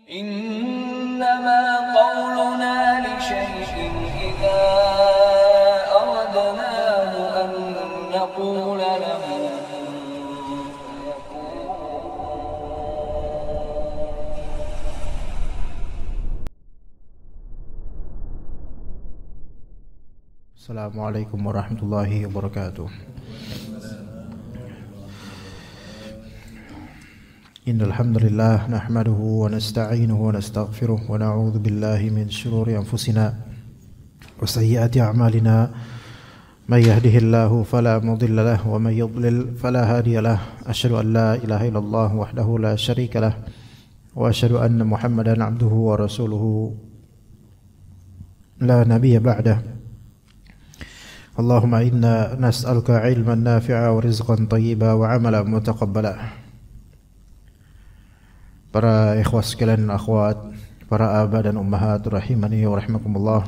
إنما قولنا لشيء إذا أردناه أن نقول له Assalamualaikum warahmatullahi wabarakatuh. Innal hamdalillah nahmaduhu wa nasta'inuhu wa nastaghfiruh wa na'udzu billahi min shururi anfusina wa sayyiati a'malina. May yahdihillahu fala mudilla lahu wa may yudlil fala hadiya lahu. Asyhadu an la ilaha illallah wahdahu la syarika lahu wa asyhadu anna Muhammadan 'abduhu wa rasuluhu la nabiyya ba'dahu. Allahumma inna nas'aluka ilman nafi'a wa rizqan tayyiba wa amalan mutaqabbala. Para ikhwah sekalian dan akhwat, para aba dan ummahat rahimani wa rahimakumullah.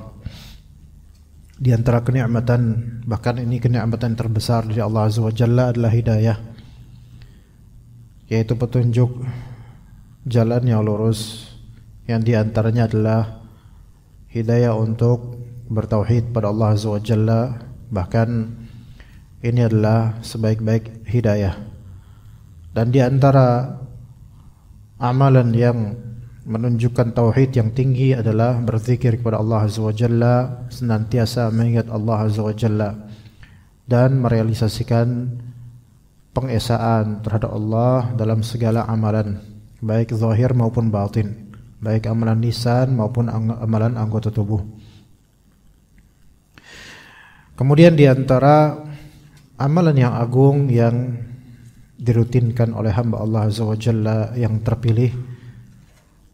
Di antara kenikmatan, bahkan ini kenikmatan terbesar dari Allah Azza wa Jalla adalah hidayah, yaitu petunjuk jalan yang lurus, yang di antaranya adalah hidayah untuk bertauhid pada Allah Azza wa Jalla. Bahkan ini adalah sebaik-baik hidayah. Dan di antara amalan yang menunjukkan tauhid yang tinggi adalah berzikir kepada Allah Azza wa Jalla, senantiasa mengingat Allah Azza wa Jalla dan merealisasikan pengesaan terhadap Allah dalam segala amalan, baik zahir maupun batin, baik amalan lisan maupun amalan anggota tubuh. Kemudian di antara amalan yang agung yang dirutinkan oleh hamba Allah Azza wa Jalla yang terpilih,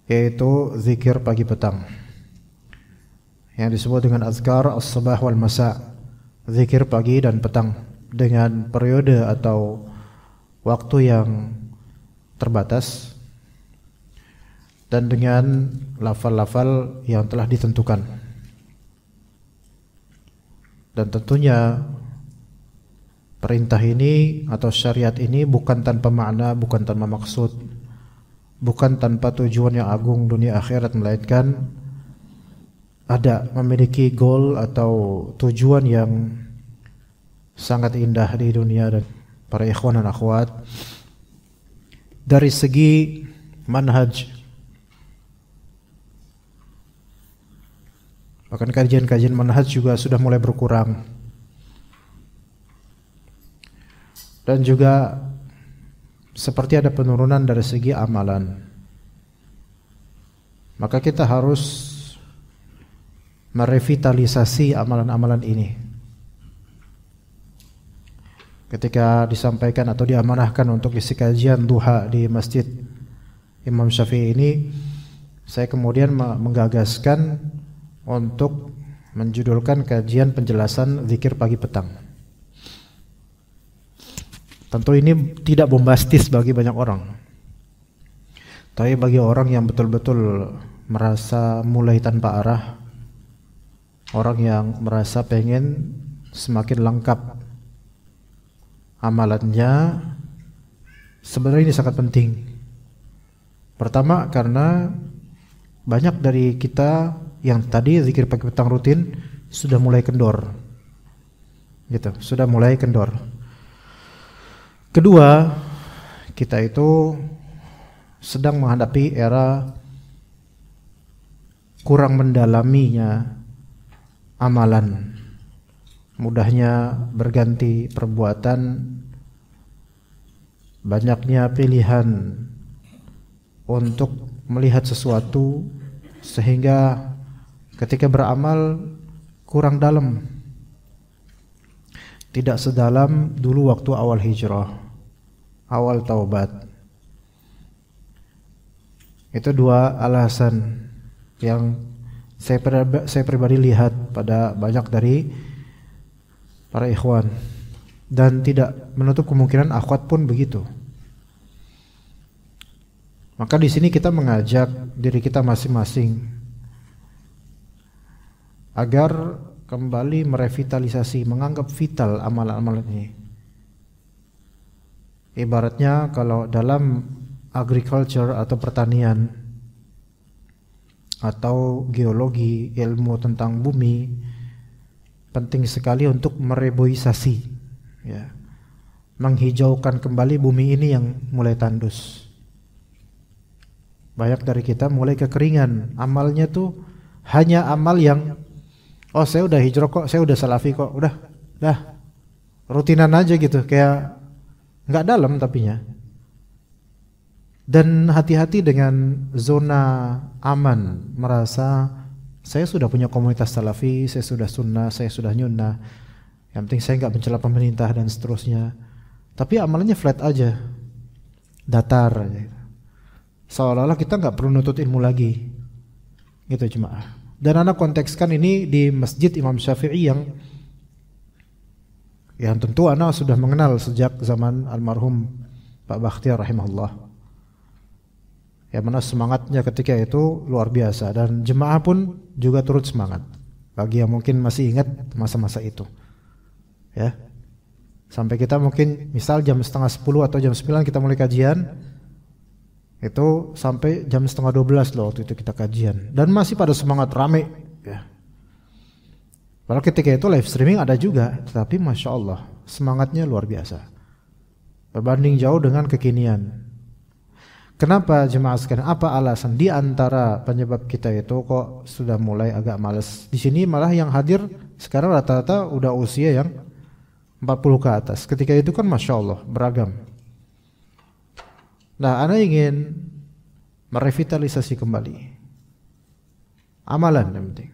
yaitu zikir pagi petang, yang disebut dengan azkar as-sabah wal masa, zikir pagi dan petang, dengan periode atau waktu yang terbatas dan dengan lafal-lafal yang telah ditentukan. Dan tentunya perintah ini atau syariat ini bukan tanpa makna, bukan tanpa maksud, bukan tanpa tujuan yang agung dunia akhirat, melainkan ada memiliki goal atau tujuan yang sangat indah di dunia. Dan para ikhwan dan akhwat, dari segi manhaj, bahkan kajian-kajian manhaj juga sudah mulai berkurang. Dan juga seperti ada penurunan dari segi amalan. Maka kita harus merevitalisasi amalan-amalan ini. Ketika disampaikan atau diamanahkan untuk isi kajian duha di Masjid Imam Syafi'i ini, saya kemudian menggagaskan untuk menjudulkan kajian penjelasan zikir pagi petang. Tentu ini tidak bombastis bagi banyak orang, tapi bagi orang yang betul-betul merasa mulai tanpa arah, orang yang merasa pengen semakin lengkap amalannya, sebenarnya ini sangat penting. Pertama, karena banyak dari kita yang tadi zikir pagi petang rutin sudah mulai kendor, gitu, sudah mulai kendor. Kedua, kita itu sedang menghadapi era kurang mendalaminya amalan, mudahnya berganti perbuatan, banyaknya pilihan untuk melihat sesuatu, sehingga ketika beramal kurang dalam, tidak sedalam dulu waktu awal hijrah, awal taubat. Itu dua alasan yang saya pribadi lihat pada banyak dari para ikhwan, dan tidak menutup kemungkinan akhwat pun begitu. Maka di sini kita mengajak diri kita masing-masing agar kembali merevitalisasi, menganggap vital amalan-amalan ini. Ibaratnya kalau dalam agriculture atau pertanian, atau geologi, ilmu tentang bumi, penting sekali untuk mereboisasi, ya, menghijaukan kembali bumi ini yang mulai tandus. Banyak dari kita mulai kekeringan, amalnya tuh hanya amal yang saya udah hijrah kok, saya udah salafi kok, udah rutinan aja gitu, kayak nggak dalam tapinya. Dan hati-hati dengan zona aman, merasa saya sudah punya komunitas salafi, saya sudah sunnah, saya sudah nyunnah, yang penting saya nggak mencela pemerintah dan seterusnya. Tapi amalnya flat aja, datar aja. Seolah-olah kita nggak perlu nutut ilmu lagi, gitu jemaah. Dan anak kontekskan ini di Masjid Imam Syafi'i yang tentu anak sudah mengenal sejak zaman almarhum Pak Bakhtiar rahimahullah. Yang mana semangatnya ketika itu luar biasa, dan jemaah pun juga turut semangat. Bagi yang mungkin masih ingat masa-masa itu, ya, sampai kita mungkin misal jam 9:30 atau jam 9 kita mulai kajian, itu sampai jam 11:30 loh waktu itu kita kajian, dan masih pada semangat rame, ya. Padahal ketika itu live streaming ada juga, tapi masya Allah semangatnya luar biasa, berbanding jauh dengan kekinian. Kenapa jemaah sekalian? Apa alasan? Di antara penyebab kita itu kok sudah mulai agak malas. Di sini malah yang hadir sekarang rata-rata udah usia yang 40 ke atas. Ketika itu kan masya Allah beragam. Nah, ana ingin merevitalisasi kembali amalan yang penting.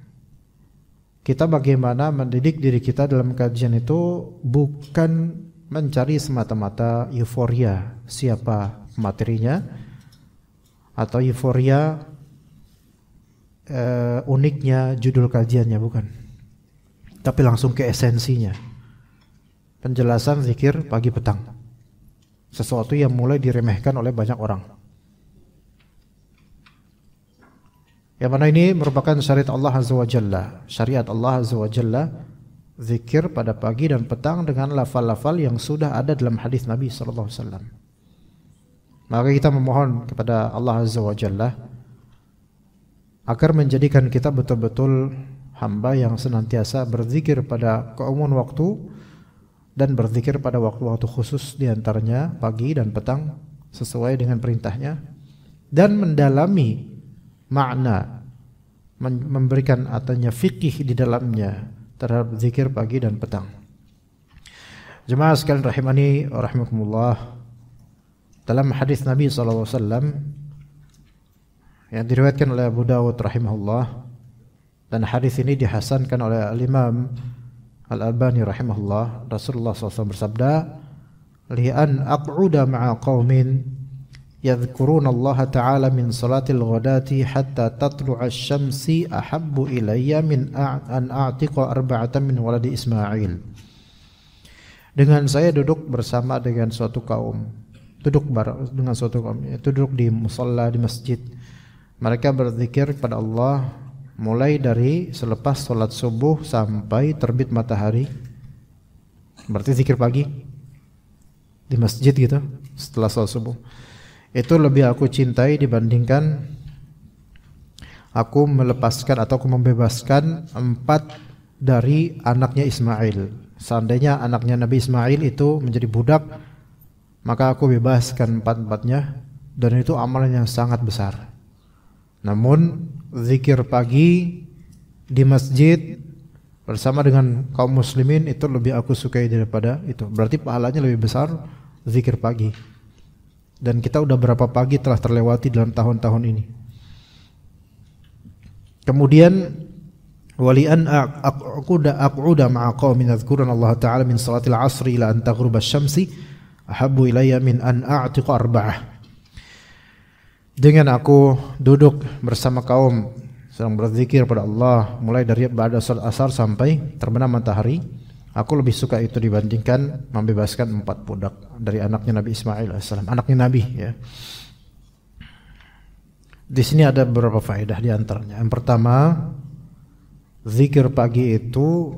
Kita bagaimana mendidik diri kita dalam kajian itu bukan mencari semata-mata euforia siapa materinya, atau euforia uniknya judul kajiannya, bukan. Tapi langsung ke esensinya. Penjelasan zikir pagi petang, sesuatu yang mulai diremehkan oleh banyak orang. Yang mana ini merupakan syariat Allah Azza wa Jalla. Syariat Allah Azza wa Jalla, zikir pada pagi dan petang dengan lafal-lafal yang sudah ada dalam hadis Nabi sallallahu alaihi wasallam. Maka kita memohon kepada Allah Azza wa Jalla agar menjadikan kita betul-betul hamba yang senantiasa berzikir pada keumuman waktu dan berzikir pada waktu-waktu khusus, diantaranya pagi dan petang sesuai dengan perintahnya, dan mendalami makna, memberikan adanya fikih di dalamnya terhadap zikir pagi dan petang. Jemaah sekalian rahimani wa rahimakumullah, dalam hadis Nabi SAW yang diriwayatkan oleh Abu Dawud rahimahullah, dan hadis ini dihasankan oleh Al-Imam Al-Albani rahimahullah, Rasulullah SAW bersabda, li'an aq'uda ma'a qawmin yadhkuruna Allah ta'ala min salatil ghadati hatta tatlu'a asy-syamsi ahabbu ilayya min an a'tiqa arba'atan min waladi Ismail. Dengan saya duduk bersama dengan suatu kaum, duduk di musalla, di masjid. Mereka berzikir kepada Allah mulai dari selepas sholat subuh sampai terbit matahari. Berarti zikir pagi di masjid gitu setelah sholat subuh. Itu lebih aku cintai dibandingkan aku melepaskan atau aku membebaskan 4 dari anaknya Ismail. Seandainya anaknya Nabi Ismail itu menjadi budak, maka aku bebaskan 4-4-nya, dan itu amalan yang sangat besar. Namun zikir pagi di masjid bersama dengan kaum muslimin itu lebih aku sukai daripada itu. Berarti pahalanya lebih besar zikir pagi. Dan kita udah berapa pagi telah terlewati dalam tahun-tahun ini. Kemudian wali'an aq'uda ma'a qaumin yadhkuruna Allah ta'ala min salatil 'asri ila an taghruba asy-syamsi ahabbu ilayya min an a'tiqa arba'ah. Dengan aku duduk bersama kaum sedang berzikir pada Allah mulai dari ba'da salat asar sampai terbenam matahari, aku lebih suka itu dibandingkan membebaskan 4 budak dari anaknya Nabi Ismail alaihissalam, anaknya Nabi, ya. Di sini ada beberapa faedah di antaranya. Yang pertama, zikir pagi itu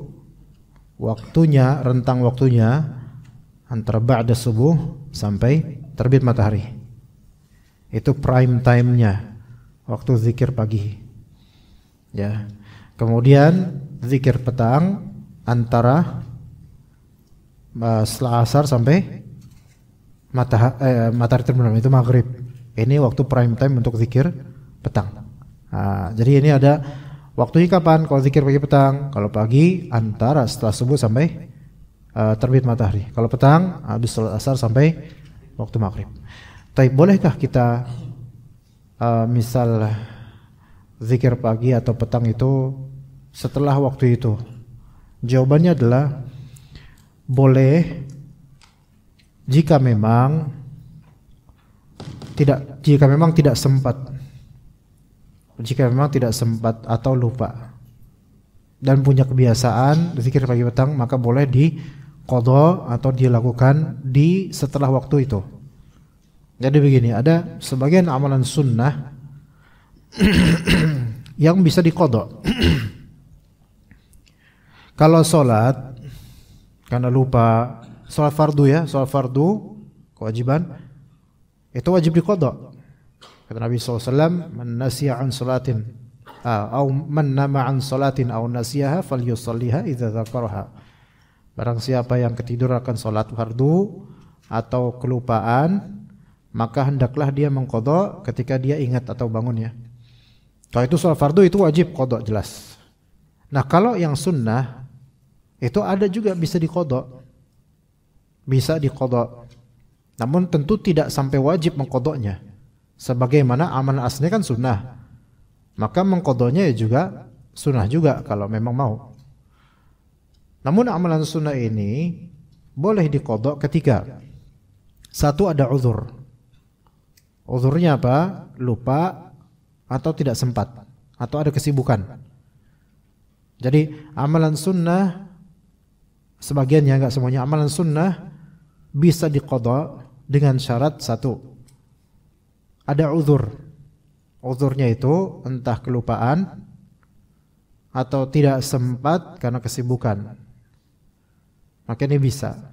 waktunya, rentang waktunya antara ba'da subuh sampai terbit matahari. Itu prime time-nya waktu zikir pagi. Ya. Kemudian zikir petang antara setelah asar sampai matahari terbenam, itu maghrib. Ini waktu prime time untuk zikir petang. Nah, jadi ini ada waktunya kapan kalau zikir pagi petang. Kalau pagi antara setelah subuh sampai terbit matahari. Kalau petang habis salat asar sampai waktu maghrib. Tapi bolehkah kita misal zikir pagi atau petang itu setelah waktu itu? Jawabannya adalah boleh jika memang tidak sempat. Jika memang tidak sempat atau lupa dan punya kebiasaan zikir pagi petang, maka boleh diqadha atau dilakukan di setelah waktu itu. Jadi begini, ada sebagian amalan sunnah yang bisa diqadha. Kalau sholat karena lupa, sholat fardu kewajiban, itu wajib diqadha. Kata Nabi SAW, man nasiya an salatin aw man nama an salatin aw nasiyaha falyusalliha idza dzakaraha. Barang siapa yang ketiduran akan salat fardu atau kelupaan, maka hendaklah dia mengqadha ketika dia ingat atau bangun, ya. Kalau itu salat fardu itu wajib qadha, jelas. Nah, kalau yang sunnah itu ada juga bisa diqadha. Bisa diqadha. Namun tentu tidak sampai wajib mengqadhanya. Sebagaimana amalan aslinya kan sunnah, maka mengqadhanya ya juga sunnah juga kalau memang mau. Namun amalan sunnah ini boleh diqadha ketika satu ada uzur. Uzurnya apa? Lupa atau tidak sempat atau ada kesibukan. Jadi amalan sunnah sebagiannya, enggak semuanya, amalan sunnah bisa diqadha dengan syarat satu, ada uzur. Uzurnya itu entah kelupaan atau tidak sempat karena kesibukan. Maka ini bisa.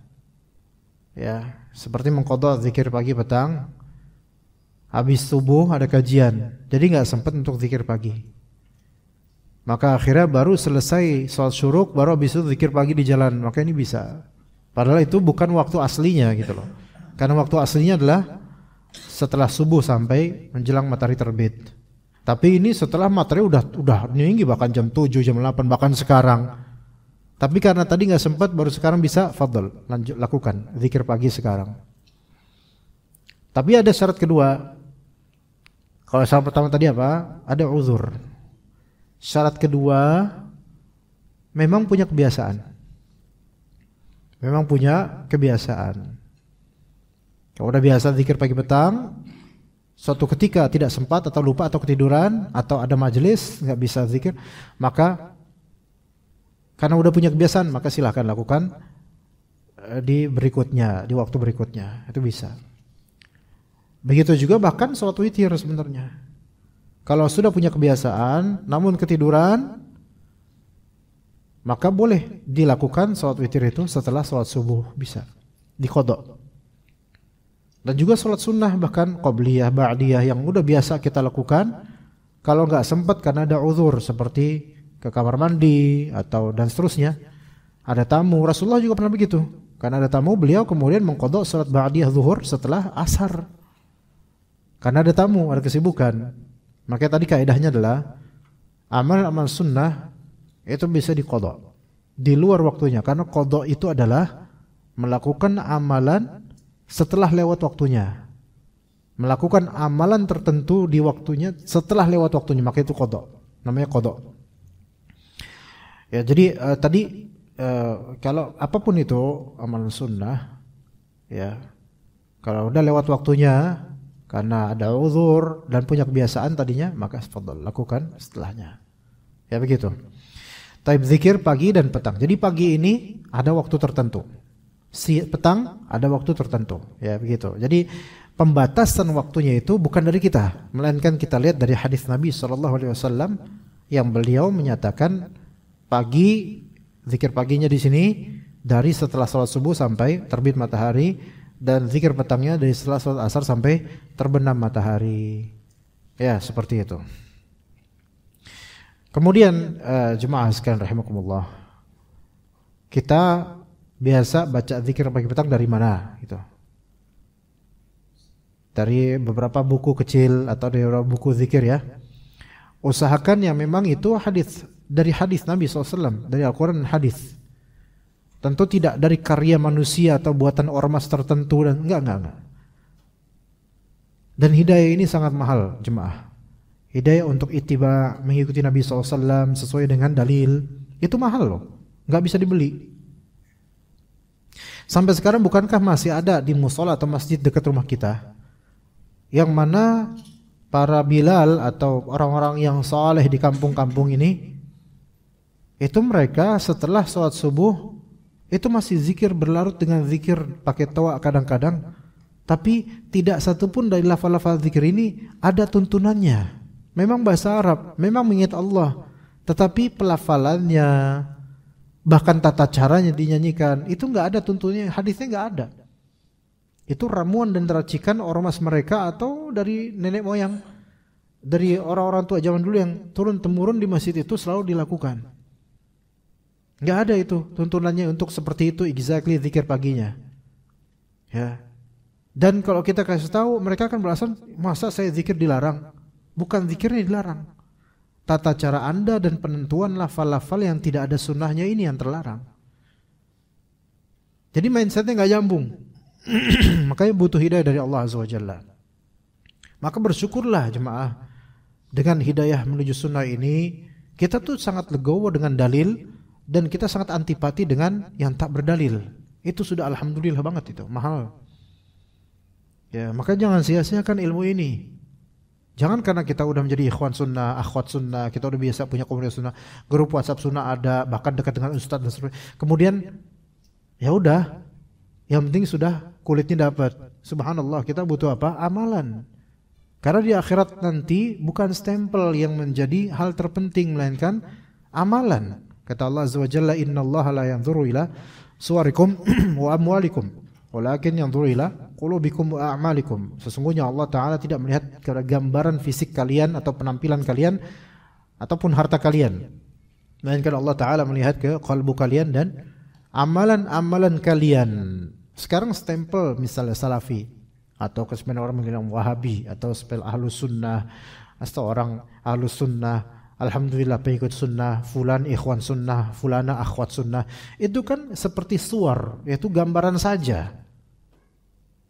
Ya, seperti mengqadha zikir pagi petang, habis subuh ada kajian, jadi enggak sempat untuk zikir pagi. Maka akhirnya baru selesai salat syuruk, baru habis itu zikir pagi di jalan, maka ini bisa. Padahal itu bukan waktu aslinya gitu loh. Karena waktu aslinya adalah setelah subuh sampai menjelang matahari terbit. Tapi ini setelah matahari udah tinggi, bahkan jam 7, jam 8, bahkan sekarang. Tapi karena tadi enggak sempat, baru sekarang bisa, fadhal, lanjut lakukan zikir pagi sekarang. Tapi ada syarat kedua. Kalau syarat pertama tadi apa? Ada uzur. Syarat kedua memang punya kebiasaan. Memang punya kebiasaan. Kalau udah biasa zikir pagi petang, suatu ketika tidak sempat atau lupa atau ketiduran atau ada majelis nggak bisa zikir, maka karena udah punya kebiasaan, maka silahkan lakukan di berikutnya, di waktu berikutnya, itu bisa. Begitu juga bahkan sholat witir sebenarnya. Kalau sudah punya kebiasaan namun ketiduran, maka boleh dilakukan sholat witir itu setelah sholat subuh, bisa diqadha. Dan juga sholat sunnah, bahkan qabliyah, ba'diyah yang udah biasa kita lakukan, kalau nggak sempat karena ada uzur seperti ke kamar mandi atau dan seterusnya, ada tamu, Rasulullah juga pernah begitu. Karena ada tamu, beliau kemudian mengqadha sholat ba'diyah zuhur setelah asar. Karena ada tamu, ada kesibukan. Makanya tadi kaidahnya adalah amal-amal sunnah itu bisa diqadha di luar waktunya, karena qadha itu adalah melakukan amalan setelah lewat waktunya, melakukan amalan tertentu di waktunya setelah lewat waktunya, maka itu qadha, namanya qadha. Ya, jadi tadi kalau apapun itu amalan sunnah, ya kalau udah lewat waktunya karena ada uzur dan punya kebiasaan tadinya, maka fadhal lakukan setelahnya. Ya begitu. Taib zikir pagi dan petang. Jadi pagi ini ada waktu tertentu. Petang ada waktu tertentu, ya begitu. Jadi pembatasan waktunya itu bukan dari kita, melainkan kita lihat dari hadis Nabi SAW yang beliau menyatakan pagi, zikir paginya di sini dari setelah salat subuh sampai terbit matahari, dan zikir petangnya dari setelah salat asar sampai terbenam matahari. Ya seperti itu. Kemudian jemaah sekalian rahimakumullah, kita biasa baca zikir pagi petang dari mana gitu? Dari beberapa buku kecil atau dari beberapa buku zikir ya. Usahakan yang memang itu hadis, dari hadis Nabi SAW, dari Al-Quran dan hadis. Tentu tidak dari karya manusia atau buatan ormas tertentu, dan enggak. Dan hidayah ini sangat mahal jemaah. Hidayah untuk ittiba, mengikuti Nabi SAW sesuai dengan dalil, itu mahal loh, enggak bisa dibeli. Sampai sekarang bukankah masih ada di musola atau masjid dekat rumah kita, yang mana para Bilal atau orang-orang yang saleh di kampung-kampung ini, itu mereka setelah sholat subuh itu masih zikir, berlarut dengan zikir pakai tawa kadang-kadang, tapi tidak satupun dari lafal-lafal zikir ini ada tuntunannya. Memang bahasa Arab, memang mengingat Allah, tetapi pelafalannya, bahkan tata caranya dinyanyikan, itu enggak ada tuntunannya, hadisnya enggak ada. Itu ramuan dan racikan ormas mereka atau dari nenek moyang, dari orang-orang tua zaman dulu yang turun-temurun di masjid itu selalu dilakukan. Enggak ada itu tuntunannya untuk seperti itu exactly zikir paginya. Ya. Dan kalau kita kasih tahu, mereka akan beralasan, masa saya zikir dilarang? Bukan zikirnya dilarang. Tata cara Anda dan penentuan lafal-lafal yang tidak ada sunnahnya ini yang terlarang. Jadi mindsetnya enggak nyambung. Makanya butuh hidayah dari Allah Azza wa Jalla. Maka bersyukurlah jemaah, dengan hidayah menuju sunnah ini, kita tuh sangat legowo dengan dalil, dan kita sangat antipati dengan yang tak berdalil. Itu sudah alhamdulillah banget, itu mahal. Ya, maka jangan sia-siakan ilmu ini. Jangan karena kita udah menjadi ikhwan sunnah, akhwat sunnah, kita udah biasa punya komunitas sunnah, grup WhatsApp sunnah ada, bahkan dekat dengan ustaz dan sebagainya. Kemudian ya udah, yang penting sudah kulitnya dapat. Subhanallah, kita butuh apa? Amalan. Karena di akhirat nanti bukan stempel yang menjadi hal terpenting, melainkan amalan. Kata Allah Azza wa Jalla, innallaha la yanzuru ila suwarikum wa amwalikum, walakin yanzuru ila qulubikum wa a'malikum. Sesungguhnya Allah Ta'ala tidak melihat gambaran fisik kalian atau penampilan kalian ataupun harta kalian, melainkan Allah Ta'ala melihat ke kalbu kalian dan amalan-amalan kalian. Sekarang stempel misalnya salafi, atau kesebagian orang mengenal wahabi, atau stempel ahlus sunnah, atau orang ahlus sunnah, alhamdulillah pengikut sunnah, fulan ikhwan sunnah, fulana akhwat sunnah. Itu kan seperti suar, yaitu gambaran saja.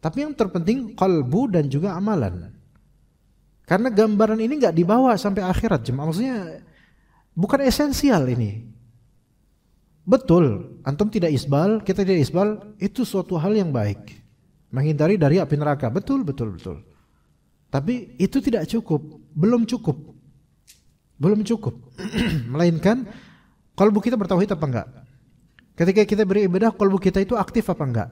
Tapi yang terpenting qalbu dan juga amalan. Karena gambaran ini enggak dibawa sampai akhirat, jemaah. Maksudnya bukan esensial ini. Betul, antum tidak isbal, kita tidak isbal, itu suatu hal yang baik. Menghindari dari api neraka, betul. Tapi itu tidak cukup, belum cukup. Melainkan kalbu kita bertauhid apa enggak? Ketika kita beribadah, kalbu kita itu aktif apa enggak?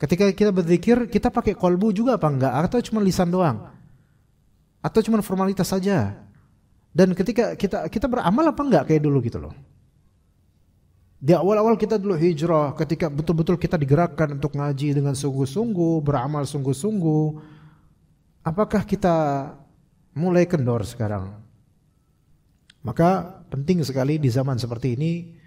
Ketika kita berzikir, kita pakai kalbu juga apa enggak? Atau cuma lisan doang? Atau cuma formalitas saja? Dan ketika kita beramal apa enggak kayak dulu gitu loh. Di awal-awal kita dulu hijrah, ketika betul-betul kita digerakkan untuk ngaji dengan sungguh-sungguh, beramal sungguh-sungguh, apakah kita mulai kendor sekarang? Maka penting sekali di zaman seperti ini,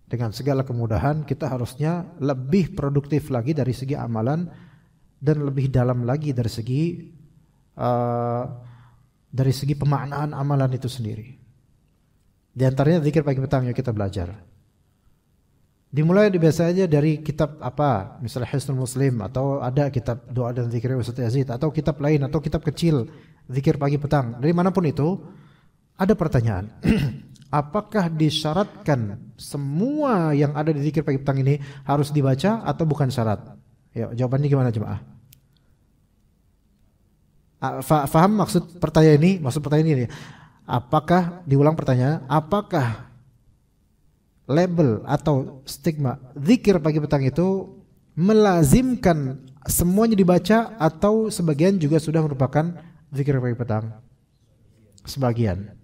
dengan segala kemudahan, kita harusnya lebih produktif lagi dari segi amalan, dan lebih dalam lagi dari segi pemaknaan amalan itu sendiri. Di antaranya zikir pagi petang yang kita belajar. Dimulai biasa aja dari kitab apa, misalnya Hisnul Muslim, atau ada kitab doa dan zikir Ustaz Yazid, atau kitab lain, atau kitab kecil zikir pagi petang. Dari manapun itu, ada pertanyaan. Apakah disyaratkan semua yang ada di zikir pagi petang ini harus dibaca atau bukan syarat? Ya, jawabannya gimana jemaah? Faham maksud pertanyaan ini? Maksud pertanyaan ini, apakah, diulang pertanyaan, apakah label atau stigma zikir pagi petang itu melazimkan semuanya dibaca, atau sebagian juga sudah merupakan zikir pagi petang? Sebagian.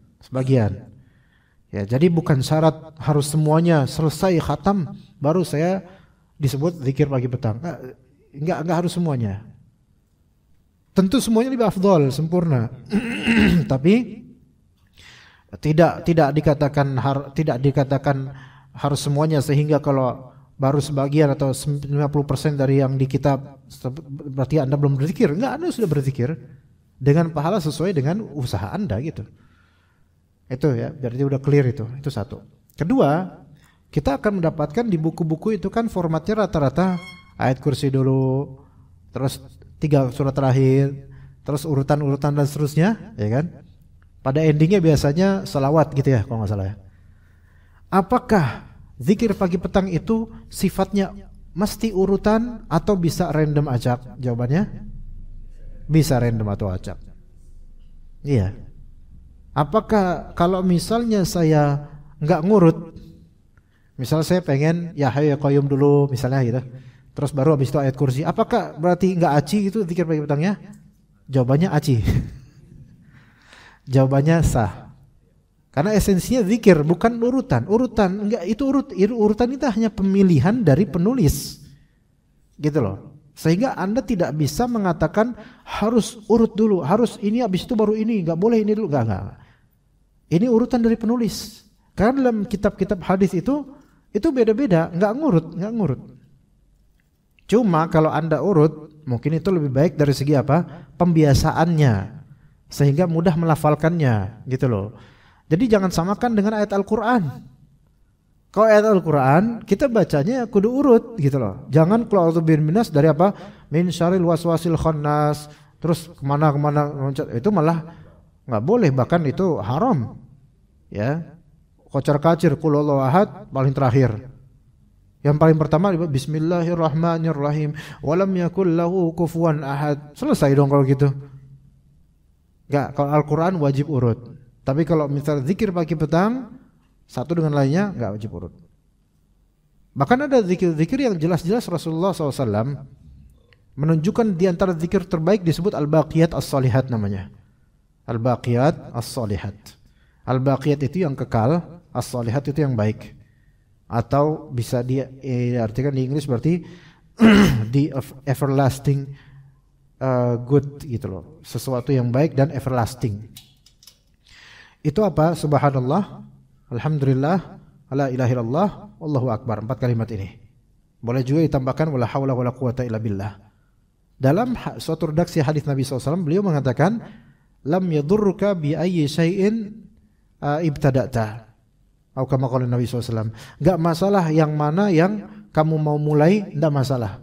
Ya, jadi bukan syarat harus semuanya selesai khatam baru saya disebut zikir pagi petang. Enggak harus semuanya. Tentu semuanya lebih afdal, sempurna. Tapi Tidak dikatakan harus semuanya, sehingga kalau baru sebagian atau 90% dari yang di kitab berarti Anda belum berzikir. Enggak, Anda sudah berzikir dengan pahala sesuai dengan usaha Anda gitu. Itu ya, berarti udah clear itu. Itu satu. Kedua, kita akan mendapatkan di buku-buku itu kan formatnya rata-rata ayat kursi dulu, terus 3 surat terakhir, terus urutan-urutan dan seterusnya, ya kan? Pada endingnya biasanya selawat gitu ya, kalau nggak salah ya. Apakah zikir pagi petang itu sifatnya mesti urutan atau bisa random acak? Jawabannya bisa random atau acak. Iya. Apakah kalau misalnya saya nggak ngurut, misal saya pengen ya Hayyu ya Qayyum dulu misalnya gitu, terus baru habis itu ayat kursi, apakah berarti nggak aci itu zikir pagi petangnya? Jawabannya aci. Jawabannya sah. Karena esensinya zikir, bukan urutan. Urutan enggak, itu urutan itu hanya pemilihan dari penulis. Gitu loh. Sehingga Anda tidak bisa mengatakan harus urut dulu, harus ini habis itu baru ini, enggak boleh ini dulu, enggak. Ini urutan dari penulis. Karena dalam kitab-kitab hadis itu beda-beda, enggak ngurut. Cuma kalau Anda urut, mungkin itu lebih baik dari segi apa? Pembiasaannya. Sehingga mudah melafalkannya, gitu loh. Jadi jangan samakan dengan ayat Al-Quran. Kalau ayat Al-Quran kita bacanya kudu urut gitu loh. Jangan qul a'udzu birabbinas dari apa? Min syarril waswasil khannas. Terus kemana-kemana loncat. Itu malah nggak boleh, bahkan itu haram. Ya, kocar-kacir qul huwallahu ahad paling terakhir. Yang paling pertama Bismillahirrahmanirrahim. Walam yakul lahu kufuwan ahad. Selesai dong kalau gitu. Enggak, kalau Al-Quran wajib urut. Tapi kalau misalnya zikir pagi petang satu dengan lainnya enggak wajib urut. Bahkan ada zikir-zikir yang jelas-jelas Rasulullah SAW menunjukkan di antara zikir terbaik disebut Al-Baqiyat As-Salihat namanya. Al-Baqiyat As-Salihat. Al-Baqiyat itu yang kekal, As-Salihat itu yang baik. Atau bisa diartikan di Inggris berarti the everlasting good gitu loh. Sesuatu yang baik dan everlasting. Itu apa? Subhanallah, alhamdulillah, la ilaha illallah, wallahu akbar. 4 kalimat ini. Boleh juga ditambahkan wala haula wala quwata illa billah. Dalam suatu redaksi hadis Nabi SAW beliau mengatakan lam yadurruka bi ayyi syai'in ibtada'ta. Atau kama qala Nabi SAW. Enggak masalah yang mana yang kamu mau mulai, enggak masalah.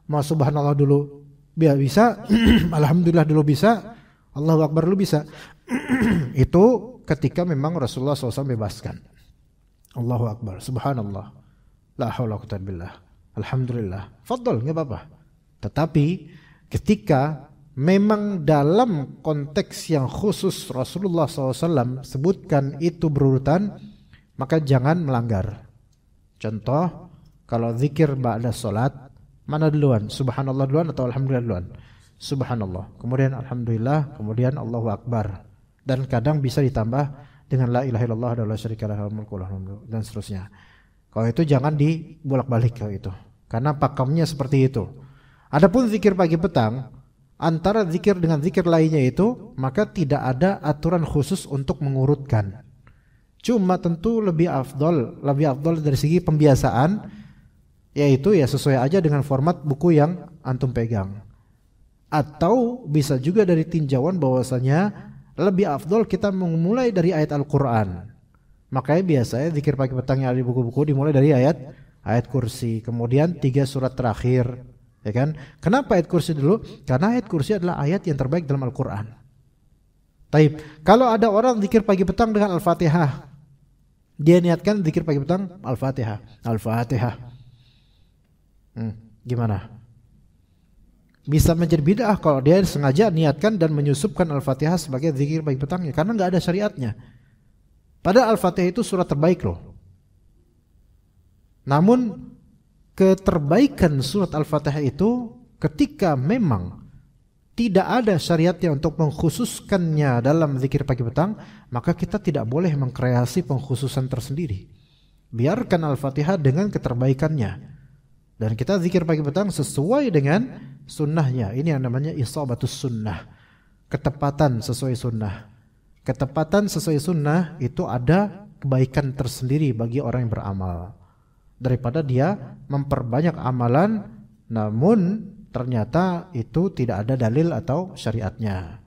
Mau subhanallah dulu bisa, alhamdulillah dulu bisa, Allahu akbar dulu bisa. Itu ketika memang Rasulullah SAW bebaskan. Allahu akbar, subhanallah, la haula wala quwwata billah, alhamdulillah, fadl, enggak apa-apa. Tetapi ketika memang dalam konteks yang khusus Rasulullah SAW sebutkan itu berurutan, maka jangan melanggar. Contoh, kalau zikir ba'da salat, mana duluan? Subhanallah duluan atau alhamdulillah duluan? Subhanallah, kemudian alhamdulillah, kemudian Allahu akbar. Dan kadang bisa ditambah dengan la ilaha illallah wa la syarika lahu dan seterusnya. Kalau itu jangan dibolak-balik kalau itu. Karena pakemnya seperti itu. Adapun zikir pagi petang, antara zikir dengan zikir lainnya itu, maka tidak ada aturan khusus untuk mengurutkan. Cuma tentu lebih afdol dari segi pembiasaan, yaitu ya sesuai aja dengan format buku yang antum pegang. Atau bisa juga dari tinjauan bahwasanya lebih afdol kita memulai dari ayat Al-Quran. Makanya biasanya zikir pagi petang yang ada di buku-buku dimulai dari ayat kursi, kemudian 3 surat terakhir, ya kan? Kenapa ayat kursi dulu? Karena ayat kursi adalah ayat yang terbaik dalam Al-Quran. Taib. Kalau ada orang zikir pagi petang dengan Al-Fatihah, dia niatkan zikir pagi petang Al-Fatihah, Al-Fatihah. Gimana? Bisa menjadi bid'ah kalau dia sengaja niatkan dan menyusupkan Al-Fatihah sebagai zikir pagi petangnya, karena enggak ada syariatnya. Padahal Al-Fatihah itu surat terbaik loh. Namun keterbaikan surat Al-Fatihah itu ketika memang tidak ada syariatnya untuk mengkhususkannya dalam zikir pagi petang, maka kita tidak boleh mengkreasi pengkhususan tersendiri. Biarkan Al-Fatihah dengan keterbaikannya. Dan kita zikir pagi petang sesuai dengan sunnahnya. Ini yang namanya isabatus sunnah, ketepatan sesuai sunnah. ketepatan sesuai sunnah itu ada kebaikan tersendiri bagi orang yang beramal, daripada dia memperbanyak amalan namun ternyata itu tidak ada dalil atau syariatnya.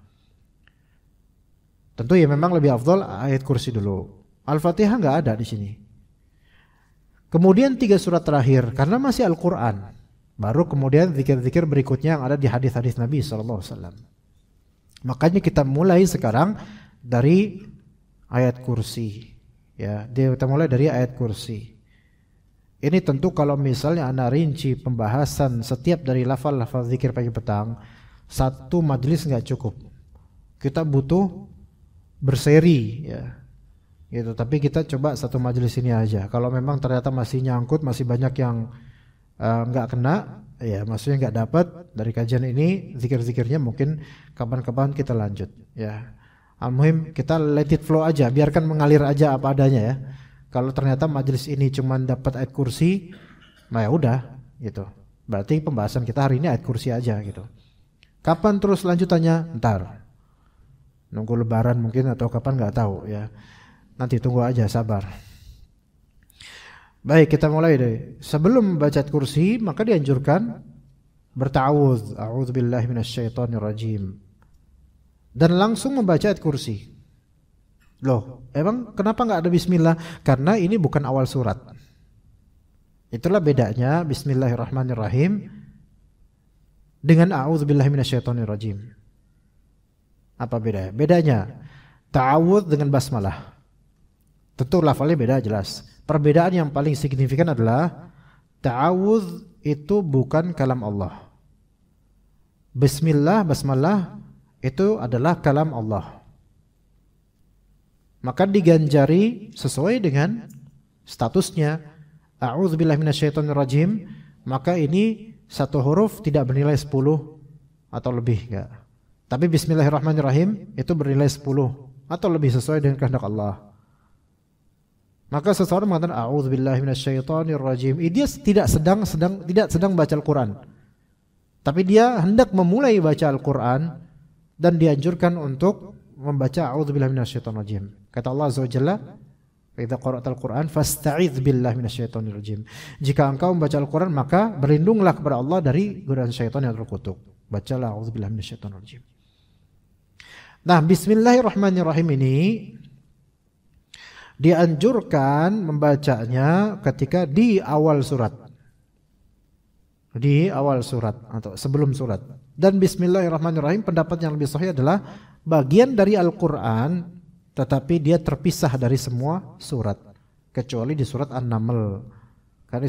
Tentu ya memang lebih afdal ayat kursi dulu. Al-Fatihah nggak ada di sini. Kemudian 3 surat terakhir karena masih Al-Quran. Baru kemudian zikir-zikir berikutnya yang ada di hadis-hadis Nabi SAW. Makanya kita mulai sekarang dari ayat kursi. Ya, kita mulai dari ayat kursi. Ini tentu kalau misalnya ana rinci pembahasan setiap dari lafal-lafal zikir pagi petang, satu majelis nggak cukup. Kita butuh berseri, ya, gitu. Tapi kita coba satu majelis ini aja. Kalau memang ternyata masih nyangkut, masih banyak yang nggak kena, ya maksudnya nggak dapat dari kajian ini, zikir-zikirnya mungkin kapan-kapan kita lanjut, ya. Al-muhim kita let it flow aja, biarkan mengalir aja apa adanya ya. Kalau ternyata majelis ini cuma dapat ayat kursi, nah ya udah gitu. Berarti pembahasan kita hari ini ayat kursi aja gitu. Kapan terus lanjutannya? Ntar. Nunggu lebaran mungkin atau kapan nggak tahu ya. Nanti tunggu aja, sabar. Baik, kita mulai deh. Sebelum membaca ayat kursi, maka dianjurkan berta'awudz, a'udzubillahi minasyaitonirrajim. Dan langsung membaca ayat kursi. Loh, emang kenapa nggak ada bismillah? Karena ini bukan awal surat. Itulah bedanya bismillahirrahmanirrahim dengan a'udzubillahi minasyaitonirrajim. Apa bedanya? Bedanya ta'awudz dengan basmalah. Tentu lafalnya beda jelas. Perbedaan yang paling signifikan adalah ta'awudz itu bukan kalam Allah. Bismillah, basmalah itu adalah kalam Allah. Maka diganjari sesuai dengan statusnya. A'udzubillahi minasyaitonirrajim, maka ini satu huruf tidak bernilai 10 atau lebih, enggak. Tapi bismillahirrahmanirrahim itu bernilai 10 atau lebih sesuai dengan kehendak Allah. Maka seseorang mengatakan a'udzubillahi minasyaitonirrajim, dia tidak sedang baca Al-Qur'an. Tapi dia hendak memulai baca Al-Qur'an dan dianjurkan untuk membaca a'udzubillahi minasyaitonirrajim. Kata Allah Azza wa Jalla, "Wa idza qara'tal Qur'an fasta'idz billahi minasyaitonirrajim." Jika engkau membaca Al-Qur'an maka berlindunglah kepada Allah dari godaan syaitan yang terkutuk. Bacalah a'udzubillahi minasyaitonirrajim. Nah, bismillahirrahmanirrahim ini dianjurkan membacanya ketika di awal surat. Di awal surat atau sebelum surat. Dan bismillahirrahmanirrahim pendapat yang lebih sahih adalah bagian dari Al-Qur'an tetapi dia terpisah dari semua surat kecuali di surat An-Naml. Karena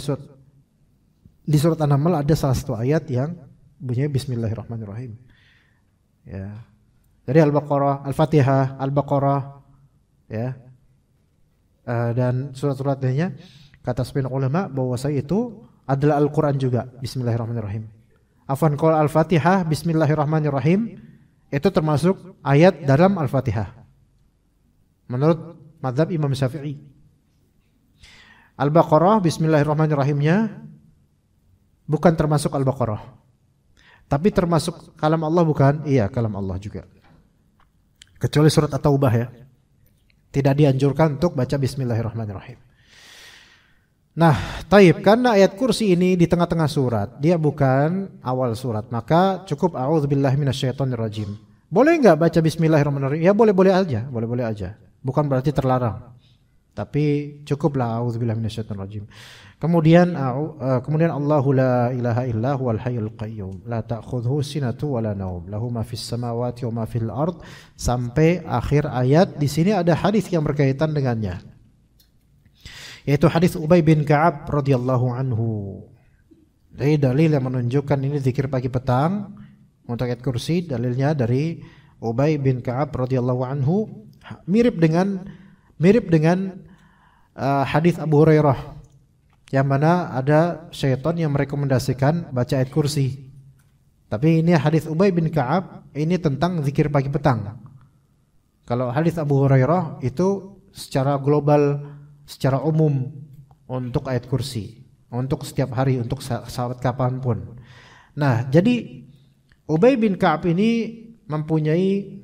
di surat An-Naml ada salah satu ayat yang bunyinya bismillahirrahmanirrahim. Ya. Dari Al-Baqarah, Al-Fatihah, Al-Baqarah, ya. Dan surat-surat lainnya kata sebagian ulama bahwasanya itu adalah Al-Qur'an juga bismillahirrahmanirrahim. Afwan, kalau Al-Fatihah bismillahirrahmanirrahim itu termasuk ayat dalam Al-Fatihah menurut mazhab Imam Syafi'i. Al-Baqarah bismillahirrahmanirrahimnya bukan termasuk Al-Baqarah. Tapi termasuk kalam Allah bukan? Iya, kalam Allah juga. Kecuali surat At-Taubah ya. Tidak dianjurkan untuk baca bismillahirrahmanirrahim. Nah, taib, karena ayat kursi ini di tengah-tengah surat, dia bukan awal surat, maka cukup a'udzubillahi minasyaitonirrajim. Boleh enggak baca bismillahirrahmanirrahim? Ya boleh-boleh aja, boleh-boleh aja. Bukan berarti terlarang. Tapi cukuplah a'udzubillahi minasyaitonirrajim. Kemudian Allahu la ilaha illa huwal hayyul qayyum la ta'khudhuhu sinatu wala naum lahu ma fis samawati wa ma fil ard sampai akhir ayat. Di sini ada hadis yang berkaitan dengannya, yaitu hadis Ubay bin Ka'ab radhiyallahu anhu. Dari dalil yang menunjukkan ini zikir pagi petang untuk ayat kursi, dalilnya dari Ubay bin Ka'ab radhiyallahu anhu mirip dengan hadis Abu Hurairah yang mana ada syaitan yang merekomendasikan baca ayat kursi. Tapi ini hadis Ubay bin Ka'ab ini tentang zikir pagi petang. Kalau hadis Abu Hurairah itu secara global, secara umum untuk ayat kursi, untuk setiap hari, untuk saat kapanpun. Nah, jadi Ubay bin Ka'ab ini mempunyai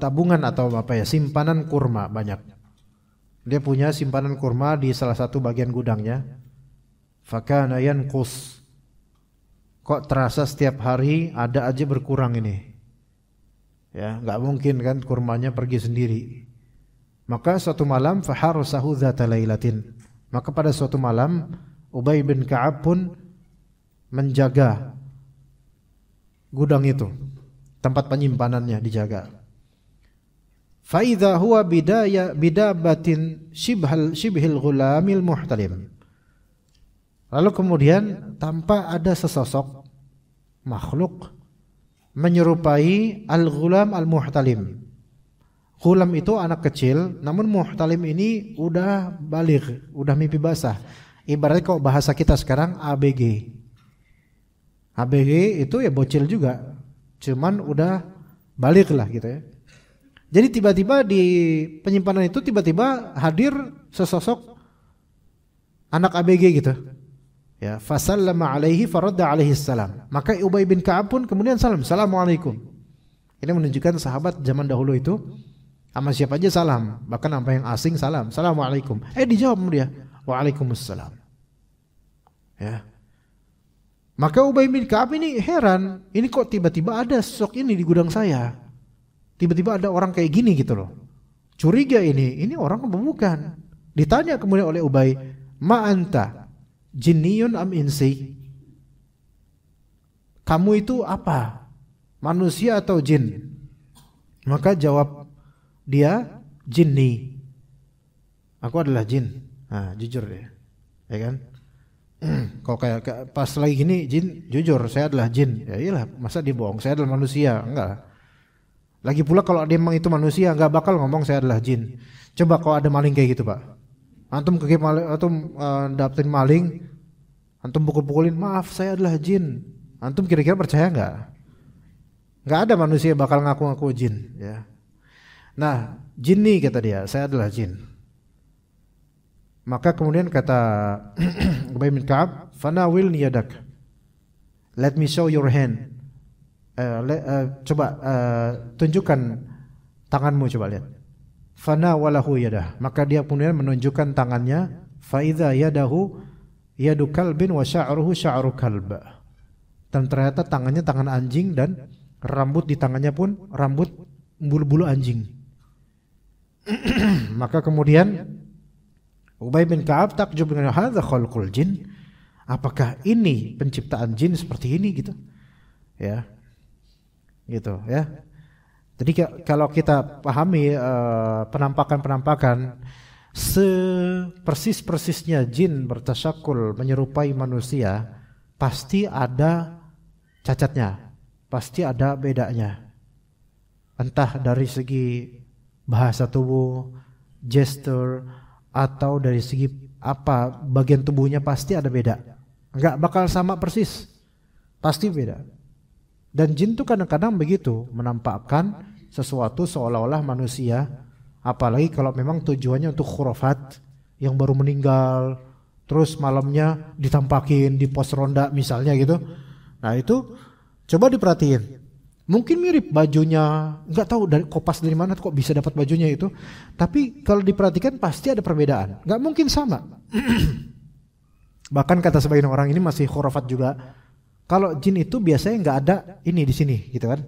tabungan atau simpanan kurma banyak. Dia punya simpanan kurma di salah satu bagian gudangnya. Fakana yanqus. Kok terasa setiap hari ada aja berkurang ini. Ya, enggak mungkin kan kurmanya pergi sendiri. Maka suatu malam faharusahu dzata lailatin. Maka pada suatu malam Ubay bin Ka'ab pun menjaga gudang itu. Tempat penyimpanannya dijaga. Fa idza huwa bidabatin shibhil ghulamil muhtalim. Lalu kemudian tampak ada sesosok makhluk menyerupai al-ghulam al-muhtalim. Ghulam itu anak kecil, namun muhtalim ini udah baligh, udah mimpi basah. Ibaratnya kalau bahasa kita sekarang ABG. ABG itu ya bocil juga, cuman udah baligh lah gitu ya. Jadi tiba-tiba di penyimpanan itu tiba-tiba hadir sesosok anak ABG gitu. Ya, fasallama alaihi faradda alaihi salam. Maka Ubay bin Ka'ab pun kemudian salam, "Assalamualaikum." Ini menunjukkan sahabat zaman dahulu itu sama siapa aja salam, bahkan sampai yang asing salam, "Assalamualaikum." Dijawab dia, "Waalaikumsalam." Ya. Maka Ubay bin Ka'ab ini heran, ini kok tiba-tiba ada sosok ini di gudang saya? Tiba-tiba ada orang kayak gini gitu loh. Curiga ini orang apa bukan? Ditanya kemudian oleh Ubay, "Ma anta? Jinniyun am insi?" Kamu itu apa? Manusia atau jin? Maka jawab dia, "Jinni." Aku adalah jin. Nah, jujur dia. Ya kan? Kalau kayak pas lagi gini jin, jujur saya adalah jin. Ya iyalah, masa dia bohong? Saya adalah manusia. Enggak. Lagi pula kalau dia memang itu manusia enggak bakal ngomong saya adalah jin. Coba kalau ada maling kayak gitu, Pak. Antum dapetin maling, antum pukul-pukulin, "Maaf, saya adalah jin." Antum kira-kira percaya enggak? Enggak ada manusia bakal ngaku-ngaku jin, ya. Nah, jinni kata dia, "Saya adalah jin." Maka kemudian kata Ubay bin Ka'ab, "Fanawilni yadak." Let me show your hand. Coba tunjukkan tanganmu, coba lihat. Fana walahu yadah. Maka dia kemudian menunjukkan tangannya. Fa idza yadahu yadu kalbin wa sya'ruhu sya'ru kalb. Dan ternyata tangannya tangan anjing dan rambut di tangannya pun rambut bulu-bulu anjing. Maka kemudian Ubay bin Ka'ab takjub dengan hadza khalqul jin. Apakah ini penciptaan jin seperti ini gitu? Ya. Gitu ya. Jadi kalau kita pahami penampakan-penampakan sepersis-persisnya jin bertasyakul menyerupai manusia, pasti ada cacatnya, pasti ada bedanya. Entah dari segi bahasa tubuh, gesture, atau dari segi apa bagian tubuhnya pasti ada beda. Enggak bakal sama persis, pasti beda. Dan jin itu kadang-kadang begitu, menampakkan sesuatu seolah-olah manusia, apalagi kalau memang tujuannya untuk khurafat yang baru meninggal, terus malamnya ditampakin di pos ronda misalnya gitu. Nah itu coba diperhatiin, mungkin mirip bajunya, nggak tahu dari kopas dari mana kok bisa dapat bajunya itu, tapi kalau diperhatikan pasti ada perbedaan, nggak mungkin sama. Bahkan kata sebagian orang ini masih khurafat juga. Kalau jin itu biasanya nggak ada ini di sini, gitu kan?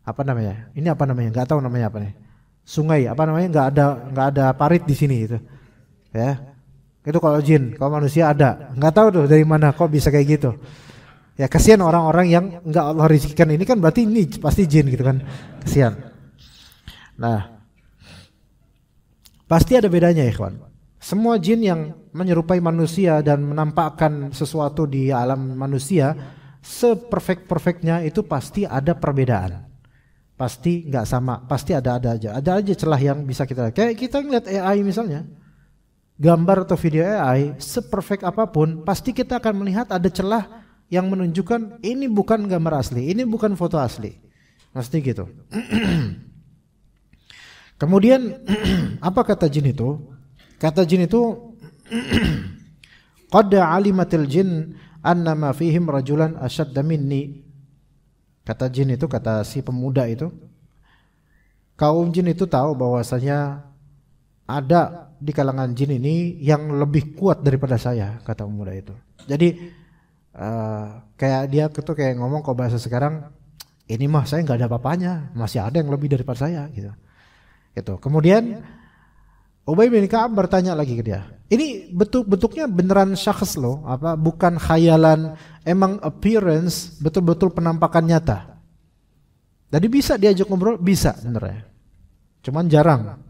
Apa namanya? Ini apa namanya? Nggak tahu namanya apa nih? Sungai, apa namanya? Nggak ada parit di sini, gitu. Ya, itu kalau jin. Kalau manusia ada, nggak tahu tuh dari mana kok bisa kayak gitu. Ya kasihan orang-orang yang nggak Allah rezekikan ini kan berarti ini pasti jin, gitu kan? Kasihan. Nah, pasti ada bedanya, ikhwan. Semua jin yang menyerupai manusia dan menampakkan sesuatu di alam manusia seperfect-perfectnya itu pasti ada perbedaan. Pasti nggak sama, pasti ada aja celah yang bisa kita kayak kita ngeliat AI misalnya, gambar atau video AI seperfect apapun, pasti kita akan melihat ada celah yang menunjukkan ini bukan gambar asli, ini bukan foto asli, pasti gitu. Kemudian apa kata jin itu? Kata jin itu qad alimatil jin annama fihim rajulan asyadda minni. Kata jin itu, kata si pemuda itu, kaum jin itu tahu bahwasanya ada di kalangan jin ini yang lebih kuat daripada saya, kata pemuda itu. Jadi kayak dia tuh kayak ngomong kalau bahasa sekarang, ini mah saya nggak ada apa-apanya, masih ada yang lebih daripada saya gitu. Itu. Kemudian Ubay bin Ka'ab bertanya lagi ke dia. Ini bentuknya beneran syakhs loh, apa bukan khayalan, emang appearance, betul-betul penampakan nyata. Jadi bisa diajak ngobrol, bisa sebenarnya. Cuman jarang.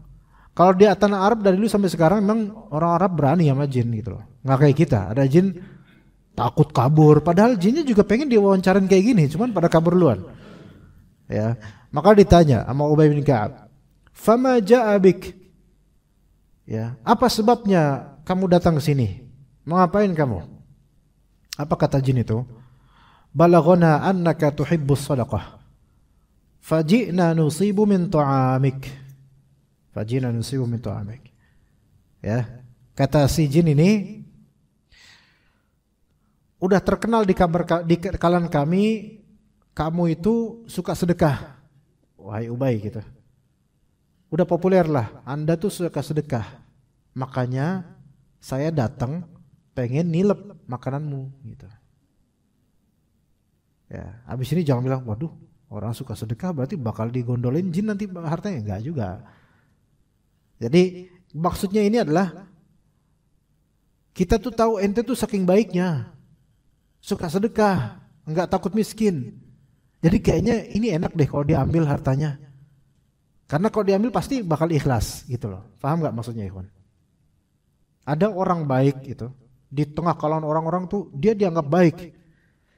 Kalau di tanah Arab dari dulu sampai sekarang memang orang Arab berani sama jin gitu loh. Nggak kayak kita, ada jin takut kabur, padahal jinnya juga pengen diwawancarin kayak gini, cuman pada kabur duluan. Ya, maka ditanya sama Ubay bin Ka'ab, "Fama ja'a bik?" Ya, apa sebabnya kamu datang ke sini? Mau ngapain kamu? Apa kata jin itu? "Balaghana annaka tuhibbus shadaqah. Faji'na nusibu min ta'amik." Faji'na nusibu min ta'amik. Ya, kata si jin ini, udah terkenal di kalangan kami, kamu itu suka sedekah. Wahai Ubay gitu. Udah populer lah, Anda tuh suka sedekah. Makanya saya datang pengen nilep makananmu gitu. Ya, habis ini jangan bilang, waduh, orang suka sedekah berarti bakal digondolin jin nanti hartanya. Enggak juga. Jadi maksudnya ini adalah kita tuh tahu ente tuh saking baiknya, suka sedekah, enggak takut miskin. Jadi kayaknya ini enak deh kalau diambil hartanya. Karena kalau diambil pasti bakal ikhlas gitu loh. Paham enggak maksudnya, ikhwan? Ada orang baik itu di tengah kalangan orang-orang tuh dia dianggap baik.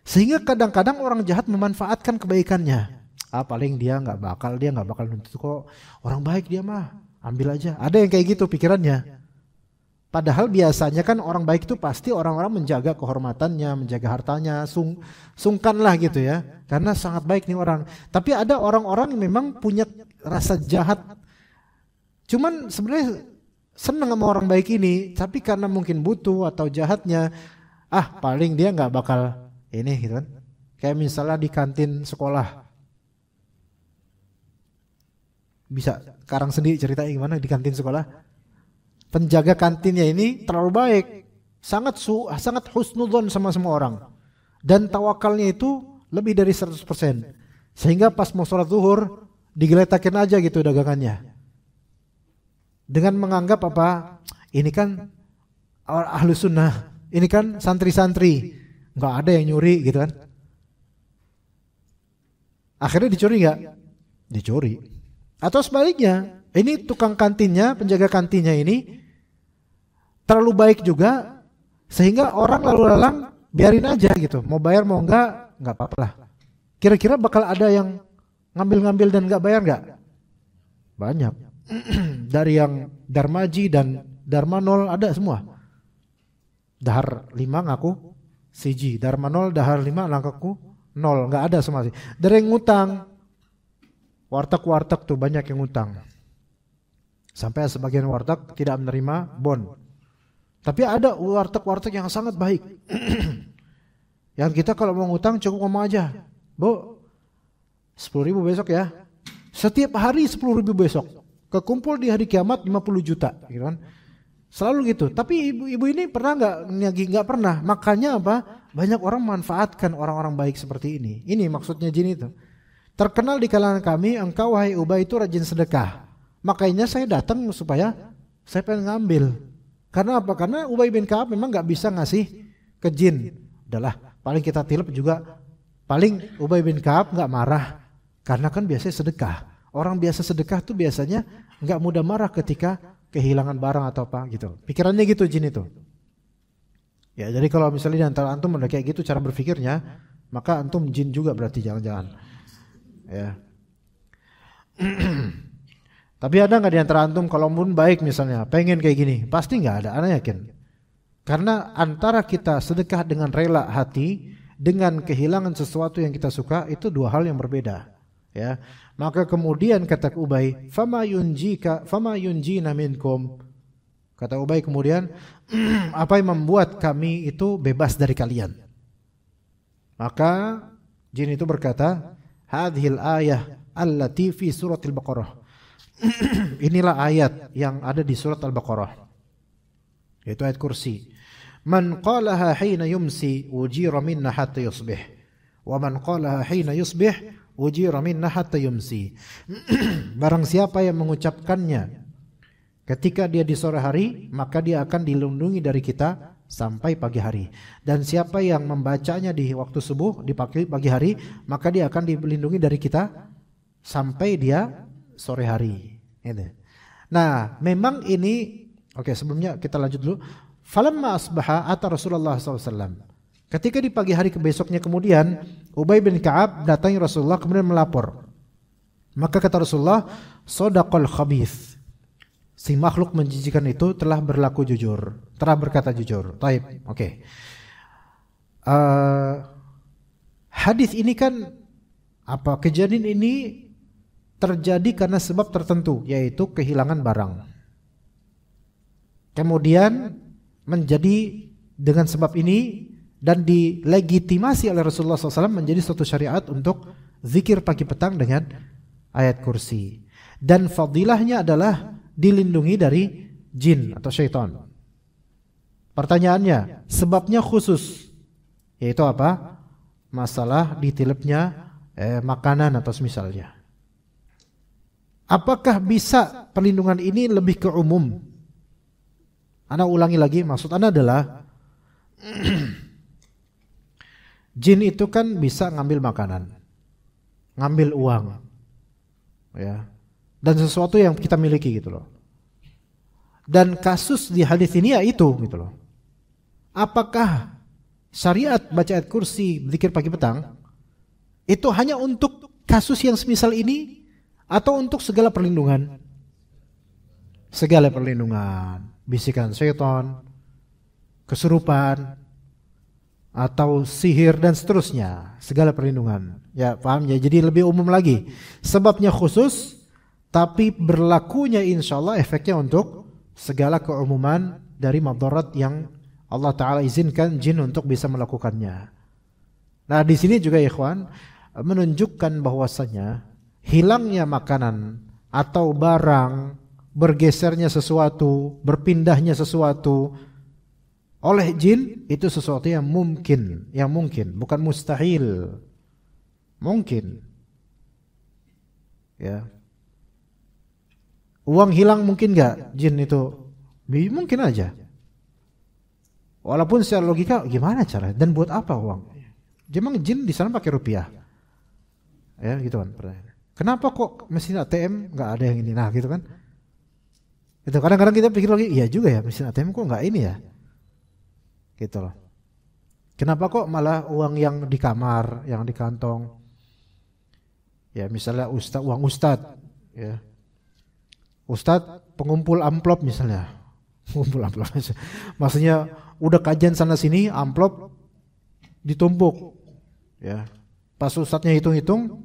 Sehingga kadang-kadang orang jahat memanfaatkan kebaikannya. Paling dia nggak bakal nuntut kok. Orang baik dia mah, ambil aja. Ada yang kayak gitu pikirannya. Padahal biasanya kan orang baik itu pasti orang-orang menjaga kehormatannya, menjaga hartanya, sungkan lah gitu ya. Karena sangat baik nih orang. Tapi ada orang-orang yang memang punya rasa jahat. Cuman sebenarnya seneng sama orang baik ini, tapi karena mungkin butuh atau jahatnya, paling dia nggak bakal ini gitu kan. Kayak misalnya di kantin sekolah. Bisa Karang sendiri ceritain gimana di kantin sekolah? Penjaga kantinnya ini terlalu baik, sangat husnudzon sama semua orang, dan tawakalnya itu lebih dari 100%, sehingga pas mau sholat zuhur digeletakin aja gitu dagangannya, dengan menganggap ini kan ahlu sunnah, ini kan santri-santri, nggak ada yang nyuri gitu kan. Akhirnya dicuri nggak? Dicuri. Atau sebaliknya, ini tukang kantinnya, penjaga kantinnya ini terlalu baik juga, sehingga orang lalu lalang biarin aja gitu, mau bayar mau nggak apa-apa lah. Kira-kira bakal ada yang ngambil-ngambil dan nggak bayar nggak? Banyak. Dari yang Darmaji dan Darmanol ada semua. Dahar 5 ngaku siji, Darmanol dahar 5 ngaku 0, nggak ada semua sih. Dari yang ngutang, warteg tuh banyak yang ngutang. Sampai sebagian warteg tidak menerima bon. Tapi ada warteg yang sangat baik. Yang kita kalau mau ngutang cukup ngomong aja, Bu, 10.000 besok ya. Setiap hari 10.000 besok. Kekumpul di hari kiamat 50 juta, gitu kan? Selalu gitu. Tapi ibu ini pernah nggak pernah. Makanya banyak orang memanfaatkan orang-orang baik seperti ini. Ini maksudnya jin itu. Terkenal di kalangan kami, engkau wahai Ubay itu rajin sedekah. Makanya saya datang supaya saya pengen ngambil. Karena apa? Karena Ubay bin Ka'ab memang nggak bisa ngasih ke jin. Udahlah, paling kita tilep juga. Paling Ubay bin Ka'ab nggak marah. Karena kan biasanya sedekah. Orang biasa sedekah tuh biasanya nggak mudah marah ketika kehilangan barang atau apa gitu. Pikirannya gitu jin itu. Ya, jadi kalau misalnya di antara antum ada kayak gitu cara berpikirnya, maka antum jin juga berarti jangan-jangan. Ya. Tapi ada nggak di antara antum kalau pun baik misalnya pengen kayak gini? Pasti nggak ada, ana yakin. Karena antara kita sedekah dengan rela hati dengan kehilangan sesuatu yang kita suka itu dua hal yang berbeda. Ya, maka kemudian kata Ubay, fama yunjina minkum. Kata Ubay kemudian, apa yang membuat kami itu bebas dari kalian? Maka jin itu berkata, hadhil ayah allati fi suratil Baqarah. Inilah ayat yang ada di surat Al-Baqarah, yaitu ayat kursi. Man qalaha hina yumsi ujira minna hatta yusbih, wa man qalaha hina yusbih ujira minna hatta yumsi. Barang siapa yang mengucapkannya ketika dia di sore hari, maka dia akan dilindungi dari kita sampai pagi hari. Dan siapa yang membacanya di waktu subuh, di pagi hari, maka dia akan dilindungi dari kita sampai dia sore hari. Nah, memang ini, oke, sebelumnya kita lanjut dulu. Falamma asbaha ata Rasulullah SAW. Ketika di pagi hari besoknya kemudian, Ubay bin Ka'ab datangi Rasulullah kemudian melapor. Maka kata Rasulullah, Sodaqal khabith. Si makhluk menjijikan itu telah berlaku jujur, telah berkata jujur. Taib, oke. Hadis ini kan kejadian ini terjadi karena sebab tertentu, yaitu kehilangan barang. Kemudian menjadi dengan sebab ini dan dilegitimasi oleh Rasulullah SAW menjadi suatu syariat untuk zikir pagi petang dengan ayat kursi. Dan fadilahnya adalah dilindungi dari jin atau syaitan. Pertanyaannya, sebabnya khusus, yaitu apa? Masalah ditilipnya makanan atau semisalnya. Apakah bisa perlindungan ini lebih ke umum? Ana ulangi lagi, maksud ana adalah jin itu kan bisa ngambil makanan, ngambil uang, ya, dan sesuatu yang kita miliki gitu loh. Dan kasus di hadis ini ya itu gitu loh. Apakah syariat baca ayat kursi, zikir pagi petang itu hanya untuk kasus yang semisal ini atau untuk segala perlindungan? Segala perlindungan, bisikan syaitan, kesurupan, atau sihir dan seterusnya, segala perlindungan. Ya, paham ya? Jadi lebih umum lagi. Sebabnya khusus, tapi berlakunya insyaallah efeknya untuk segala keumuman dari madarat yang Allah Ta'ala izinkan jin untuk bisa melakukannya. Nah, di sini juga ikhwan menunjukkan bahwasanya hilangnya makanan atau barang, bergesernya sesuatu, berpindahnya sesuatu oleh jin itu sesuatu yang mungkin, bukan mustahil. Mungkin. Ya. Uang hilang mungkin enggak jin itu? Mungkin aja. Walaupun secara logika gimana cara dan buat apa uang? Memang jin di sana pakai rupiah. Ya, gitu kan pertanyaan. Kenapa kok mesin ATM enggak ada yang ini? Nah, gitu kan. Itu kadang-kadang kita pikir lagi, iya juga ya, mesin ATM kok enggak ini ya? Gitu loh. Kenapa kok malah uang yang di kamar, yang di kantong? Ya, misalnya uang ustadz, ya. Ustadz pengumpul amplop misalnya. Pengumpul amplop. Maksudnya udah kajian sana sini, amplop ditumpuk. Ya. Pas ustadznya hitung-hitung,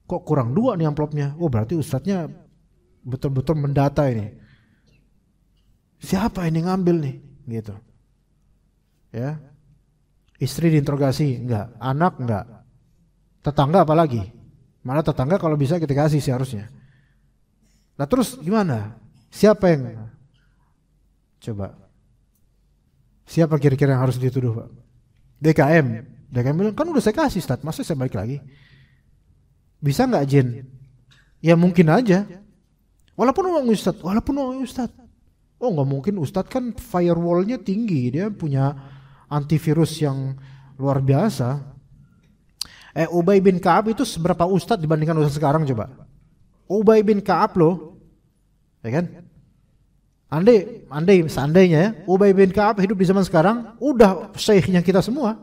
kok kurang 2 nih amplopnya. Oh, berarti ustadznya betul-betul mendata ini. Siapa ini ngambil nih? Gitu. Ya. Istri diinterogasi, enggak. Anak enggak. Tetangga apalagi? Malah tetangga kalau bisa kita kasih seharusnya. Nah, terus gimana? Siapa yang coba? Siapa kira-kira yang harus dituduh, Pak? DKM. DKM bilang, kan udah saya kasih, Ustaz. Masa saya balik lagi? Bisa enggak jin? Ya mungkin aja. Walaupun uang Ustaz. Oh, enggak mungkin, Ustaz kan firewall-nya tinggi, dia punya antivirus yang luar biasa. Ubay bin Ka'ab itu seberapa ustadz dibandingkan ustadz sekarang coba? Ubay bin Ka'ab loh, ya kan? Seandainya ya, Ubay bin Ka'ab hidup di zaman sekarang, udah syekhnya kita semua,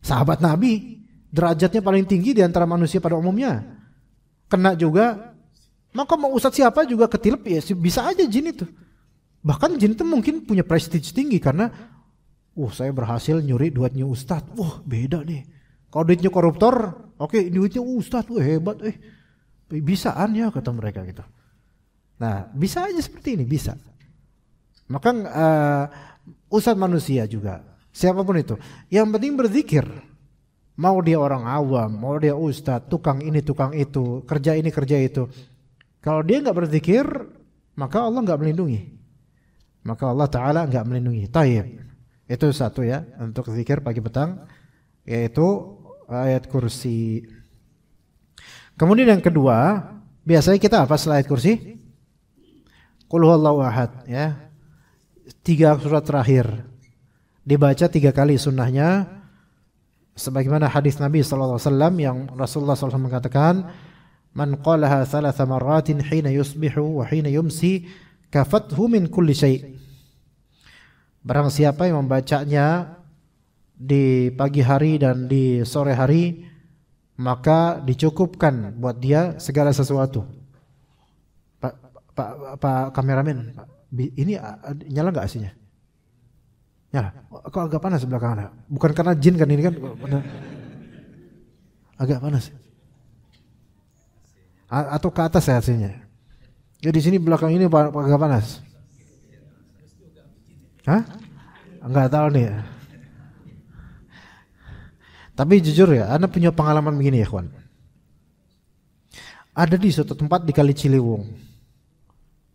sahabat Nabi, derajatnya paling tinggi di antara manusia pada umumnya. Kena juga, maka mau ustadz siapa juga ketilep ya, bisa aja jin itu. Bahkan jin itu mungkin punya prestige tinggi karena saya berhasil nyuri duitnya ustadz. Wah, beda nih. Kalau duitnya koruptor, oke, duitnya ustadz, hebat, bisaan ya kata mereka gitu. Nah, bisa aja seperti ini, bisa. Maka ustadz manusia juga, siapapun itu, yang penting berzikir. Mau dia orang awam, mau dia ustadz, tukang ini, tukang itu, kerja ini, kerja itu. Kalau dia nggak berzikir, maka Allah nggak melindungi. Maka Allah Ta'ala nggak melindungi. Taib. Itu satu ya, untuk zikir pagi petang, yaitu ayat kursi. Kemudian yang kedua, biasanya kita apa setelah ayat kursi? Qul huwallahu ahad ya. 3 surat terakhir dibaca 3 kali sunnahnya, sebagaimana hadis Nabi sallallahu alaihi wasallam yang Rasulullah sallallahu alaihi wasallam mengatakan, "Man qalaha 3 marratin hina yusbihu wa hina yumsi kafathu min kulli syai'." Barang siapa yang membacanya di pagi hari dan di sore hari, maka dicukupkan buat dia segala sesuatu. Pak kameramen, ini nyala nggak AC-nya? Nyala. Kok agak panas sebelah kanan? Bukan karena jin kan ini kan? Agak panas. Atau ke atas ya AC-nya? Ya di sini belakang ini agak panas. Hah? Enggak tahu nih. Tapi jujur ya, Anda punya pengalaman begini ya kawan. Ada di suatu tempat di Kali Ciliwung.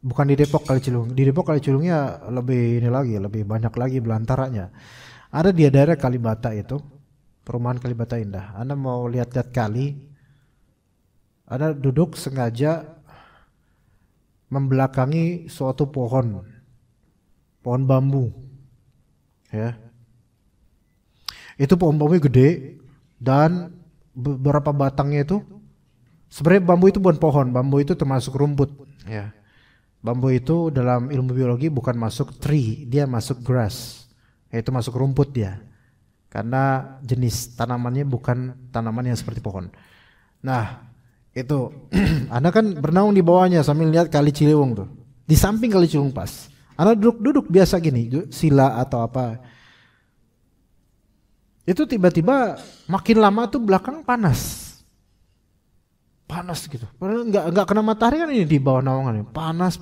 Bukan di Depok Kali Ciliwung. Di Depok Kali Ciliwungnya lebih ini lagi, lebih banyak lagi belantaranya. Ada di daerah Kalibata itu, perumahan Kalibata Indah. Anda mau lihat-lihat kali, Anda duduk sengaja membelakangi suatu pohon bambu, ya. Itu pohon bambu gede dan beberapa batangnya itu sebenarnya bambu itu bukan pohon, bambu itu termasuk rumput, ya. Bambu itu dalam ilmu biologi bukan masuk tree, dia masuk grass, yaitu masuk rumput dia. Karena jenis tanamannya bukan tanaman yang seperti pohon. Nah, itu Anda kan bernaung di bawahnya sambil lihat Kali Ciliwung tuh. Di samping Kali Ciliwung pas. Anda duduk biasa gini, sila atau apa. Itu tiba-tiba makin lama tuh belakang panas gitu. Padahal nggak kena matahari kan ini di bawah naungan ini. Panas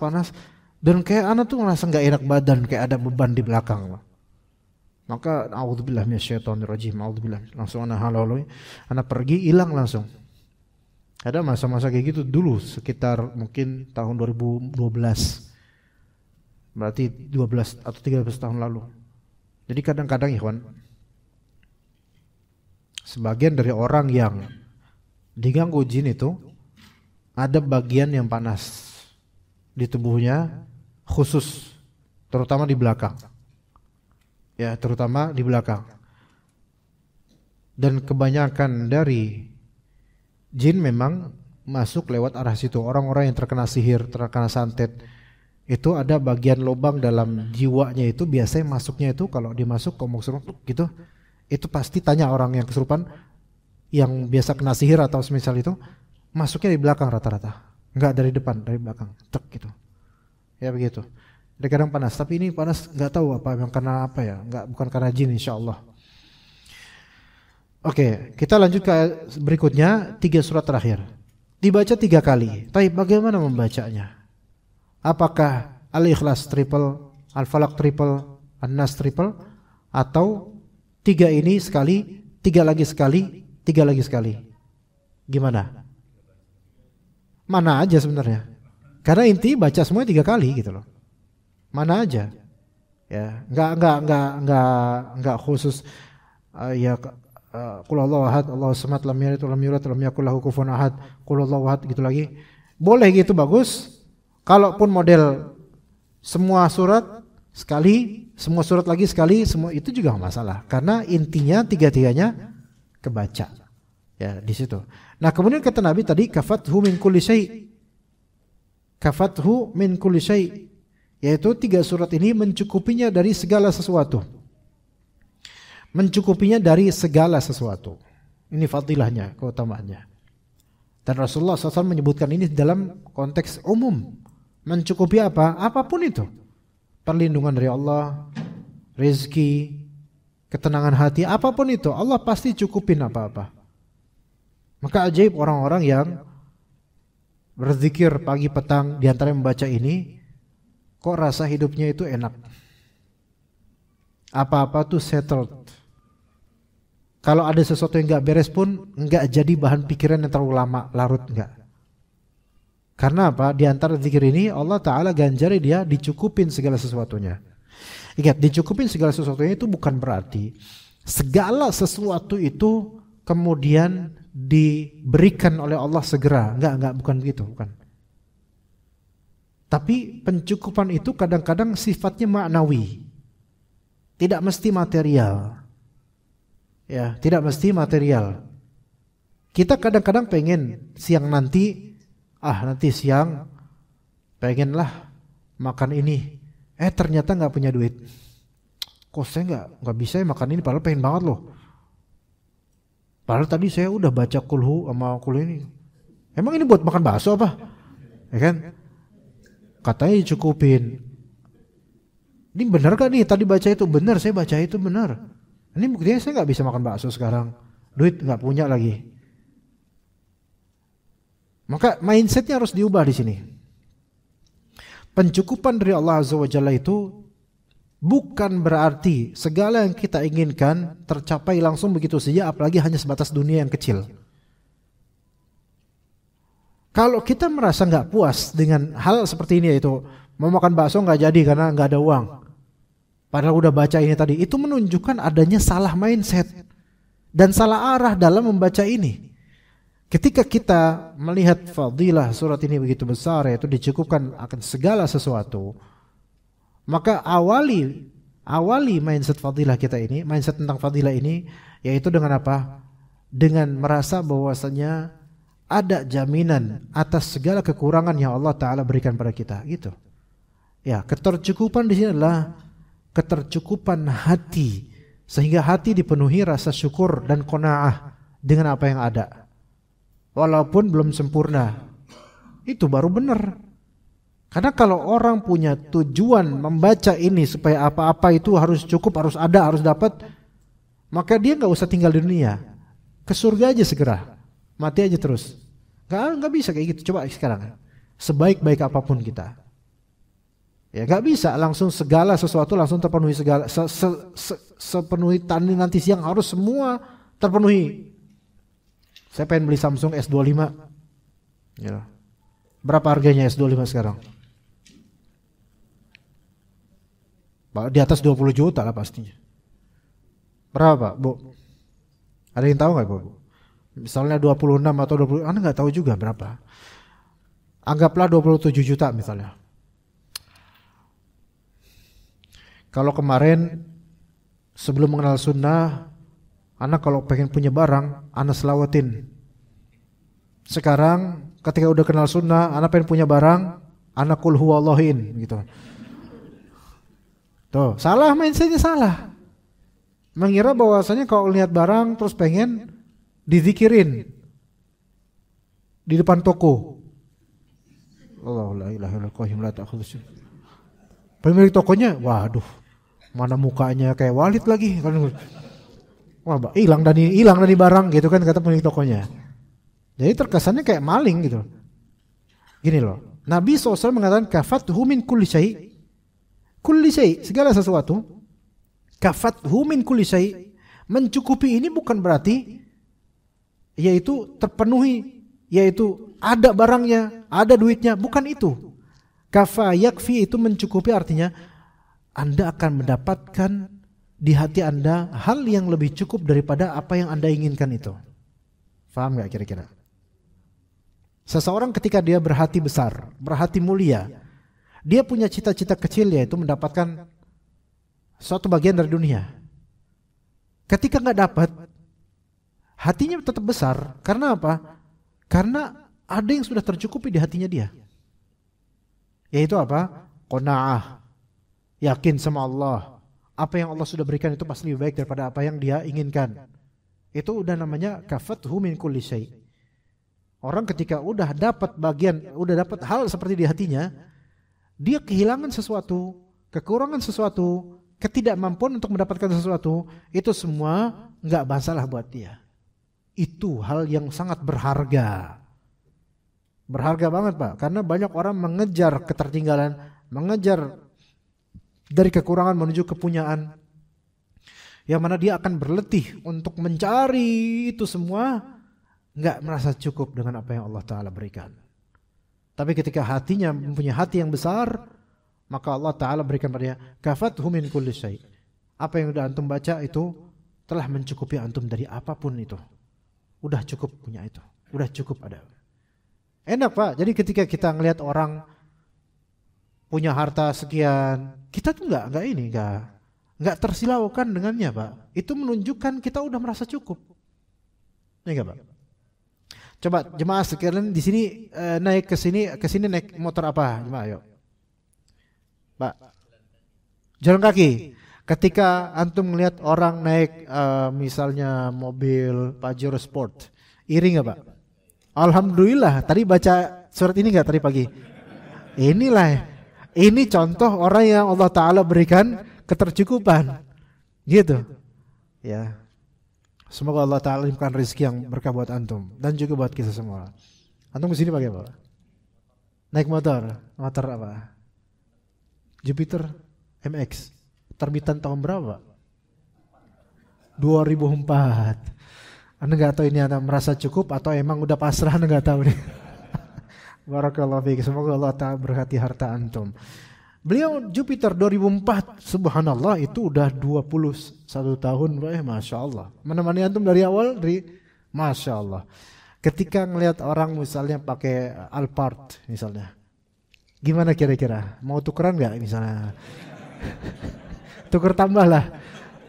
dan kayak anak tuh ngerasa nggak enak badan, kayak ada beban di belakang. Maka a'udzubillah minasyaitonirrajim, a'udzubillah. Langsung anak halau, anak pergi hilang langsung. Ada masa-masa kayak gitu dulu sekitar mungkin tahun 2012. Berarti 12 atau 13 tahun lalu. Jadi kadang-kadang ikhwan, sebagian dari orang yang diganggu jin itu ada bagian yang panas di tubuhnya, khusus terutama di belakang. Ya, terutama di belakang. Dan kebanyakan dari jin memang masuk lewat arah situ. Orang-orang yang terkena sihir, terkena santet, itu ada bagian lubang dalam jiwanya itu biasanya masuknya itu kalau dia masuk ngomong kesurupan gitu, itu pasti tanya orang yang kesurupan yang biasa kena sihir atau semisal itu, masuknya di belakang rata-rata, nggak dari depan, dari belakang, tek gitu. Ya begitu. Jadi kadang panas, tapi ini panas nggak tahu apa, memang karena apa ya, bukan karena jin insyaallah. Oke, kita lanjut ke berikutnya, 3 surat terakhir. Dibaca 3 kali. Tapi bagaimana membacanya? Apakah Al-Ikhlas triple, Al-Falaq triple, An-Nas triple, atau 3 ini sekali, 3 lagi sekali, 3 lagi sekali? Gimana? Mana aja sebenarnya. Karena inti baca semuanya 3 kali gitu loh. Mana aja. Ya, enggak khusus ya qul huwallahu ahad, Allahu samad, lam yalid walam yulad walam yakul lahu kufuwan ahad, qul huwallahu ahad gitu lagi. Boleh gitu, bagus. Kalaupun model semua surat sekali, semua surat lagi sekali, semua itu juga enggak masalah. Karena intinya 3-3-nya kebaca. Ya, di situ. Nah, kemudian kata Nabi tadi kafathu min kulli syai'. Kafathu min kulli syai', yaitu 3 surat ini mencukupinya dari segala sesuatu. Mencukupinya dari segala sesuatu. Ini fadilahnya, keutamaannya. Dan Rasulullah SAW menyebutkan ini dalam konteks umum. Mencukupi apa? Apapun itu. Perlindungan dari Allah, rezeki, ketenangan hati, apapun itu, Allah pasti cukupin apa-apa. Maka ajaib orang-orang yang berzikir pagi petang di antara membaca ini, kok rasa hidupnya itu enak. Apa-apa tuh settled. Kalau ada sesuatu yang enggak beres pun enggak jadi bahan pikiran yang terlalu lama larut, enggak. Karena apa? Di antara zikir ini Allah Ta'ala ganjari dia dicukupin segala sesuatunya. Ingat, dicukupin segala sesuatunya itu bukan berarti segala sesuatu itu kemudian diberikan oleh Allah segera. Enggak, bukan begitu, bukan. Tapi pencukupan itu kadang-kadang sifatnya maknawi. Tidak mesti material. Ya, tidak mesti material. Kita kadang-kadang pengen siang nanti siang pengenlah makan ini. Ternyata nggak punya duit. Kok saya nggak bisa ya makan ini, padahal pengen banget loh. Padahal tadi saya udah baca kulhu sama kulhu ini. Emang ini buat makan bakso apa? Ya kan? Katanya dicukupin. Ini benar gak nih tadi baca itu? Benar, saya baca itu benar. Ini buktinya saya nggak bisa makan bakso sekarang. Duit nggak punya lagi. Maka mindsetnya harus diubah di sini. Pencukupan dari Allah Azza wa Jalla itu bukan berarti segala yang kita inginkan tercapai langsung begitu saja, apalagi hanya sebatas dunia yang kecil. Kalau kita merasa nggak puas dengan hal seperti ini, yaitu mau makan bakso nggak jadi karena nggak ada uang, padahal udah baca ini tadi, itu menunjukkan adanya salah mindset dan salah arah dalam membaca ini. Ketika kita melihat fadilah surat ini begitu besar, yaitu dicukupkan akan segala sesuatu, maka awali mindset fadilah kita ini, mindset tentang fadilah ini, yaitu dengan apa? Dengan merasa bahwasanya ada jaminan atas segala kekurangan yang Allah Ta'ala berikan pada kita, gitu. Ya, ketercukupan di sini adalah ketercukupan hati, sehingga hati dipenuhi rasa syukur dan qanaah dengan apa yang ada. Walaupun belum sempurna, itu baru benar. Karena kalau orang punya tujuan membaca ini supaya apa-apa itu harus cukup, harus ada, harus dapat, maka dia nggak usah tinggal di dunia, ke surga aja segera, mati aja terus. Nggak bisa kayak gitu. Coba sekarang, sebaik-baik apapun kita, ya nggak bisa langsung segala sesuatu langsung terpenuhi, segala sepenuhi tani nanti siang harus semua terpenuhi. Saya pengen beli Samsung S25. Ya. Berapa harganya S25 sekarang? Di atas 20 juta lah pastinya. Berapa, Bu? Ada yang tahu nggak, Bu? Misalnya 26 atau 20, Anda nggak tahu juga berapa. Anggaplah 27 juta misalnya. Kalau kemarin sebelum mengenal sunnah, Anak kalau pengen punya barang, anak selawatin. Sekarang ketika udah kenal sunnah, anak pengen punya barang, anak kul huwallahin gitu. Tuh, salah mindsetnya, salah. Mengira bahwasanya kalau lihat barang terus pengen dizikirin di depan toko. Allahu la ilaha illallah qayyum la ta'khudhuhu. Pemilik tokonya, waduh, mana mukanya kayak Walid lagi kan. Wah, hilang dari barang gitu kan kata pemilik tokonya. Jadi terkesannya kayak maling gitu. Gini loh, Nabi SAW mengatakan kafathu min kulli syai'. Kulli syai', segala sesuatu. Kafathu min kulli syai'. Mencukupi ini bukan berarti yaitu terpenuhi, yaitu ada barangnya, ada duitnya, bukan itu. Kafa yakfi itu mencukupi, artinya Anda akan mendapatkan di hati Anda hal yang lebih cukup daripada apa yang Anda inginkan itu. Faham gak kira-kira? Seseorang ketika dia berhati besar, berhati mulia, dia punya cita-cita kecil, yaitu mendapatkan suatu bagian dari dunia. Ketika gak dapat, hatinya tetap besar. Karena apa? Karena ada yang sudah tercukupi di hatinya dia. Yaitu apa? Qanaah. Yakin sama Allah. Apa yang Allah sudah berikan itu pasti lebih baik daripada apa yang dia inginkan. Itu udah namanya kafathu min kulli syai'. Orang ketika udah dapat bagian, udah dapat hal seperti di hatinya, dia kehilangan sesuatu, kekurangan sesuatu, ketidakmampuan untuk mendapatkan sesuatu, itu semua enggak masalah buat dia. Itu hal yang sangat berharga. Berharga banget, Pak, karena banyak orang mengejar ketertinggalan, mengejar dari kekurangan menuju kepunyaan, yang mana dia akan berletih untuk mencari itu semua, nggak merasa cukup dengan apa yang Allah Ta'ala berikan. Tapi ketika hatinya mempunyai hati yang besar, maka Allah Ta'ala berikan padanya kafathu min kulli syai'. Apa yang udah antum baca itu telah mencukupi antum dari apapun itu. Udah cukup punya itu. Udah cukup ada. Enak Pak. Jadi ketika kita ngelihat orang punya harta sekian, kita tuh nggak tersilaukan dengannya Pak. Itu menunjukkan kita udah merasa cukup. Ya enggak Pak? Coba jemaah sekalian di sini naik ke sini naik motor apa? Jemaah ayo. Pak. Jalan kaki. Ketika antum melihat orang naik misalnya mobil Pajero Sport, iri nggak Pak? Alhamdulillah. Tadi baca surat ini nggak tadi pagi? Ini contoh orang yang Allah Ta'ala berikan ketercukupan. Gitu. Ya. Semoga Allah Ta'ala limpahkan rezeki yang berkah buat antum dan juga buat kita semua. Antum kesini pakai apa? Naik motor. Motor apa? Jupiter MX. Terbitan tahun berapa? 2004. Anda nggak tahu ini Anda merasa cukup atau emang udah pasrah, Anda nggak tahu nih. Barakallahu fiik. Semoga Allah Ta'ala berkati harta antum. Beliau Jupiter 2004, subhanallah itu udah 21 tahun, Masya Allah. Menemani antum dari awal, Masya Allah. Ketika ngelihat orang misalnya pakai Alphard misalnya, gimana kira-kira? Mau tukeran nggak misalnya? Tuker tambah lah.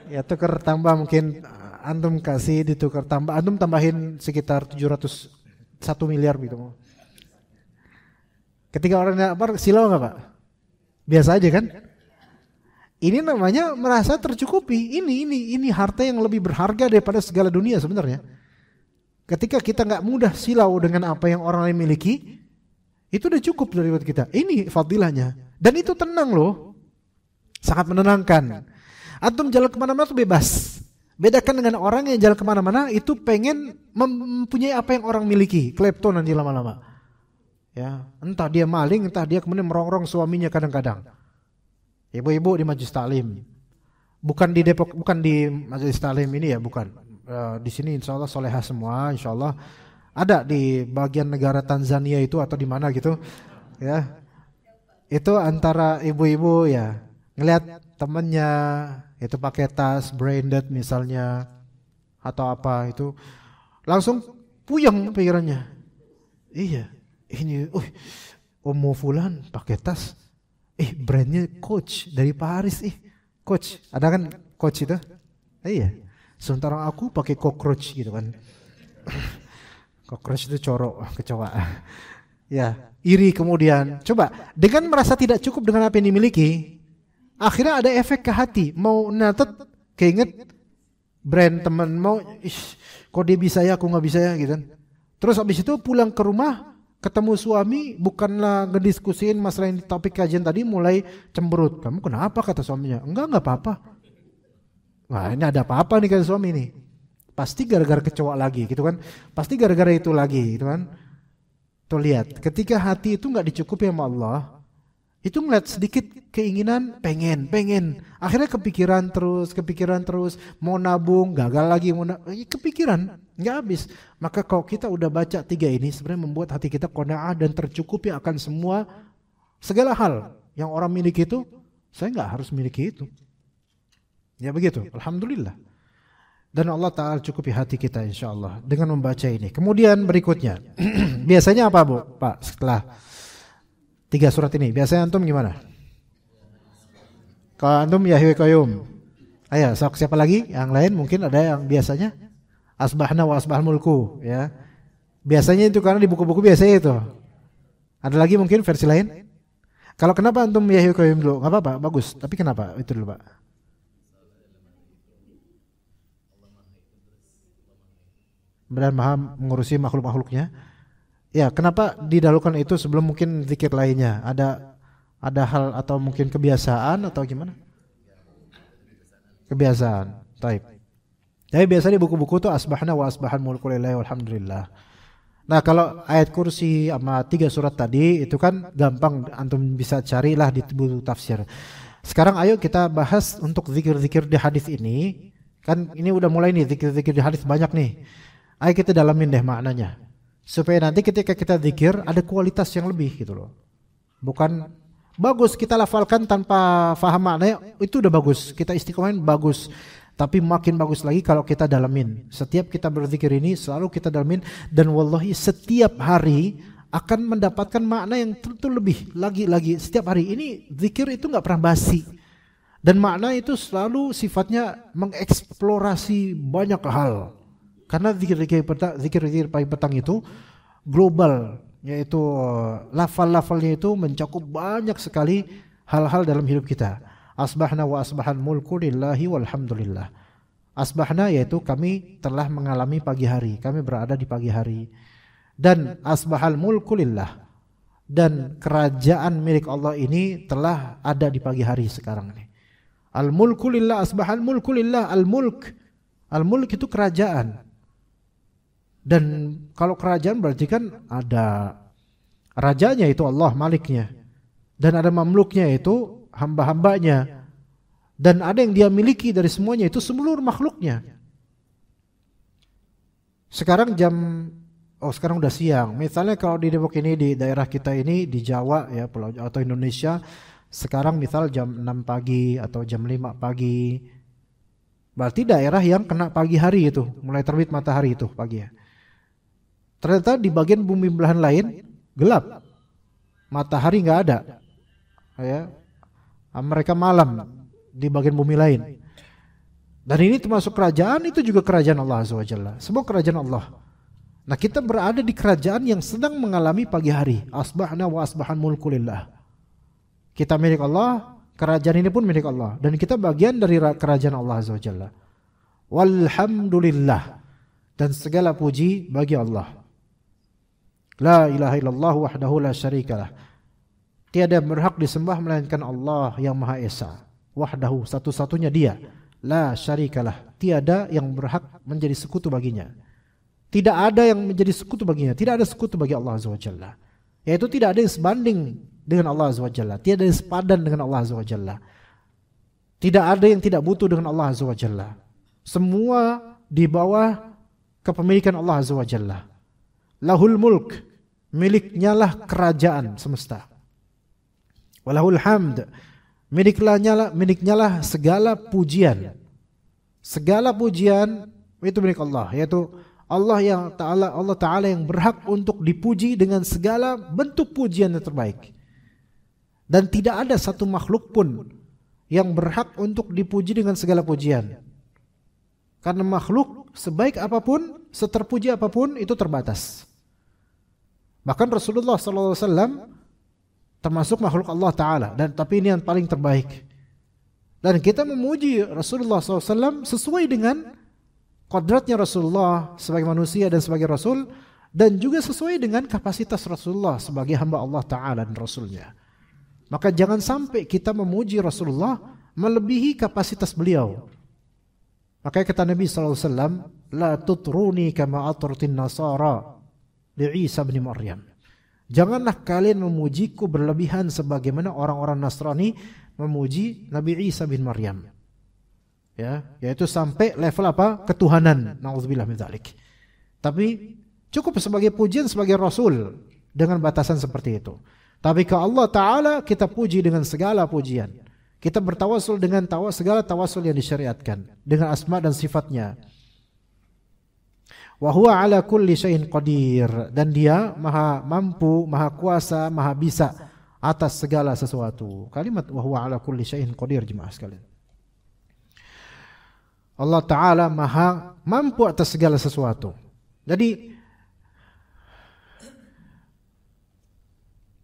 Ya tuker tambah mungkin antum kasih ditukar tambah, antum tambahin sekitar 701 miliar gitu. Ketika orang silau nggak Pak? Biasa aja kan? Ini namanya merasa tercukupi. Ini harta yang lebih berharga daripada segala dunia sebenarnya. Ketika kita nggak mudah silau dengan apa yang orang lain miliki, itu udah cukup dari buat kita. Ini fadilahnya. Dan itu tenang loh. Sangat menenangkan. Antum jalan kemana-mana tuh bebas. Bedakan dengan orang yang jalan kemana-mana itu pengen mempunyai apa yang orang miliki. Klepto nanti lama-lama. Ya, entah dia maling, entah dia kemudian merongrong suaminya kadang-kadang. Ibu-ibu di majelis taklim, bukan di Depok, bukan di majelis taklim ini ya, bukan. Di sini insya Allah solehah semua, insya Allah. Ada di bagian negara Tanzania itu atau di mana gitu, ya. Itu antara ibu-ibu ya, ngelihat temennya itu pakai tas branded misalnya atau apa itu, langsung puyeng pikirannya. Iya. Ini, Omo Fulan pakai tas, brandnya Coach dari Paris, Coach, ada kan Coach itu? Iya. Sementara aku pakai cockroach gitu kan. Cockroach itu corok, kecoa. Ya, iri kemudian. Coba, dengan merasa tidak cukup dengan apa yang dimiliki, akhirnya ada efek ke hati. Mau natet, keinget brand teman, mau, kok dia bisa ya, aku nggak bisa ya gitu kan. Terus habis itu pulang ke rumah, ketemu suami, bukanlah ngediskusiin masalah yang topik kajian tadi, mulai cemberut. Kamu kenapa kata suaminya? Enggak apa-apa. Wah ini ada apa-apa nih kata suami nih. Pasti gara-gara kecoa lagi gitu kan. Pasti gara-gara itu lagi gitu kan. Tuh lihat, ketika hati itu gak dicukupi sama Allah, itu ngeliat sedikit keinginan, pengen. Akhirnya kepikiran terus, mau nabung, gagal lagi, kepikiran, nggak habis. Maka kalau kita udah baca 3 ini, sebenarnya membuat hati kita qanaah dan tercukupi akan segala hal yang orang miliki itu, saya nggak harus miliki itu. Ya begitu, alhamdulillah. Dan Allah Ta'ala cukupi hati kita insya Allah dengan membaca ini. Kemudian berikutnya, biasanya apa Bu? Pak, setelah 3 surat ini, biasanya antum gimana? Kalau antum Yahya Qayyum. Ayo, siapa lagi? Yang lain mungkin ada yang biasanya asbahna wa asbahal mulku, ya. Biasanya itu karena di buku-buku biasanya itu. Ada lagi mungkin versi lain? Kalau kenapa antum Yahya Qayyum dulu? Enggak apa-apa, bagus. Tapi kenapa itu dulu, Pak? Dan Maha mengurusi makhluk-makhluknya. Ya, kenapa didahulukan itu sebelum mungkin zikir lainnya? Ada hal atau mungkin kebiasaan atau gimana? Kebiasaan. Taib. Tapi biasanya di buku-buku itu asbahna wa asbahan mulku lillahi walhamdulillah. Nah, kalau ayat kursi sama 3 surat tadi itu kan gampang antum bisa carilah di buku tafsir. Sekarang ayo kita bahas untuk zikir-zikir di hadis ini. Kan ini udah mulai nih zikir-zikir di hadis banyak nih. Ayo kita dalamin deh maknanya. Supaya nanti ketika kita zikir ada kualitas yang lebih gitu loh. Bukan bagus kita lafalkan tanpa faham maknanya, itu udah bagus. Kita istiqomahin bagus. Tapi makin bagus lagi kalau kita dalamin. Setiap kita berzikir ini selalu kita dalamin, dan wallahi setiap hari akan mendapatkan makna yang tentu lebih lagi. Setiap hari ini zikir itu nggak pernah basi. Dan makna itu selalu sifatnya mengeksplorasi banyak hal. Karena zikir-zikir pagi petang itu global, yaitu lafal-lafalnya itu mencakup banyak sekali hal-hal dalam hidup kita. Asbahna wa asbahan mulku lillahi walhamdulillah. Asbahna yaitu kami telah mengalami pagi hari, kami berada di pagi hari. Dan asbahal mulku lillah, dan kerajaan milik Allah ini telah ada di pagi hari sekarang ini. Al-mulku lillah, asbahal mulku lillah, al-mulk. Al-mulk itu kerajaan. Dan kalau kerajaan berarti kan ada rajanya itu Allah, maliknya. Dan ada mamluknya itu hamba-hambanya. Dan ada yang dia miliki dari semuanya itu seluruh makhluknya. Sekarang sekarang udah siang. Misalnya kalau di Depok ini, di daerah kita ini, di Jawa ya, Pulau atau Indonesia, sekarang misal jam 6 pagi atau jam 5 pagi. Berarti daerah yang kena pagi hari itu, mulai terbit matahari itu pagi ya. Ternyata di bagian bumi belahan lain gelap, matahari nggak ada, ya. Mereka malam di bagian bumi lain. Dan ini termasuk kerajaan, itu juga kerajaan Allah Azza wa Jalla. Semua kerajaan Allah. Nah, kita berada di kerajaan yang sedang mengalami pagi hari. Asbahna wa asbahan mulku lillah. Kita milik Allah, kerajaan ini pun milik Allah, dan kita bagian dari kerajaan Allah Azza wa Jalla. Walhamdulillah, dan segala puji bagi Allah. La ilaha illallah wahdahu la syarikalah. Tiada berhak disembah melainkan Allah yang Maha Esa. Wahdahu, satu-satunya Dia. La syarikalah, tiada yang berhak menjadi sekutu baginya. Tidak ada yang menjadi sekutu baginya. Tidak ada sekutu bagi Allah Azza wa Jalla. Yaitu tidak ada yang sebanding dengan Allah Azza wa Jalla. Tidak ada yang sepadan dengan Allah Azza wa Jalla. Tidak ada yang tidak butuh dengan Allah Azza wa Jalla. Semua di bawah kepemilikan Allah Azza wa Jalla. Lahul mulk, miliknya lah kerajaan semesta. Walahul hamd, miliknya lah segala pujian. Segala pujian itu milik Allah, yaitu Allah Ta'ala yang berhak untuk dipuji dengan segala bentuk pujian yang terbaik. Dan tidak ada satu makhluk pun yang berhak untuk dipuji dengan segala pujian. Karena makhluk sebaik apapun, seterpuji apapun, itu terbatas. Bahkan Rasulullah SAW termasuk makhluk Allah Ta'ala, tapi ini yang paling terbaik. Dan kita memuji Rasulullah SAW sesuai dengan kodratnya Rasulullah sebagai manusia dan sebagai Rasul, dan juga sesuai dengan kapasitas Rasulullah sebagai hamba Allah Ta'ala dan Rasulnya. Maka jangan sampai kita memuji Rasulullah melebihi kapasitas beliau. Makanya kata Nabi SAW, La tutruni kama atratin nasara li Isa bin Maryam. Janganlah kalian memujiku berlebihan sebagaimana orang-orang Nasrani memuji Nabi Isa bin Maryam. Ya, yaitu sampai level apa? Ketuhanan. Nauzubillah min dzalik. Tapi cukup sebagai pujian sebagai Rasul dengan batasan seperti itu. Tapi ke Allah Ta'ala kita puji dengan segala pujian. Kita bertawasul dengan segala tawasul yang disyariatkan dengan asma dan sifatnya. Wa huwa ala kulli syai'in qadir, dan Dia maha mampu, maha kuasa, maha bisa atas segala sesuatu. Kalimat wa huwa ala kulli syai'in qadir, jemaah sekalian. Allah Ta'ala maha mampu atas segala sesuatu. Jadi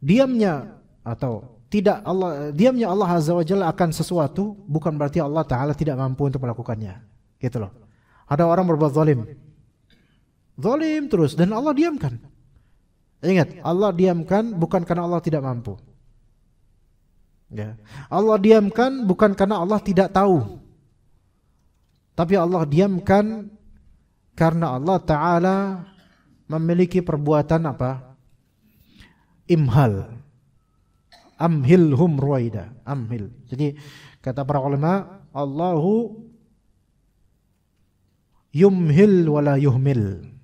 diamnya Allah Azza wa Jalla akan sesuatu bukan berarti Allah Ta'ala tidak mampu untuk melakukannya. Gitu loh. Ada orang berbuat zalim terus dan Allah diamkan. Ingat, Allah diamkan bukan karena Allah tidak mampu. Ya. Allah diamkan bukan karena Allah tidak tahu. Tapi Allah diamkan karena Allah Ta'ala memiliki perbuatan apa? Imhal. Amhilhum ruwaida. Amhil. Jadi kata para ulama, Allahu yumhil wala yuhmil.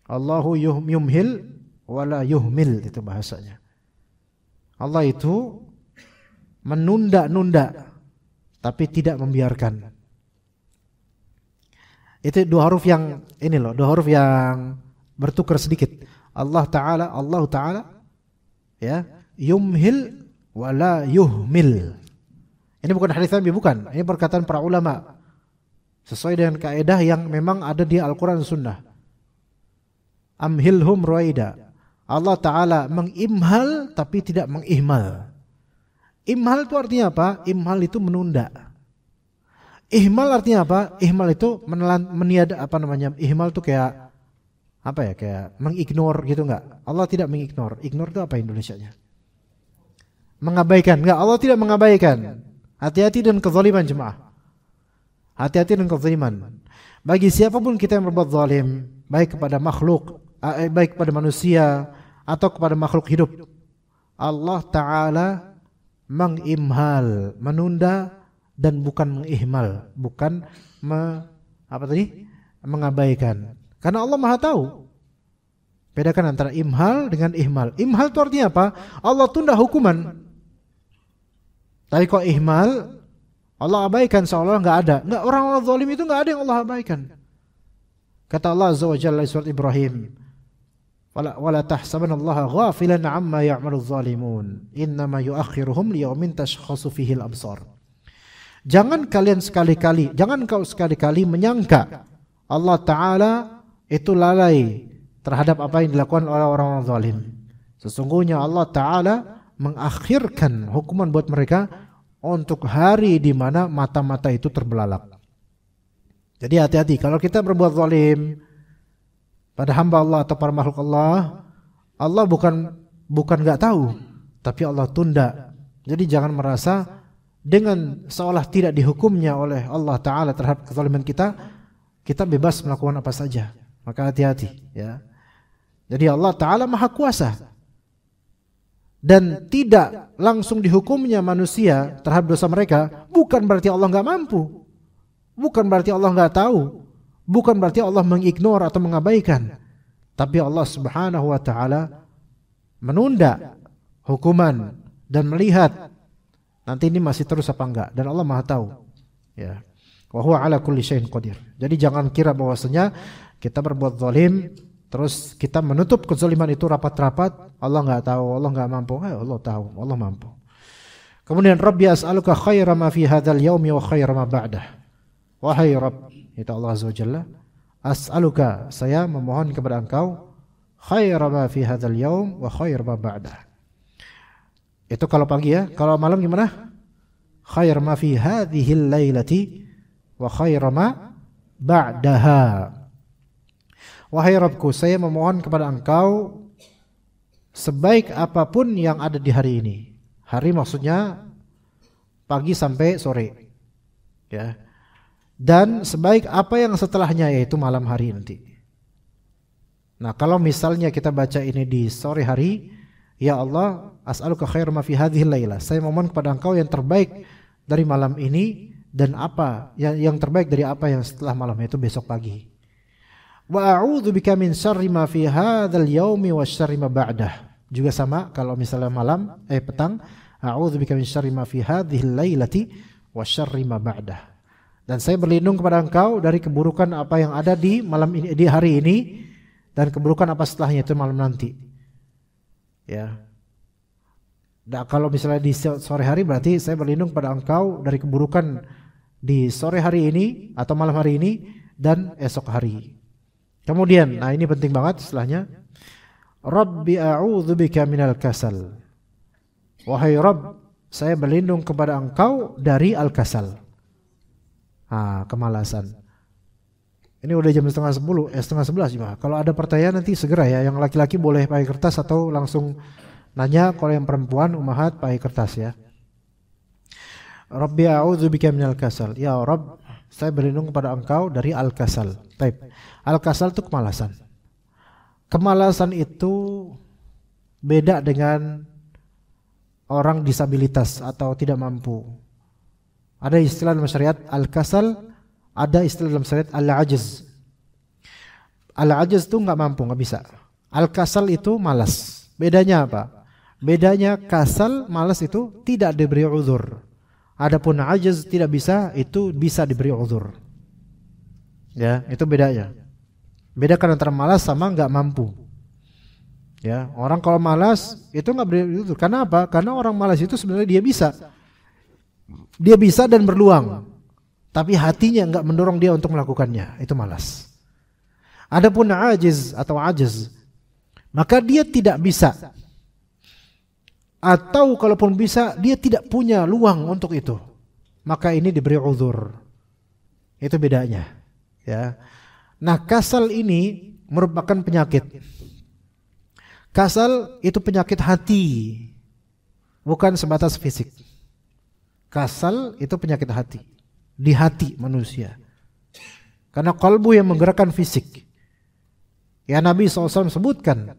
Allahu yumhil wala yuhmil, itu bahasanya. Allah itu menunda-nunda tapi tidak membiarkan. Itu dua huruf yang bertukar sedikit. Allah Ta'ala ya, yumhil wala yuhmil. Ini bukan hadis Nabi, bukan. Ini perkataan para ulama sesuai dengan kaidah yang memang ada di Al-Qur'an dan Sunnah. Amhilhum ruwaida. Allah Ta'ala mengimhal tapi tidak mengihmal. Imhal itu artinya apa? Imhal itu menunda. Ihmal artinya apa? Ihmal itu ihmal itu kayak apa ya? Kayak mengignore gitu enggak? Allah tidak mengignore. Ignore itu apa Indonesianya? Mengabaikan. Enggak, Allah tidak mengabaikan. Hati-hati dengan kezaliman jemaah. Hati-hati dengan kezaliman. Bagi siapapun kita yang berbuat zalim, baik kepada makhluk, baik kepada manusia atau kepada makhluk hidup, Allah Ta'ala mengimhal, menunda dan bukan mengihmal, bukan mengabaikan. Karena Allah Maha tahu. Bedakan antara imhal dengan ihmal. Imhal itu artinya apa? Allah tunda hukuman. Tapi kok ihmal, Allah abaikan seolah enggak ada. Enggak, orang-orang zalim itu enggak ada yang Allah abaikan. Kata Allah Azza wa Jalla surat Ibrahim, wala tahsabannallaha ghafilan amma ya'maludz zalimun, innama yu'akhiruhum liyaumin tashkhasu fihi al-absar. Jangan kau sekali-kali menyangka Allah Ta'ala itu lalai terhadap apa yang dilakukan oleh orang-orang zalim. Sesungguhnya Allah Ta'ala mengakhirkan hukuman buat mereka untuk hari di mana mata-mata itu terbelalak. Jadi hati-hati kalau kita berbuat zalim pada hamba Allah atau para makhluk Allah, Allah bukan enggak tahu, tapi Allah tunda. Jadi jangan merasa dengan seolah tidak dihukumnya oleh Allah Ta'ala terhadap kezaliman kita bebas melakukan apa saja. Maka hati-hati ya. Jadi Allah Ta'ala Maha Kuasa, dan tidak langsung dihukumnya manusia terhadap dosa mereka bukan berarti Allah enggak mampu, bukan berarti Allah enggak tahu, bukan berarti Allah mengignore atau mengabaikan. Tapi Allah Subhanahu wa Ta'ala menunda hukuman dan melihat nanti ini masih terus apa enggak, dan Allah Maha tahu. Ya. Wa huwa ala kulli syai'in qadir. Jadi jangan kira bahwasanya kita berbuat zalim terus kita menutup kezaliman itu rapat-rapat, Allah enggak tahu, Allah enggak mampu. Allah tahu, Allah mampu. Kemudian Rabbi as'aluka khaira ma fi hadzal yaumi wa khaira ma ba'dah. Wahai Rabb, itu Allah Azza wa Jalla, as'aluka, saya memohon kepada Engkau, khaira ma fi hadzal yaum wa khaira ma ba'dah. Itu kalau pagi ya. Kalau malam gimana? Khair ma fi hadhil lailati wa khair ma ba'daha. Wahai Rabbku, saya memohon kepada Engkau sebaik apapun yang ada di hari ini. Hari maksudnya pagi sampai sore. Ya. Dan sebaik apa yang setelahnya, yaitu malam hari nanti. Nah, kalau misalnya kita baca ini di sore hari, ya Allah, as'aluka khair ma fi hadhil lailah. Saya memohon kepada Engkau yang terbaik dari malam ini dan apa yang terbaik dari apa yang setelah malam, itu besok pagi. Wa a'udzu bika min syarri ma fi hadzal yaumi wa syarri ma ba'dah. Juga sama kalau misalnya petang, a'udzu bika min syarri ma fi hadhil lailati wa syarri ma ba'dah. Dan saya berlindung kepada Engkau dari keburukan apa yang ada di malam ini, di hari ini, dan keburukan apa setelahnya, itu malam nanti. Ya. Nah, kalau misalnya di sore hari berarti saya berlindung pada Engkau dari keburukan di sore hari ini atau malam hari ini dan esok hari. Kemudian, nah ini penting banget setelahnya. Rabbi a'udzubika minal kasal. Wahai Rabb, saya berlindung kepada Engkau dari al-kasal. Kemalasan. Ini udah jam setengah 11 ya. Kalau ada pertanyaan nanti segera ya. Yang laki-laki boleh pakai kertas atau langsung nanya. Kalau yang perempuan, umahat pakai kertas ya. Rabbi a'udzubika minal kasal. Ya Rabb, saya berlindung kepada Engkau dari al-kasal. Baik. Al-kasal itu kemalasan. Kemalasan itu beda dengan orang disabilitas atau tidak mampu. Ada istilah dalam syariat al-kasal, ada istilah dalam syariat al-ajz. Al-ajaz itu nggak mampu, nggak bisa. Al-kasal itu malas. Bedanya apa? Bedanya kasal, malas itu tidak diberi uzur. Adapun ajaz tidak bisa, itu bisa diberi uzur. Ya, itu bedanya. Bedakan antara malas sama nggak mampu. Ya, orang kalau malas itu nggak beri uzur. Karena apa? Karena orang malas itu sebenarnya dia bisa dan berluang. Tapi hatinya nggak mendorong dia untuk melakukannya. Itu malas. Adapun ajiz atau ajaz, maka dia tidak bisa. Atau kalaupun bisa, dia tidak punya luang untuk itu. Maka ini diberi uzur. Itu bedanya. Ya. Nah, kasal ini merupakan penyakit. Kasal itu penyakit hati, bukan sebatas fisik. Kasal itu penyakit hati, di hati manusia. Karena kalbu yang menggerakkan fisik. Ya, Nabi SAW sebutkan,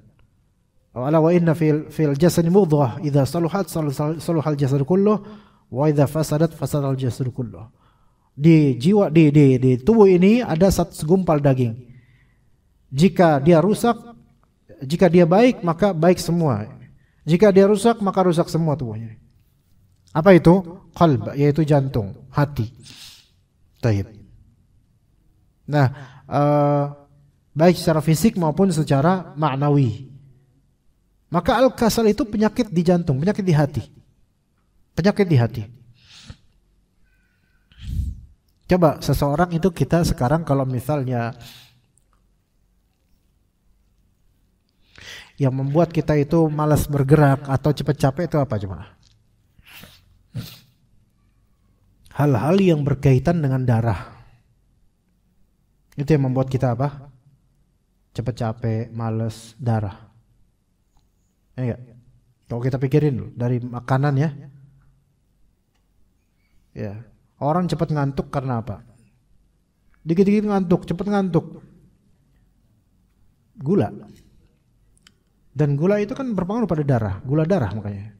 ala wa inna fil jasadi mudghah idza saluhat saluhal jasad kulluh wa idza fasadat fasadal jasad kulluh. Di jiwa di tubuh ini ada satu segumpal daging. Jika dia rusak, jika dia baik maka baik semua. Jika dia rusak maka rusak semua tubuhnya. Apa itu? Qalb, yaitu jantung, hati. Taib. Nah, baik secara fisik maupun secara maknawi. Maka al-kasal itu penyakit di jantung, penyakit di hati. Penyakit di hati. Coba seseorang itu kita sekarang kalau misalnya yang membuat kita itu malas bergerak atau cepat capek itu apa coba? Hal-hal yang berkaitan dengan darah. Itu yang membuat kita apa? Cepat capek, malas, darah. Ya enggak? Kalau kita pikirin dulu dari makanan ya. Ya. Orang cepat ngantuk karena apa? Dikit-dikit ngantuk, cepat ngantuk. Gula. Dan gula itu kan berpengaruh pada darah, gula darah makanya.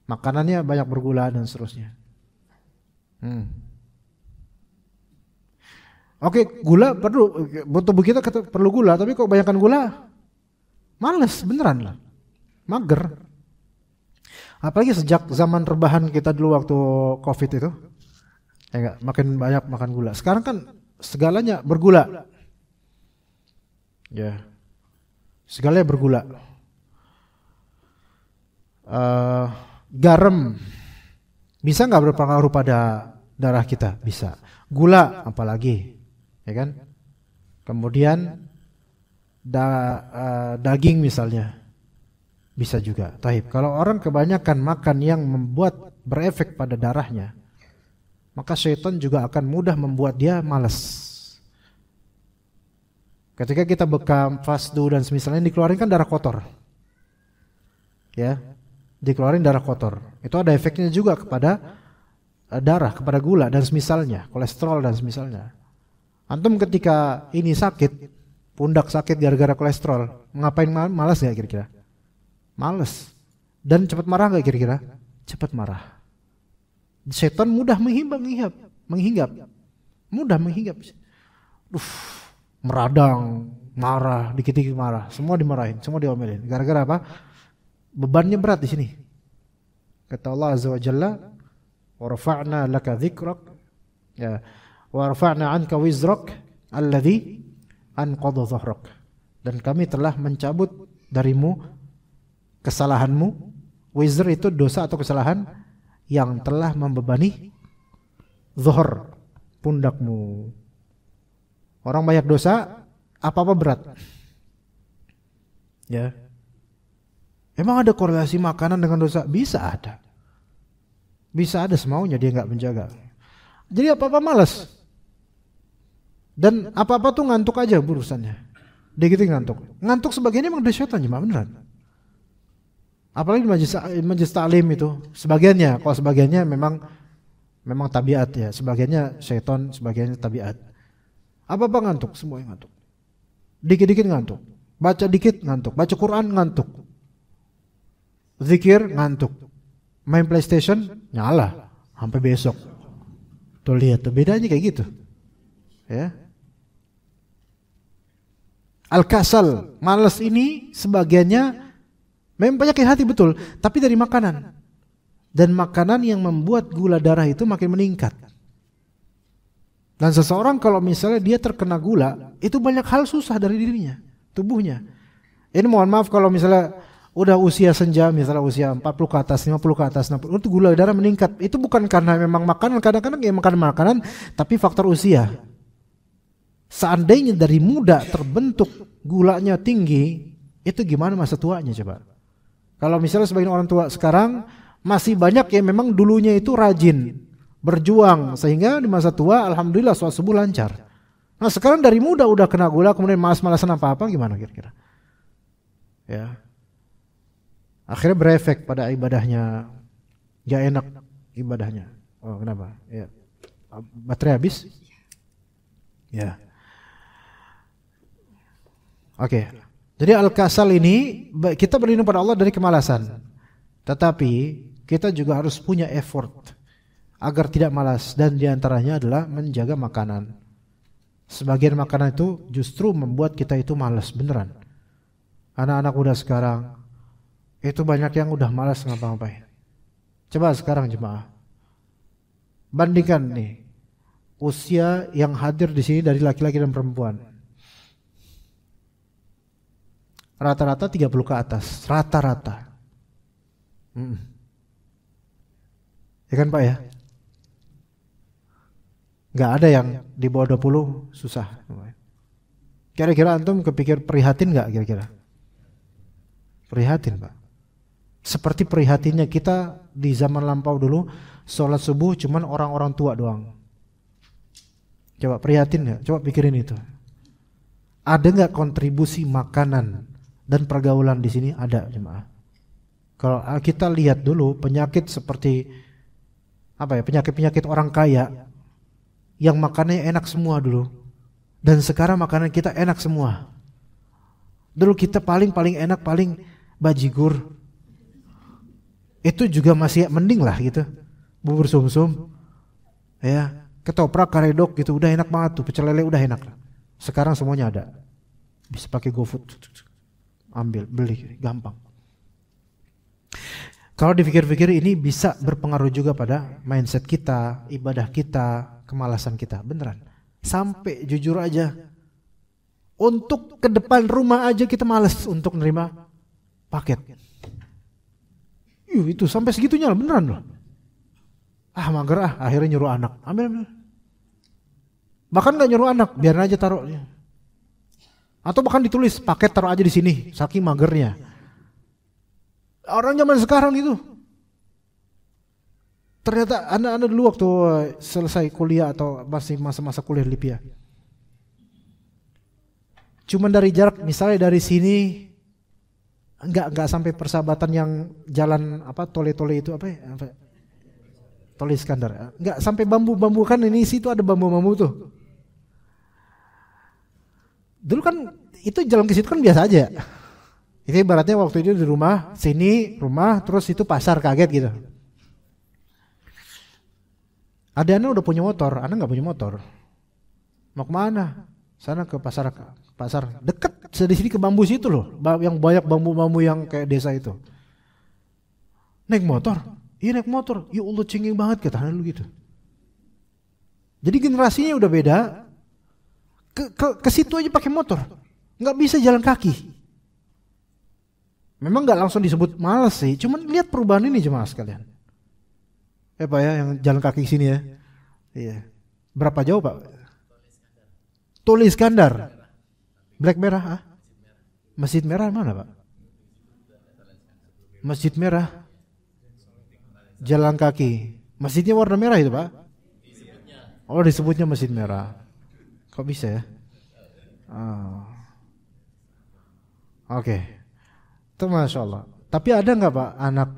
Makanannya banyak bergula dan seterusnya. Oke, gula perlu, tubuh kita perlu gula, tapi kok banyakan gula, males beneran lah, mager. Apalagi sejak zaman rebahan kita dulu waktu COVID itu, ya enggak, makin banyak makan gula. Sekarang kan segalanya bergula, ya, segalanya bergula. Garam bisa nggak berpengaruh pada darah kita? Bisa. Gula apalagi, ya kan? Kemudian daging misalnya bisa juga. Taib. Kalau orang kebanyakan makan yang membuat berefek pada darahnya, maka syaitan juga akan mudah membuat dia malas. Ketika kita bekam, fasdu dan semisalnya dikeluarin kan darah kotor, ya, dikeluarin darah kotor. Itu ada efeknya juga kepada darah, kepada gula dan semisalnya, kolesterol dan semisalnya. Antum ketika ini sakit, pundak sakit gara-gara kolesterol, ngapain malas nggak kira-kira? Malas. Dan cepat marah nggak kira-kira? Cepat marah. Setan mudah menghinggap, mudah menghinggap. Meradang, marah, dikit-dikit marah, semua dimarahin, semua diomelin. Gara-gara apa? Bebannya berat di sini. Kata Allah Azza wa Jalla, wa rafa'na laka dzikrak, ya, wa rafa'na 'anka wizrak alladzi anqadha dhahrak. Dan kami telah mencabut darimu kesalahanmu. Wizr itu dosa atau kesalahan yang telah membebani zuhur, pundakmu. Orang banyak dosa, apa-apa berat. Ya. Emang ada korelasi makanan dengan dosa? Bisa ada. Bisa ada, semaunya dia nggak menjaga. Jadi apa-apa malas. Dan apa-apa tuh ngantuk aja urusannya. Dia gitu ngantuk. Ngantuk sebagiannya emang dari syaitan, cuma beneran. Apalagi majlis ta'lim itu, sebagiannya, kalau sebagiannya memang tabiat ya, sebagiannya syaitan, sebagiannya tabiat. Apa-apa ngantuk, semuanya ngantuk. Dikit-dikit ngantuk. Baca dikit ngantuk, baca Quran ngantuk. Zikir ngantuk. Main PlayStation nyala sampai besok. Tuh lihat tuh bedanya kayak gitu. Ya. Al-kasal, malas ini sebagiannya memang penyakit hati betul, tapi dari makanan. Dan makanan yang membuat gula darah itu makin meningkat. Dan seseorang kalau misalnya dia terkena gula, itu banyak hal susah dari dirinya, tubuhnya. Ini mohon maaf kalau misalnya udah usia senja, misalnya usia 40 ke atas, 50 ke atas, 60, itu gula darah meningkat. Itu bukan karena memang makanan, kadang-kadang ya makan makanan, tapi faktor usia. Seandainya dari muda terbentuk gulanya tinggi, itu gimana masa tuanya coba? Kalau misalnya sebagian orang tua sekarang masih banyak yang memang dulunya itu rajin, berjuang, sehingga di masa tua alhamdulillah sholat subuh lancar. Nah sekarang dari muda udah kena gula, kemudian malas-malasan apa-apa, gimana kira-kira? Ya, akhirnya berefek pada ibadahnya, gak enak ibadahnya. Oh kenapa? Ya, baterai habis? Ya. Oke. Jadi al-kasal ini kita berlindung pada Allah dari kemalasan. Tetapi kita juga harus punya effort agar tidak malas, dan diantaranya adalah menjaga makanan. Sebagian makanan itu justru membuat kita itu malas beneran. Anak-anak muda sekarang itu banyak yang udah malas ngapa-ngapain. Coba sekarang jemaah, bandingkan nih usia yang hadir di sini dari laki-laki dan perempuan. Rata-rata 30 ke atas, rata-rata. Ya kan Pak ya? Gak ada yang di bawah 20 susah. Kira-kira antum kepikir prihatin gak kira-kira? Prihatin Pak. Seperti prihatinnya kita di zaman lampau dulu, sholat subuh cuman orang-orang tua doang. Coba prihatin gak? Coba pikirin itu. Ada gak kontribusi makanan dan pergaulan di sini? Ada jemaah. Kalau kita lihat dulu penyakit seperti apa ya, penyakit-penyakit orang kaya yang makannya enak semua dulu, dan sekarang makanan kita enak semua. Dulu kita paling enak paling bajigur, itu juga masih mending lah gitu, bubur sumsum, ya ketoprak karedok gitu udah enak banget tuh, pecel lele udah enak. Sekarang semuanya ada, bisa pakai GoFood, ambil beli gampang. Kalau dipikir-pikir ini bisa berpengaruh juga pada mindset kita, ibadah kita, kemalasan kita, beneran. Sampai jujur aja, untuk ke depan rumah aja kita malas untuk nerima paket. Itu sampai segitunya lah, beneran loh. Mager akhirnya nyuruh anak, ambil. Bahkan gak nyuruh anak, biarin aja taruhnya. Atau bahkan ditulis paket taruh aja di sini, saking magernya. Orang zaman sekarang itu, ternyata anak-anak dulu waktu selesai kuliah atau masih masa-masa kuliah di Libya, cuman dari jarak misalnya dari sini enggak sampai persahabatan yang jalan apa tole-tole itu apa ya? Tole Iskandar. Enggak sampai bambu-bambu, kan ini situ ada bambu-bambu tuh. Dulu kan itu jalan ke situ kan biasa aja. Itu ibaratnya waktu itu di rumah, sini rumah, terus itu pasar, kaget gitu. Ada anak udah punya motor, anak nggak punya motor. Mau kemana? Sana ke pasar deket di sini ke bambu situ loh, yang banyak bambu-bambu yang kayak desa itu. Naik motor, iya naik motor, ya Allah cengeng banget kata anak lu gitu. Jadi generasinya udah beda, ke situ aja pakai motor, nggak bisa jalan kaki. Memang nggak langsung disebut malas sih, cuman lihat perubahan ini jemaah sekalian. Pak ya, yang jalan kaki sini ya. Iya. Berapa jauh Pak? Tol Iskandar. Black merah, Masjid Merah mana Pak? Masjid Merah. Jalan kaki. Masjidnya warna merah itu Pak? Oh disebutnya Masjid Merah. Kok bisa ya? Oke. Itu Masya Allah. Tapi ada nggak Pak anak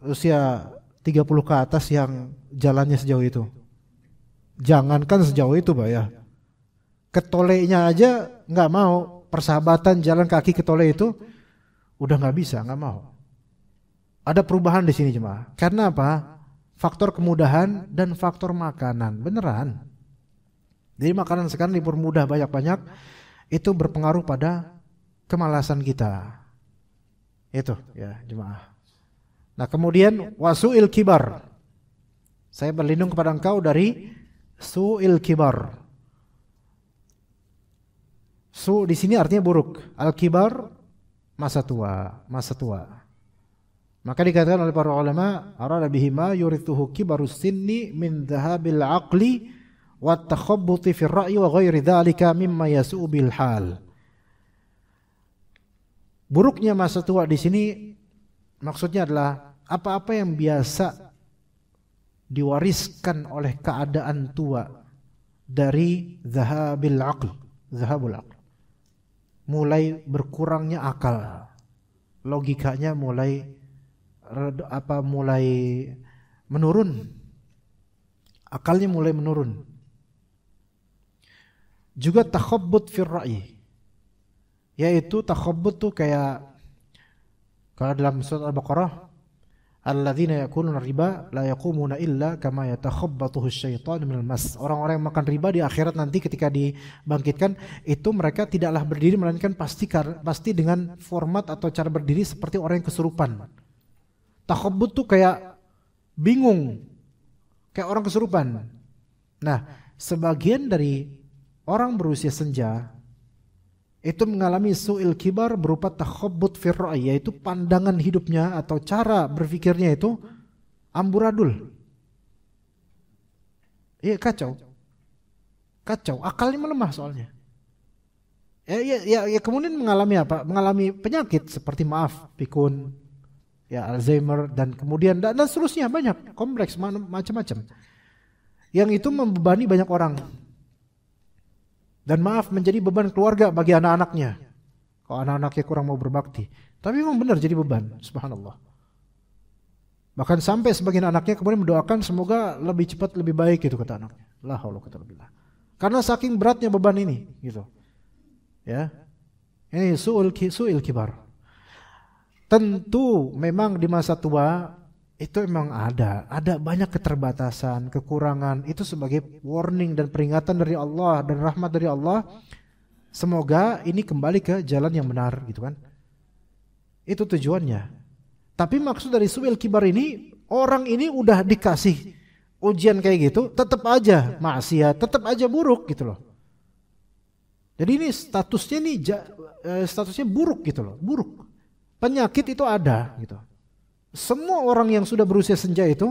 usia 30 ke atas yang jalannya sejauh itu? Jangankan sejauh itu Pak ya, ke tolenya aja nggak mau, persahabatan jalan kaki ke tole itu udah nggak bisa, nggak mau. Ada perubahan di sini jemaah. Karena apa? Faktor kemudahan dan faktor makanan, beneran. Jadi makanan sekarang dipermudah banyak-banyak, itu berpengaruh pada kemalasan kita. Itu ya jemaah. Nah kemudian wasu'il kibar. Saya berlindung kepada engkau dari su'il kibar. Su di sini artinya buruk. Al-kibar masa tua, masa tua. Maka dikatakan oleh para ulama, arada bihima yurithuhu kibarus sinni min dhahabil aqli wa takhabbuti fir ra'yi wa ghairi dzalika mimma yasu'u bil hal. Buruknya masa tua di sini maksudnya adalah apa-apa yang biasa diwariskan oleh keadaan tua dari dhahabil aql, dhahabul aql. Mulai berkurangnya akal, logikanya mulai menurun, akalnya mulai menurun. Juga takhabbut fir ra'yi, yaitu takhabbut tuh kayak kalau dalam surat Al-Baqarah, alladzina yakuluna riba la yaqumuna illa kama yatakhabbathu asy-syaitanu minal mas. Orang-orang yang makan riba di akhirat nanti ketika dibangkitkan itu mereka tidaklah berdiri melainkan pasti dengan format atau cara berdiri seperti orang yang kesurupan. Takhabbut tuh kayak bingung, kayak orang kesurupan. Nah, sebagian dari orang berusia senja itu mengalami su'il kibar berupa takhabbut fir ra'yi, yaitu pandangan hidupnya atau cara berpikirnya itu amburadul. Iya, kacau. Akalnya melemah soalnya. Ya, kemudian mengalami apa? Mengalami penyakit seperti pikun, ya Alzheimer dan kemudian dan seterusnya banyak, kompleks macam-macam. Yang itu membebani banyak orang. Dan menjadi beban keluarga bagi anak-anaknya. Kalau anak-anaknya kurang mau berbakti. Tapi memang benar jadi beban, subhanallah. Bahkan sampai sebagian anaknya kemudian mendoakan semoga lebih cepat lebih baik gitu kata anaknya. La haula wala quwwata illa billah. Karena saking beratnya beban ini gitu. Ya. Ini su'il kibar. Tentu memang di masa tua itu memang ada banyak keterbatasan, kekurangan. Itu sebagai warning dan peringatan dari Allah dan rahmat dari Allah. Semoga ini kembali ke jalan yang benar gitu kan. Itu tujuannya. Tapi maksud dari su'il kibar ini, orang ini udah dikasih ujian kayak gitu, tetap aja maksiat, tetap aja buruk gitu loh. Jadi ini statusnya buruk gitu loh, buruk. Penyakit itu ada gitu. Semua orang yang sudah berusia senja itu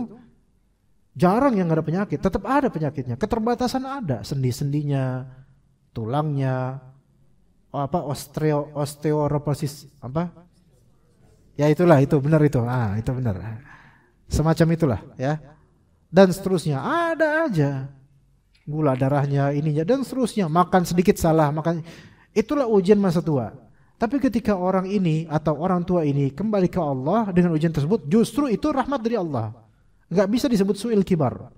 jarang yang gak ada penyakit, tetap ada penyakitnya. Keterbatasan ada, sendi-sendinya, tulangnya, osteoporosis apa? Ya itulah, itu benar itu. Itu benar. Semacam itulah ya. Dan seterusnya ada aja. Gula darahnya, ininya dan seterusnya. Makan sedikit salah, makan. Itulah ujian masa tua. Tapi ketika orang ini atau orang tua ini kembali ke Allah dengan ujian tersebut, justru itu rahmat dari Allah. Enggak bisa disebut su'il kibar.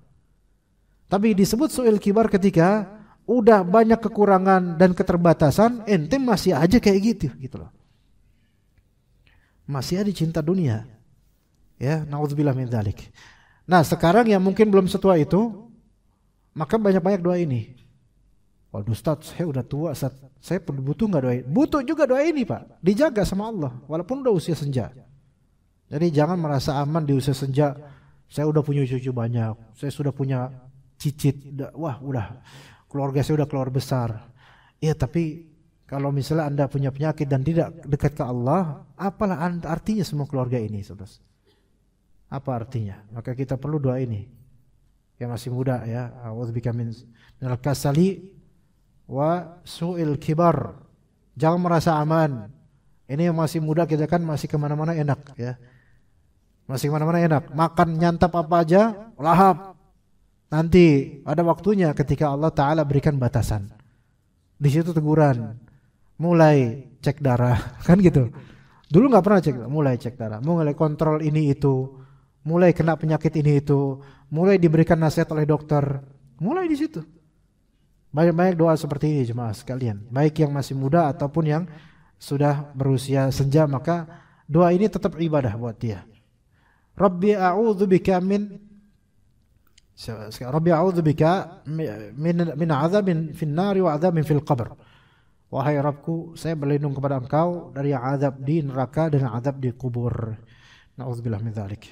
Tapi disebut su'il kibar ketika udah banyak kekurangan dan keterbatasan, ente masih aja kayak gitu loh. Masih ada cinta dunia. Ya, naudzubillah min dzalik. Nah, sekarang yang mungkin belum setua itu, maka banyak-banyak doa ini. Waduh Ustaz, saya udah tua, Ustaz. Saya butuh nggak doa ini? Butuh juga doa ini Pak. Dijaga sama Allah, walaupun udah usia senja. Jadi jangan merasa aman di usia senja. Saya udah punya cucu banyak, saya sudah punya cicit. Wah udah, keluarga saya udah keluar besar. Ya tapi kalau misalnya Anda punya penyakit dan tidak dekat ke Allah, apalah artinya semua keluarga ini, Saudara? Apa artinya? Maka kita perlu doa ini. Yang masih muda ya, a'udzubika minal kasali wa su'il kibar. Jangan merasa aman. Ini yang masih muda kita kan masih kemana-mana enak ya. Masih kemana-mana enak. Makan nyantap apa aja, lahap. Nanti ada waktunya ketika Allah Ta'ala berikan batasan. Di situ teguran. Mulai cek darah. Kan gitu. Dulu gak pernah cek, mulai cek darah. Mulai kontrol ini itu. Mulai kena penyakit ini itu. Mulai diberikan nasihat oleh dokter. Mulai di situ. Banyak-banyak doa seperti ini jemaah sekalian. Baik yang masih muda ataupun yang sudah berusia senja, maka doa ini tetap ibadah buat dia. Rabbi a'udzubika min azabin fin nari wa azabin fil qabr Wahai Rabbku, saya berlindung kepada Engkau dari azab di neraka dan azab di kubur. Na'udzubillah min dzalik.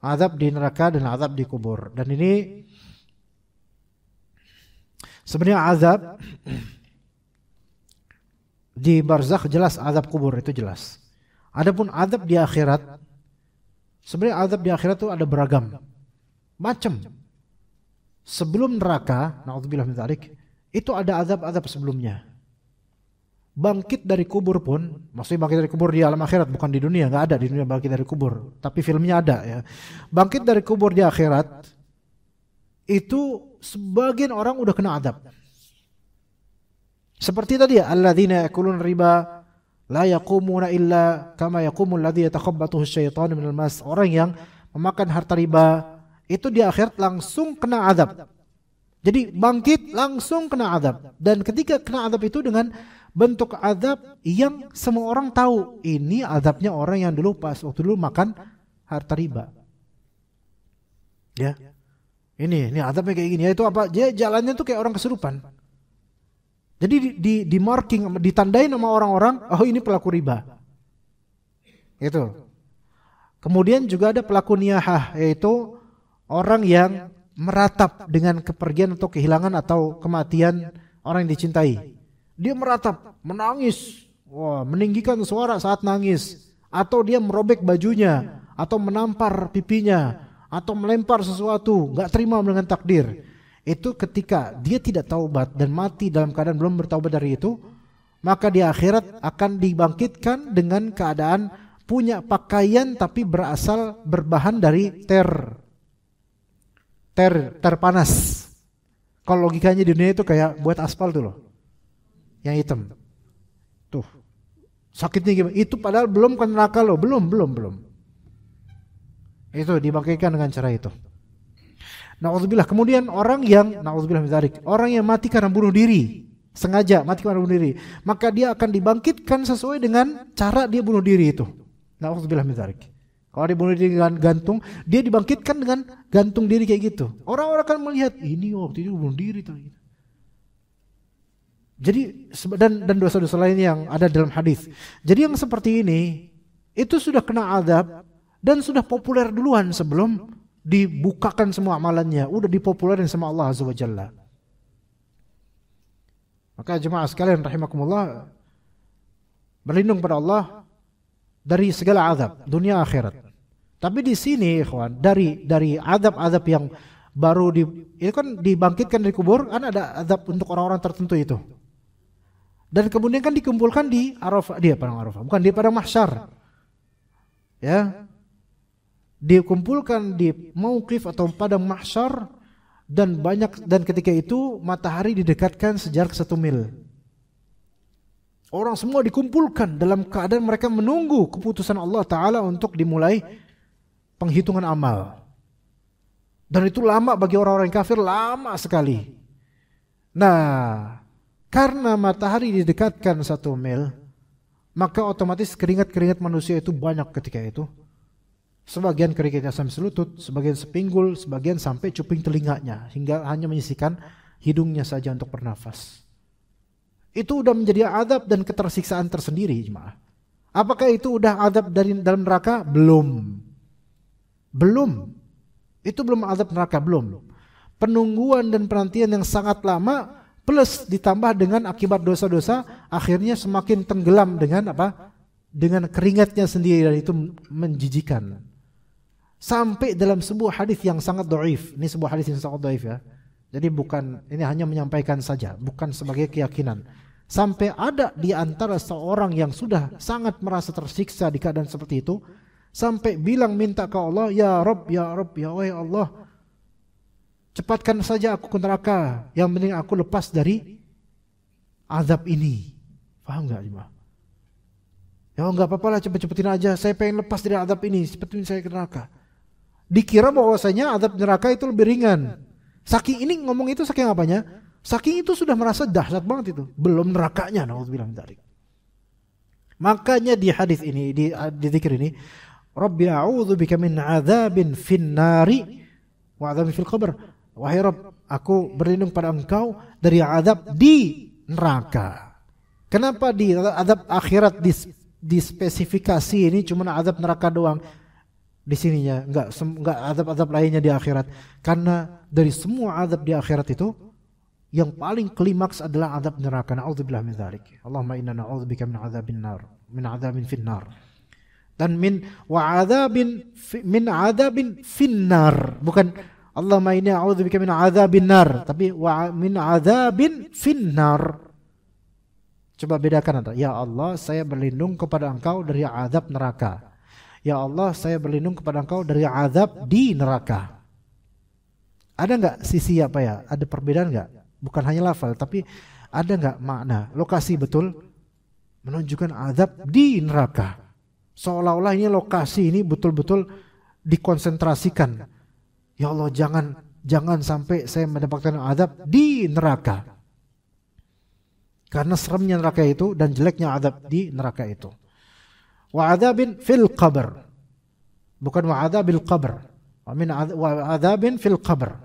Azab di neraka dan azab di kubur. Dan ini sebenarnya azab di barzakh jelas, azab kubur itu jelas. Adapun azab di akhirat, sebenarnya azab di akhirat itu ada beragam macam. Sebelum neraka, na'udzubillah min dzalik, itu ada azab-azab sebelumnya. Bangkit dari kubur pun, maksudnya bangkit dari kubur di alam akhirat, bukan di dunia, nggak ada di dunia bangkit dari kubur, tapi filmnya ada ya. Bangkit dari kubur di akhirat itu sebagian orang udah kena azab. Seperti tadi ya, alladzina yakulun riba la yaqumuna illa kama yaqumul ladzi yatakhabbathu asyaitanu minal mas. Orang yang memakan harta riba itu di akhirat langsung kena azab. Jadi bangkit langsung kena azab. Dan ketika kena azab itu dengan bentuk azab yang semua orang tahu, ini azabnya orang yang dulu pas waktu dulu makan harta riba. Ya. Ini azabnya kayak gini. Itu apa? Dia jalannya tuh kayak orang kesurupan. Jadi di marking, ditandain sama orang-orang, oh ini pelaku riba. Itu. Kemudian juga ada pelaku niyahah, yaitu orang yang meratap dengan kepergian atau kehilangan atau kematian orang yang dicintai. Dia meratap, menangis, meninggikan suara saat nangis, atau dia merobek bajunya, atau menampar pipinya, atau melempar sesuatu, gak terima dengan takdir. Itu ketika dia tidak taubat dan mati dalam keadaan belum bertaubat dari itu, maka di akhirat akan dibangkitkan dengan keadaan punya pakaian tapi berbahan dari panas. Kalau logikanya di dunia itu kayak buat aspal tuh loh, yang hitam. Tuh, sakitnya gimana? Itu padahal belum ke neraka loh, belum. Itu dibangkitkan dengan cara itu. Na'udzubillah. Kemudian orang yang na'udzubillah min dzalik, orang yang mati karena bunuh diri, sengaja mati karena bunuh diri, maka dia akan dibangkitkan sesuai dengan cara dia bunuh diri itu. Na'udzubillah min dzalik. Kalau dia bunuh diri dengan gantung, dia dibangkitkan dengan gantung diri kayak gitu. Orang-orang akan melihat, ini waktu itu bunuh diri tuh. Jadi dan dosa-dosa lain yang ada dalam hadis. Jadi yang seperti ini itu sudah kena azab dan sudah populer duluan sebelum dibukakan semua amalannya, udah dipopulerin sama Allah Azza wa Jalla. Maka jemaah sekalian rahimakumullah, berlindung pada Allah dari segala azab dunia akhirat. Tapi di sini ikhwan, dari azab-azab yang baru itu kan dibangkitkan dari kubur, kan ada azab untuk orang-orang tertentu itu. Dan kemudian kan dikumpulkan di Arafah, di padang Arafah, bukan di padang mahsyar. Ya. Dikumpulkan di mauqif atau padang mahsyar, dan ketika itu matahari didekatkan sejarak 1 mil. Orang semua dikumpulkan dalam keadaan mereka menunggu keputusan Allah Ta'ala untuk dimulai penghitungan amal. Dan itu lama bagi orang-orang kafir, lama sekali. Nah, karena matahari didekatkan 1 mil, maka otomatis keringat-keringat manusia itu banyak ketika itu. Sebagian keringatnya sampai selutut, sebagian sepinggul, sebagian sampai cuping telinganya, hingga hanya menyisikan hidungnya saja untuk bernafas. Itu udah menjadi azab dan ketersiksaan tersendiri, jemaah. Apakah itu udah azab dari dalam neraka? Belum. Itu belum azab neraka, belum. Penungguan dan penantian yang sangat lama, plus ditambah dengan akibat dosa-dosa, akhirnya semakin tenggelam dengan apa? Dengan keringatnya sendiri, dan itu menjijikan. Sampai dalam sebuah hadis yang sangat dhaif. Ini sebuah hadis yang sangat dhaif ya. Jadi ini hanya menyampaikan saja, bukan sebagai keyakinan. Sampai ada di antara seorang yang sudah sangat merasa tersiksa di keadaan seperti itu, sampai bilang minta ke Allah, ya Rabb, ya wahai Allah, cepatkan saja aku ke neraka, yang penting aku lepas dari azab ini. Paham enggak, jemaah? Ya enggak apa-apa lah, cepet-cepetin aja, saya pengen lepas dari azab ini, cepetin saya ke neraka. Dikira bahwasanya azab neraka itu lebih ringan. Saking ini ngomong itu saking apanya? Saking itu sudah merasa dahsyat banget itu. Belum nerakanya, naudzubillah min dzalik. Makanya di hadis ini, di zikir ini, Rabbi a'udzubika min adzabin finnari wa adzabin fil qabr. Wahai Rabb, aku berlindung pada Engkau dari azab di neraka Kenapa di azab akhirat dispesifikasi ini cuma azab neraka doang? Di sininya enggak azab-azab lainnya di akhirat. Karena dari semua azab di akhirat itu yang paling klimaks adalah azab neraka. Na'udzubillah min dzalik. Allahumma inna na'udzubika min adzabin nar, min adzabin finnar. Dan min adzabin finnar, bukan Allahumma inni a'udzubika min adzabin nar, tapi min adzabin finnar. Coba bedakan ada. Ya Allah, saya berlindung kepada Engkau dari azab neraka. Ya Allah, saya berlindung kepada Engkau dari azab di neraka. Ada enggak sisi apa ya? Ada perbedaan enggak? Bukan hanya lafal, tapi ada enggak makna? Lokasi betul menunjukkan azab di neraka. Seolah-olah ini lokasi ini betul-betul dikonsentrasikan. Ya Allah, jangan sampai saya mendapatkan azab di neraka. Karena seremnya neraka itu dan jeleknya azab di neraka itu. Wa adzabin fil qabr. Bukan wa adzabil qabr. Wa adzabin fil qabr.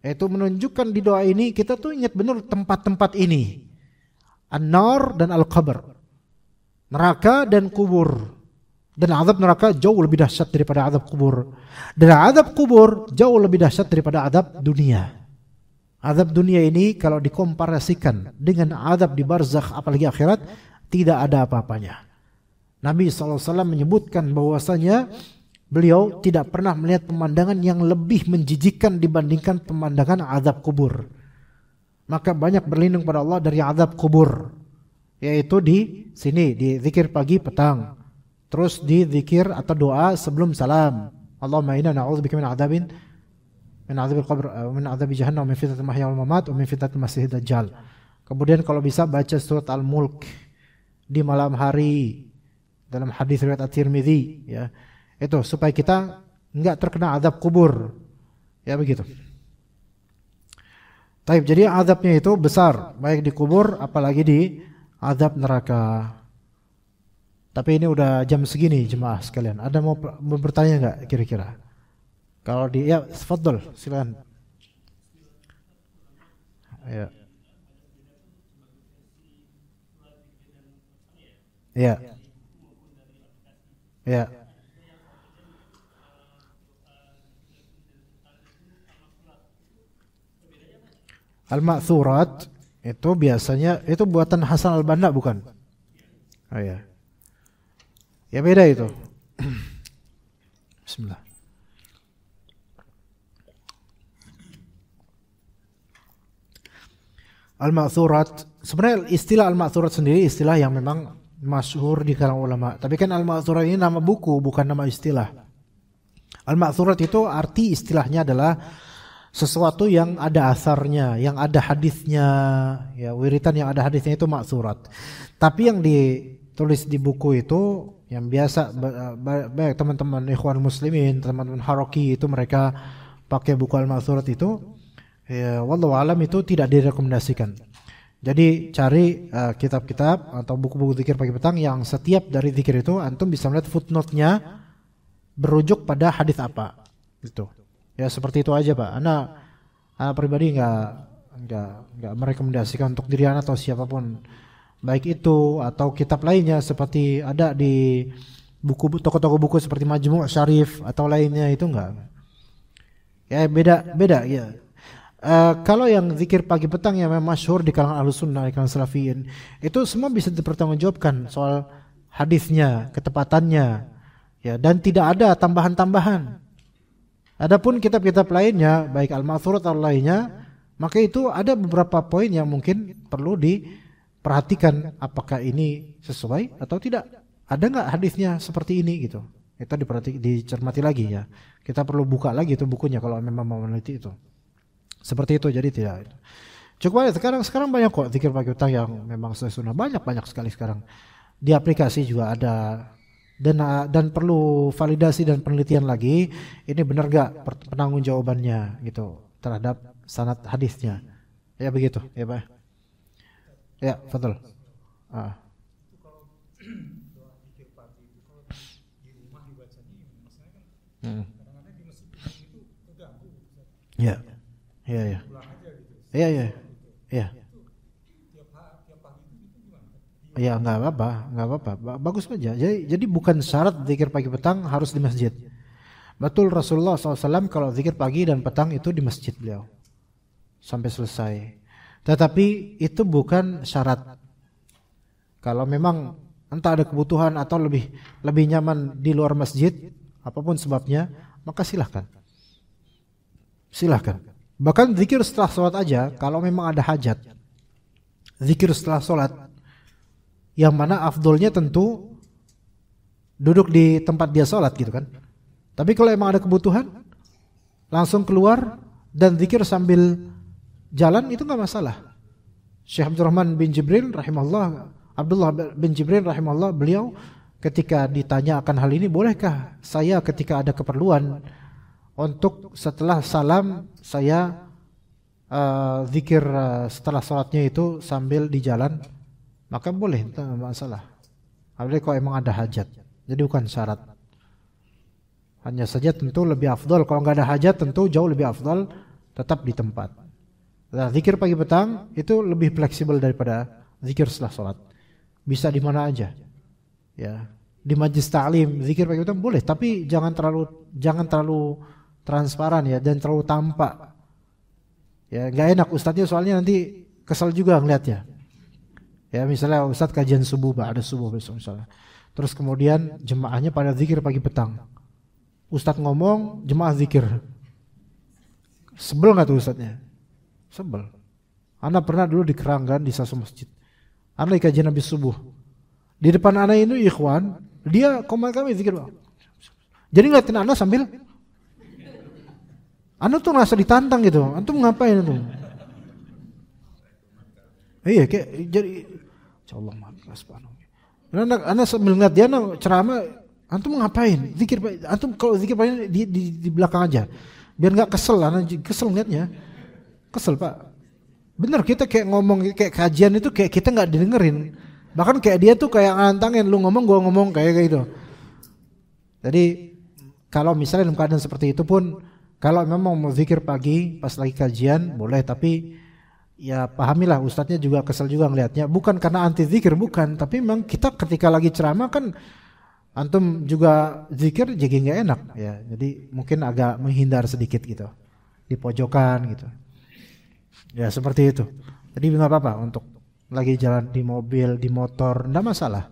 Itu menunjukkan di doa ini kita tuh ingat benar tempat-tempat ini. An-nar dan al-qabr. Neraka dan kubur. Dan azab neraka jauh lebih dahsyat daripada azab kubur. Dan azab kubur jauh lebih dahsyat daripada azab dunia. Azab dunia ini kalau dikomparasikan dengan azab di barzakh apalagi akhirat, tidak ada apa-apanya. Nabi SAW menyebutkan bahwasanya beliau tidak pernah melihat pemandangan yang lebih menjijikkan dibandingkan pemandangan azab kubur. Maka banyak berlindung pada Allah dari azab kubur. Yaitu di sini, di zikir pagi petang. Terus di zikir atau doa sebelum salam. Allahumma inna na'udzubika min adzabil qabr, min adzabi jahannam, min fitnatil mahya wal mamat, wa min fitnatil masiihid dajjal. Kemudian kalau bisa baca surat Al-Mulk di malam hari dalam hadis riwayat At-Tirmidzi, ya. Itu supaya kita enggak terkena azab kubur. Ya begitu. Taib, jadi azabnya itu besar, baik di kubur apalagi di azab neraka. Tapi ini udah jam segini jemaah sekalian. Ada mau bertanya enggak kira-kira? Kalau ya, tafadhol, silakan. Ya. Ya. Ya. Al-Ma'thurat itu biasanya itu buatan Hasan Al-Banna bukan? Oh ya. Ya beda itu. Bismillah. Al-Ma'thurat, sebenarnya istilah Al-Ma'thurat sendiri istilah yang memang masyhur di kalangan ulama. Tapi kan Al-Ma'thurat ini nama buku, bukan nama istilah. Al-Ma'thurat itu arti istilahnya adalah sesuatu yang ada asarnya, yang ada hadisnya, ya wiritan yang ada hadisnya itu ma'thurat. Tapi yang ditulis di buku itu yang biasa baik teman-teman ikhwan muslimin, teman-teman Haroki itu mereka pakai buku Al-Ma'thurat itu, ya wallahu alam itu tidak direkomendasikan. Jadi cari kitab-kitab atau buku-buku zikir pagi petang yang setiap dari zikir itu antum bisa melihat footnote-nya berujuk pada hadis apa gitu. Ya seperti itu aja Pak. Ana pribadi enggak merekomendasikan untuk diri ana atau siapapun, baik itu atau kitab lainnya seperti ada di buku toko-toko buku seperti Majmu' Syarif atau lainnya, itu enggak. Ya beda ya. Kalau yang zikir pagi petang yang memang masyhur di kalangan Ahlussunnah, di kalangan Salafiyin, itu semua bisa dipertanggungjawabkan soal hadisnya, ketepatannya, ya, dan tidak ada tambahan-tambahan. Adapun kitab-kitab lainnya, baik Al-Ma'thurat atau lainnya, maka itu ada beberapa poin yang mungkin perlu diperhatikan apakah ini sesuai atau tidak. Ada nggak hadisnya seperti ini gitu. Itu dicermati lagi ya. Kita perlu buka lagi itu bukunya kalau memang mau meneliti itu. Seperti itu, jadi tidak. Cukup aja sekarang banyak kok zikir pagi petang yang memang sesuai sunnah, banyak sekali sekarang. Di aplikasi juga ada. Dan perlu validasi dan penelitian lagi, ini benar gak penanggung-jawabannya gitu terhadap sanad hadisnya. Ya begitu, ya Pak. Ya, fadhol. Ya. Ya. Ya. Ya. Ya. Ya. ya nggak apa-apa, nggak apa-apa, bagus aja. Jadi bukan syarat zikir pagi petang harus di masjid. Betul, Rasulullah SAW kalau zikir pagi dan petang itu di masjid beliau sampai selesai. Tetapi itu bukan syarat. Kalau memang entah ada kebutuhan atau lebih nyaman di luar masjid, apapun sebabnya, maka silahkan. Bahkan zikir setelah sholat aja, kalau memang ada hajat, zikir setelah sholat, yang mana afdolnya tentu duduk di tempat dia sholat gitu kan. Tapi kalau emang ada kebutuhan, langsung keluar dan zikir sambil jalan itu nggak masalah. Syekh Abdullah bin Jibril rahimahullah, beliau ketika ditanya akan hal ini, bolehkah saya ketika ada keperluan untuk setelah salam saya zikir setelah sholatnya itu sambil di jalan, maka boleh, itu nggak masalah. Apalagi kalau emang ada hajat, jadi bukan syarat. Hanya saja tentu lebih afdal, kalau nggak ada hajat tentu jauh lebih afdal tetap di tempat. Nah, zikir pagi petang itu lebih fleksibel daripada zikir setelah sholat. Bisa di mana aja, ya. Di majlis ta'lim zikir pagi petang boleh, tapi jangan terlalu transparan ya, dan terlalu tampak. Ya, nggak enak ustadznya, soalnya nanti kesal juga ngeliatnya. Ya, misalnya ustadz kajian subuh, ada subuh besok misalnya. Terus kemudian jemaahnya pada zikir pagi petang. Ustadz ngomong, jemaah zikir. Sebel nggak tuh ustadznya? Sebel. Ana pernah dulu di Keranggan di satu masjid. Ana kajian habis subuh. Di depan ana ini ikhwan, dia komen kami zikir. Jadi ngeliatin ana sambil, ana tuh ngerasa ditantang gitu. Antum ngapain tuh? Iya, kayak jadi, insyaallah maaf subhanallah. Ana sambil ngeliat dia ceramah, antum ngapain? Zikir, antum kalau zikir di belakang aja. Biar enggak kesel, ana kesel ngeliatnya. Kesel, Pak. Bener, kita kayak ngomong kayak kajian itu kayak kita enggak didengerin. Bahkan kayak dia tuh kayak ngantangin, lu ngomong gua ngomong kayak gitu. Jadi kalau misalnya dalam keadaan seperti itu pun, kalau memang mau zikir pagi pas lagi kajian boleh, tapi ya pahamilah ustadznya juga kesel juga ngelihatnya, bukan karena anti zikir, bukan, tapi memang kita ketika lagi ceramah kan antum juga zikir jadi nggak enak ya, jadi mungkin agak menghindar sedikit gitu di pojokan gitu ya, seperti itu. Jadi nggak apa-apa untuk lagi jalan di mobil, di motor, nggak masalah.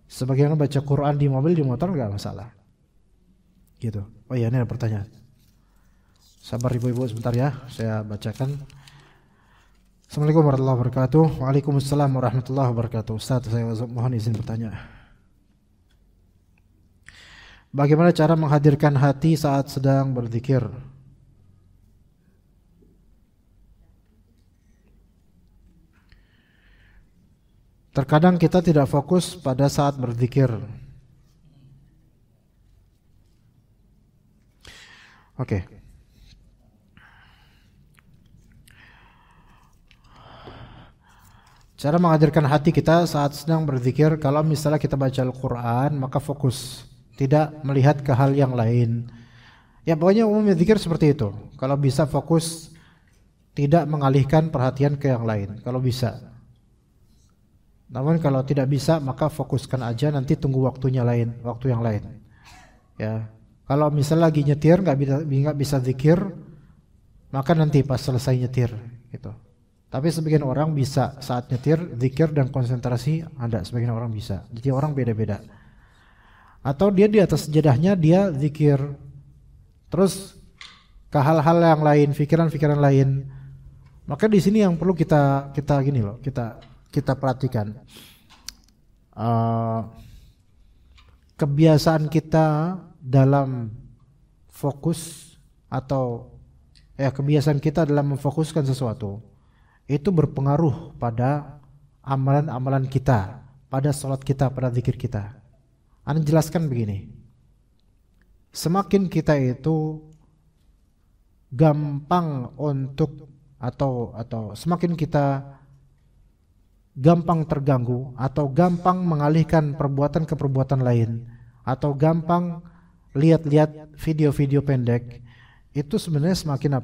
Sebagian baca Quran di mobil, di motor nggak masalah gitu. Oh iya, ini ada pertanyaan. Sabar ibu-ibu sebentar ya, saya bacakan. Assalamualaikum warahmatullahi wabarakatuh. Waalaikumsalam warahmatullahi wabarakatuh. Ustaz, saya mohon izin bertanya. Bagaimana cara menghadirkan hati saat sedang berzikir? Terkadang kita tidak fokus pada saat berzikir. Oke. Cara menghadirkan hati kita saat sedang berzikir, kalau misalnya kita baca Al-Quran, maka fokus, tidak melihat ke hal yang lain. Ya pokoknya umumnya zikir seperti itu. Kalau bisa fokus, tidak mengalihkan perhatian ke yang lain, kalau bisa. Namun kalau tidak bisa, maka fokuskan aja, nanti tunggu waktunya lain, waktu yang lain. Ya, kalau misalnya lagi nyetir nggak bisa zikir, maka nanti pas selesai nyetir, gitu. Tapi sebagian orang bisa saat nyetir zikir dan konsentrasi, ada sebagian orang bisa. Jadi orang beda-beda. Atau dia di atas sejadahnya dia zikir, terus ke hal-hal yang lain, pikiran-pikiran lain. Maka di sini yang perlu kita gini loh, kita perhatikan. Kebiasaan kita dalam fokus atau kebiasaan kita dalam memfokuskan sesuatu itu berpengaruh pada amalan-amalan kita, pada salat kita, pada zikir kita. Anda jelaskan begini. Semakin kita itu gampang untuk atau semakin kita gampang terganggu atau gampang mengalihkan perbuatan ke perbuatan lain atau gampang lihat-lihat video-video pendek, itu sebenarnya semakin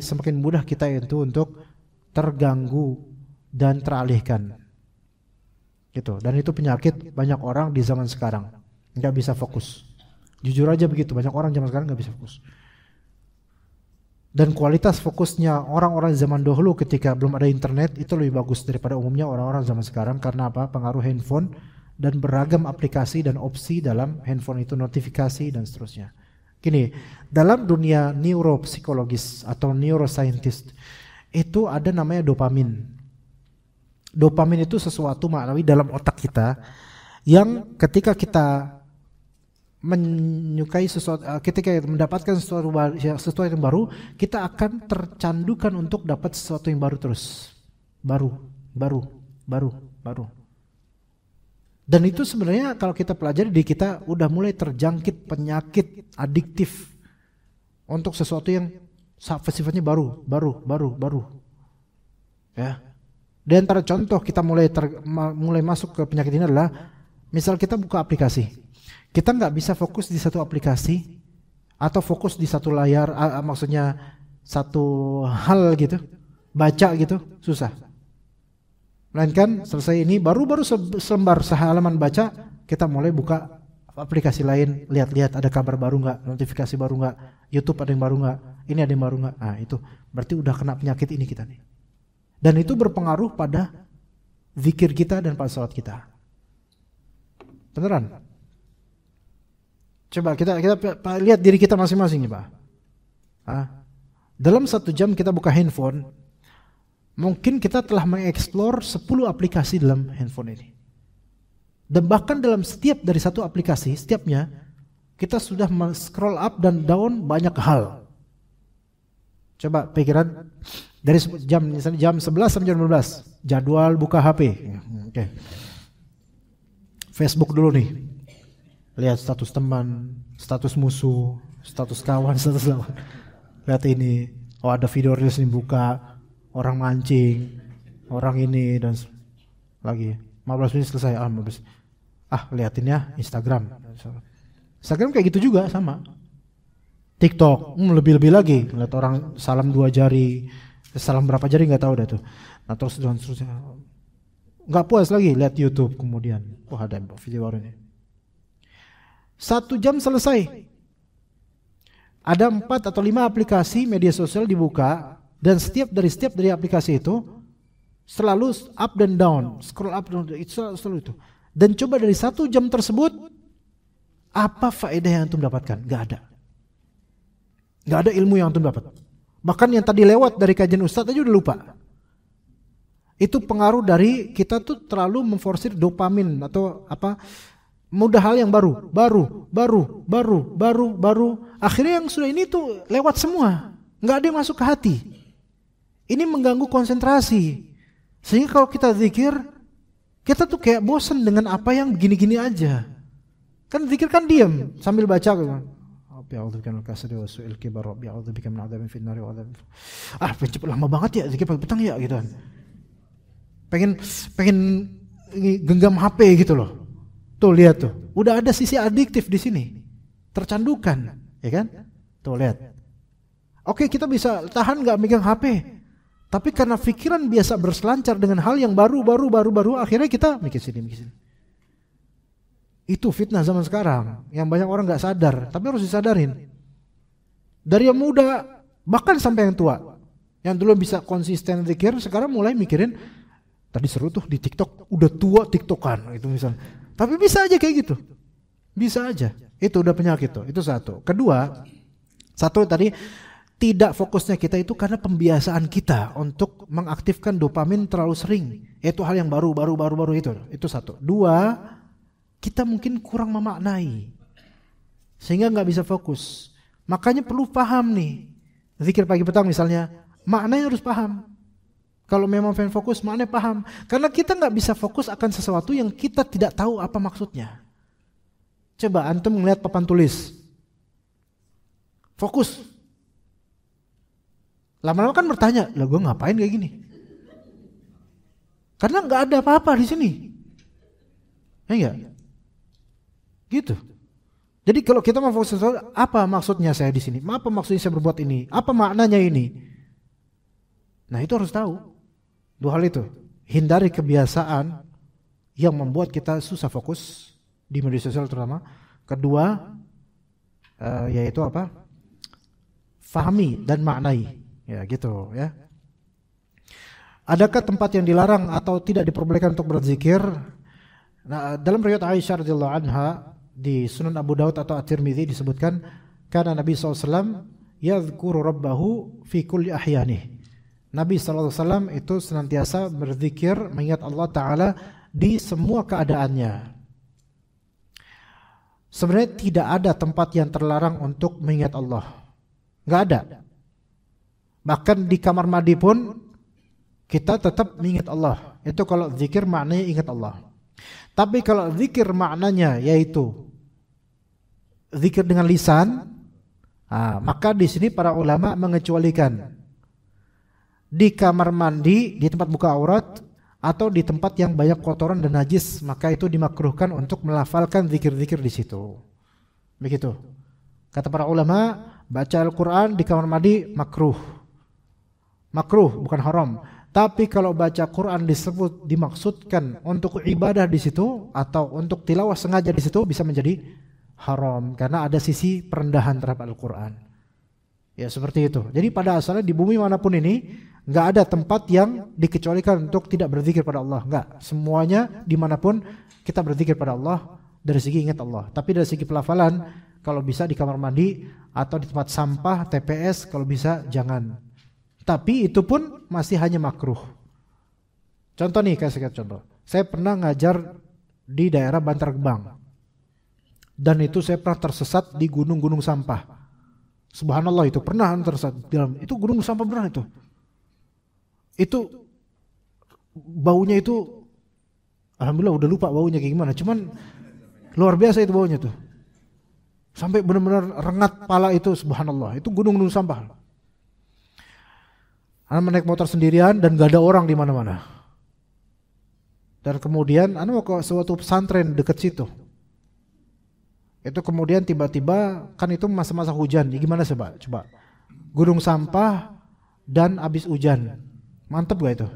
semakin mudah kita itu untuk terganggu dan teralihkan. Gitu. Dan itu penyakit banyak orang di zaman sekarang, nggak bisa fokus. Jujur aja begitu, banyak orang zaman sekarang nggak bisa fokus. Dan kualitas fokusnya orang-orang zaman dahulu ketika belum ada internet itu lebih bagus daripada umumnya orang-orang zaman sekarang. Karena apa? Pengaruh handphone dan beragam aplikasi dan opsi dalam handphone itu, notifikasi dan seterusnya. Gini, dalam dunia neuropsikologis atau neuroscientist itu ada namanya dopamin. Dopamin itu sesuatu maknawi dalam otak kita yang ketika kita menyukai sesuatu, ketika mendapatkan sesuatu yang baru, kita akan tercandukan untuk dapat sesuatu yang baru terus. Baru. Dan itu sebenarnya kalau kita pelajari di kita udah mulai terjangkit penyakit adiktif untuk sesuatu yang sifatnya baru. Ya. Di antara contoh kita mulai masuk ke penyakit ini adalah misal kita buka aplikasi. Kita nggak bisa fokus di satu aplikasi atau fokus di satu layar, maksudnya satu hal gitu, baca gitu, susah. Melainkan selesai ini baru selembar sehalaman baca, kita mulai buka aplikasi lain, lihat-lihat ada kabar baru nggak, notifikasi baru nggak, YouTube ada yang baru nggak, ini ada yang baru nggak. Nah itu berarti udah kena penyakit ini kita nih. Dan itu berpengaruh pada zikir kita dan pada salat kita. Beneran? Coba kita lihat diri kita masing-masing nih Pak. Dalam 1 jam kita buka handphone, mungkin kita telah mengeksplor 10 aplikasi dalam handphone ini. Dan bahkan dalam setiap dari satu aplikasi, setiapnya kita sudah scroll up dan down banyak hal. Coba pikiran dari jam misalnya jam 11 sampai jam 12, jadwal buka HP. Oke. Facebook dulu nih. Lihat status teman, status musuh, status kawan, status lawan. Lihat ini, oh ada video reels yang buka, orang mancing, orang ini dan lagi 15 menit selesai. 15. Liatin ya Instagram. Instagram kayak gitu juga sama. TikTok, lebih-lebih lagi. Lihat orang salam 2 jari, salam berapa jari nggak tahu dah tuh. Nah terus dan seterusnya. Nggak puas lagi lihat YouTube kemudian. Wah ada video baru ini. 1 jam selesai. Ada 4 atau 5 aplikasi media sosial dibuka dan setiap dari aplikasi itu selalu up dan down, scroll up dan down, itu selalu itu. Dan coba dari 1 jam tersebut apa faedah yang antum dapatkan? Gak ada ilmu yang antum dapat. Bahkan yang tadi lewat dari kajian Ustadz aja udah lupa. Itu pengaruh dari kita tuh terlalu memforsir dopamin atau apa? Mudah hal yang baru. Akhirnya yang sudah ini tuh lewat semua. Nggak ada yang masuk ke hati. Ini mengganggu konsentrasi. Sehingga kalau kita zikir, kita tuh kayak bosan dengan apa yang gini-gini aja. Kan zikir kan diam sambil baca gitu. Cepet lama banget ya zikir pagi petang ya gitu. Pengen genggam HP gitu loh. Tuh lihat tuh, udah ada sisi adiktif di sini, tercandukan, ya kan? Tuh lihat. Oke, kita bisa tahan nggak megang HP, tapi karena pikiran biasa berselancar dengan hal yang baru, akhirnya kita mikir sini. Itu fitnah zaman sekarang, yang banyak orang nggak sadar, tapi harus disadarin. Dari yang muda, bahkan sampai yang tua, yang dulu bisa konsisten zikir, sekarang mulai mikirin, tadi seru tuh di TikTok, udah tua TikTokan, itu misalnya. Tapi bisa aja kayak gitu. Bisa aja. Itu udah penyakit tuh. Itu satu. Kedua, tadi tidak fokusnya kita itu karena pembiasaan kita untuk mengaktifkan dopamin terlalu sering. Itu hal yang baru itu. Itu satu. 2, kita mungkin kurang memaknai. Sehingga nggak bisa fokus. Makanya perlu paham nih. Zikir pagi petang misalnya, maknanya harus paham. Kalau memang pengen fokus, maknanya paham. Karena kita nggak bisa fokus akan sesuatu yang kita tidak tahu apa maksudnya. Coba antum ngeliat papan tulis. Fokus. Lama-lama kan bertanya, lah gue ngapain kayak gini? Karena nggak ada apa-apa di sini. Ya enggak? Gitu. Jadi kalau kita mau fokus sesuatu, apa maksudnya saya di sini? Apa maksudnya saya berbuat ini? Apa maknanya ini? Nah itu harus tahu. 2 hal itu. Hindari kebiasaan yang membuat kita susah fokus di media sosial terutama. Kedua, yaitu apa? Fahami dan maknai. Ya gitu ya. Adakah tempat yang dilarang atau tidak diperbolehkan untuk berzikir? Nah, dalam riwayat Aisyah radhiyallahu anha di Sunan Abu Daud atau At-Tirmidzi disebutkan, karena Nabi SAW yadhkuru rabbahu fi kulli ahyanih. Nabi SAW itu senantiasa berzikir mengingat Allah Ta'ala di semua keadaannya. Sebenarnya tidak ada tempat yang terlarang untuk mengingat Allah. Nggak ada. Bahkan di kamar mandi pun kita tetap mengingat Allah. Itu kalau zikir maknanya ingat Allah. Tapi kalau zikir maknanya yaitu zikir dengan lisan, maka di sini para ulama mengecualikan di kamar mandi, di tempat buka aurat, atau di tempat yang banyak kotoran dan najis, maka itu dimakruhkan untuk melafalkan zikir-zikir di situ. Begitu. Kata para ulama, baca Al-Quran di kamar mandi makruh. Makruh, bukan haram. Tapi kalau baca Quran disebut dimaksudkan untuk ibadah di situ atau untuk tilawah sengaja di situ, bisa menjadi haram karena ada sisi perendahan terhadap Al-Quran. Ya seperti itu. Jadi pada asalnya di bumi manapun ini nggak ada tempat yang dikecualikan untuk tidak berzikir pada Allah. Nggak. Semuanya dimanapun kita berzikir pada Allah dari segi ingat Allah. Tapi dari segi pelafalan, kalau bisa di kamar mandi atau di tempat sampah, TPS, kalau bisa jangan. Tapi itu pun masih hanya makruh. Contoh nih, kasih contoh. Saya pernah ngajar di daerah Bantar Gebang. Dan itu saya pernah tersesat di gunung-gunung sampah. Subhanallah, itu pernah tersesat di dalam. Itu gunung sampah benar itu. Itu baunya itu, alhamdulillah udah lupa baunya kayak gimana. Cuman luar biasa itu baunya tuh. Sampai benar-benar rengat pala itu, subhanallah. Itu gunung-gunung sampah. Anak naik motor sendirian dan gak ada orang di mana-mana. Dan kemudian anak mau ke suatu pesantren dekat situ. Itu kemudian tiba-tiba kan itu masa-masa hujan. Ya gimana coba? Gunung sampah dan habis hujan. Mantep gak itu?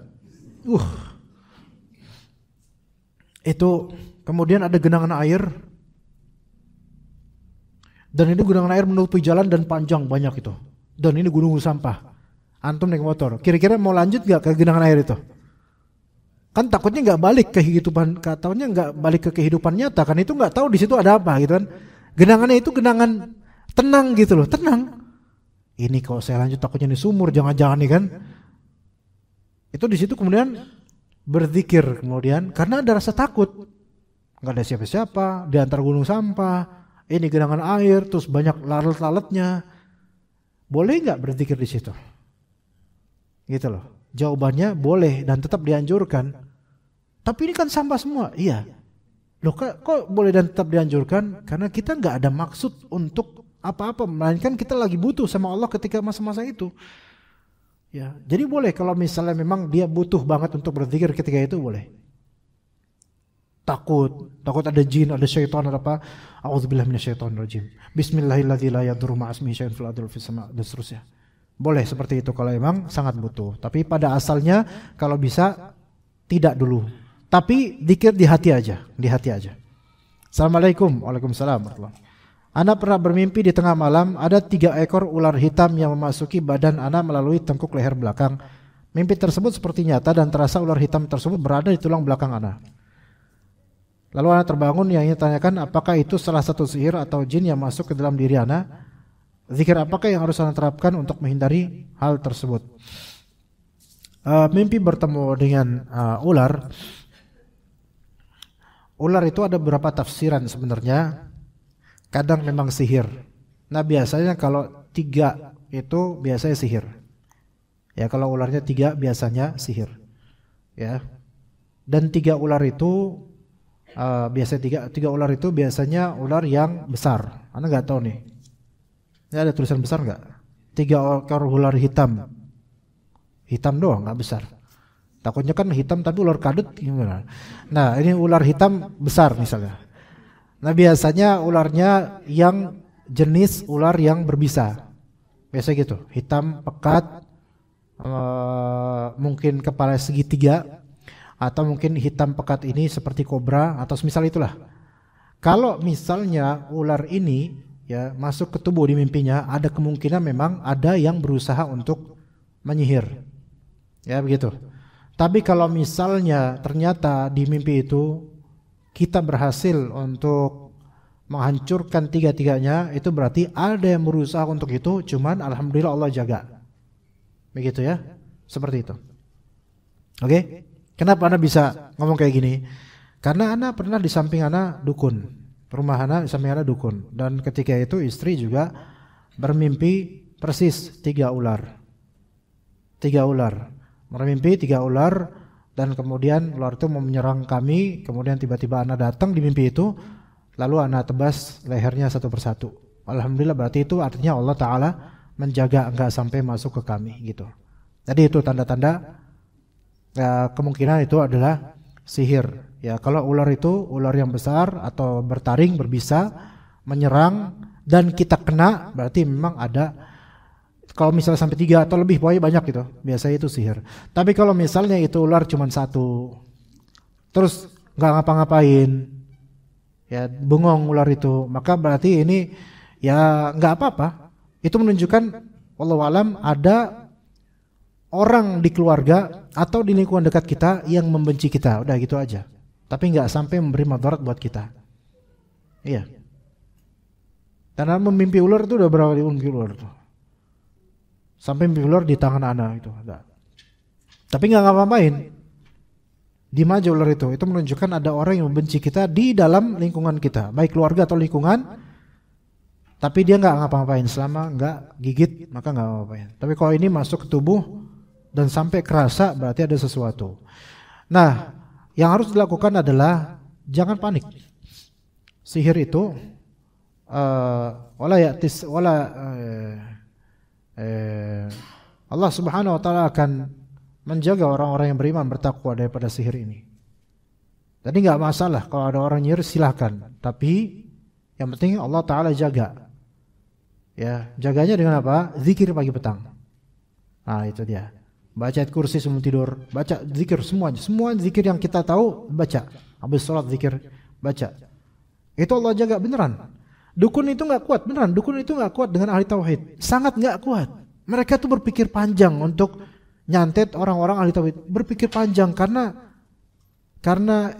Itu kemudian ada genangan air. Dan ini genangan air menutupi jalan dan panjang banyak itu. Dan ini gunung sampah. Antum naik motor, kira-kira mau lanjut gak ke genangan air itu? Kan takutnya gak balik ke kehidupan, katanya gak balik ke kehidupan nyata, kan itu gak tahu di situ ada apa gitu kan. Genangannya itu genangan tenang gitu loh, tenang. Ini kalau saya lanjut takutnya ini sumur, jangan-jangan nih kan. Itu di situ kemudian berzikir kemudian karena ada rasa takut. Gak ada siapa-siapa di antara gunung sampah, ini genangan air, terus banyak lalat-lalatnya. Boleh gak berzikir di situ? Gitu loh. Jawabannya boleh dan tetap dianjurkan. Tapi ini kan sampah semua. Iya. Loh kok boleh dan tetap dianjurkan? Karena kita nggak ada maksud untuk apa-apa, melainkan kita lagi butuh sama Allah ketika masa-masa itu. Ya, jadi boleh kalau misalnya memang dia butuh banget untuk berzikir ketika itu boleh. Takut ada jin, ada syaitan, ada apa? A'udzubillahi minasyaitonirrajim. Bismillahirrahmanirrahim. La yadurru ma'asmihi syai'un fil ardi wala fis sama' dan seterusnya. Boleh seperti itu kalau memang sangat butuh. Tapi pada asalnya kalau bisa tidak dulu. Tapi zikir di hati aja, di hati aja. Assalamualaikum. Waalaikumsalam. Ana pernah bermimpi di tengah malam ada 3 ekor ular hitam yang memasuki badan ana melalui tengkuk leher belakang. Mimpi tersebut seperti nyata dan terasa ular hitam tersebut berada di tulang belakang ana. Lalu ana terbangun yang ingin tanyakan apakah itu salah satu sihir atau jin yang masuk ke dalam diri ana? Zikir apakah yang harus anda terapkan untuk menghindari hal tersebut? Mimpi bertemu dengan ular. Ular itu ada beberapa tafsiran sebenarnya. Kadang memang sihir. Nah biasanya kalau 3 itu biasanya sihir. Ya kalau ularnya 3 biasanya sihir. Ya. Dan 3 ular itu biasanya 3 ular itu biasanya ular yang besar. Anda nggak tahu nih. Ini ada tulisan besar nggak? 3 ekor ular hitam. Hitam doang, nggak besar. Takutnya kan hitam tapi ular kadut gimana? Nah ini ular hitam besar misalnya. Nah biasanya ularnya yang jenis ular yang berbisa. Biasa gitu, hitam, pekat, mungkin kepala segitiga, atau mungkin hitam pekat ini seperti kobra atau semisal itulah. Kalau misalnya ular ini ya masuk ke tubuh di mimpinya, ada kemungkinan memang ada yang berusaha untuk menyihir. Ya begitu. Tapi kalau misalnya ternyata di mimpi itu kita berhasil untuk menghancurkan tiga-tiganya, itu berarti ada yang berusaha untuk itu, cuman alhamdulillah Allah jaga. Begitu ya. Seperti itu. Oke? Kenapa Anda bisa ngomong kayak gini? Karena Anda pernah di samping Anda dukun. Rumah Anda di samping Anda dukun. Dan ketika itu istri juga bermimpi persis 3 ular. 3 ular. Bermimpi 3 ular dan kemudian ular itu mau menyerang kami, kemudian tiba-tiba Anda datang di mimpi itu, lalu Anda tebas lehernya satu persatu. Alhamdulillah berarti itu artinya Allah Ta'ala menjaga enggak sampai masuk ke kami gitu. Jadi itu tanda-tanda kemungkinan itu adalah sihir. Ya, kalau ular itu ular yang besar atau bertaring, berbisa, menyerang dan kita kena, berarti memang ada. Kalau misalnya sampai 3 atau lebih, pokoknya banyak gitu, biasanya itu sihir. Tapi kalau misalnya itu ular cuma 1, terus nggak ngapa-ngapain, ya bengong ular itu, maka berarti ini ya nggak apa-apa. Itu menunjukkan wallahu alam ada orang di keluarga atau di lingkungan dekat kita yang membenci kita, udah gitu aja. Tapi nggak sampai memberi madarat buat kita. Iya. Karena memimpi ular itu udah berapa kali mimpi ular tuh? Sampai mimpi ular di tangan anak itu. Enggak. Tapi nggak ngapa-ngapain. Diem aja ular itu. Itu menunjukkan ada orang yang membenci kita di dalam lingkungan kita, baik keluarga atau lingkungan. Tapi dia nggak ngapa-ngapain, selama nggak gigit maka nggak ngapa-ngapain. Tapi kalau ini masuk ke tubuh dan sampai kerasa, berarti ada sesuatu. Nah, yang harus dilakukan adalah jangan panik. Sihir itu Allah Subhanahu wa taala akan menjaga orang-orang yang beriman bertakwa daripada sihir ini. Jadi enggak masalah kalau ada orang nyihir, silakan. Tapi yang penting Allah Ta'ala jaga. Ya, jaganya dengan apa? Zikir pagi petang. Nah, itu dia. Baca ayat kursi sebelum tidur, baca zikir semuanya. Semua zikir yang kita tahu baca. Habis sholat zikir baca. Itu Allah jaga beneran. Dukun itu enggak kuat, beneran. Dukun itu enggak kuat dengan ahli tauhid. Sangat enggak kuat. Mereka tuh berpikir panjang untuk nyantet orang-orang ahli tauhid. Berpikir panjang karena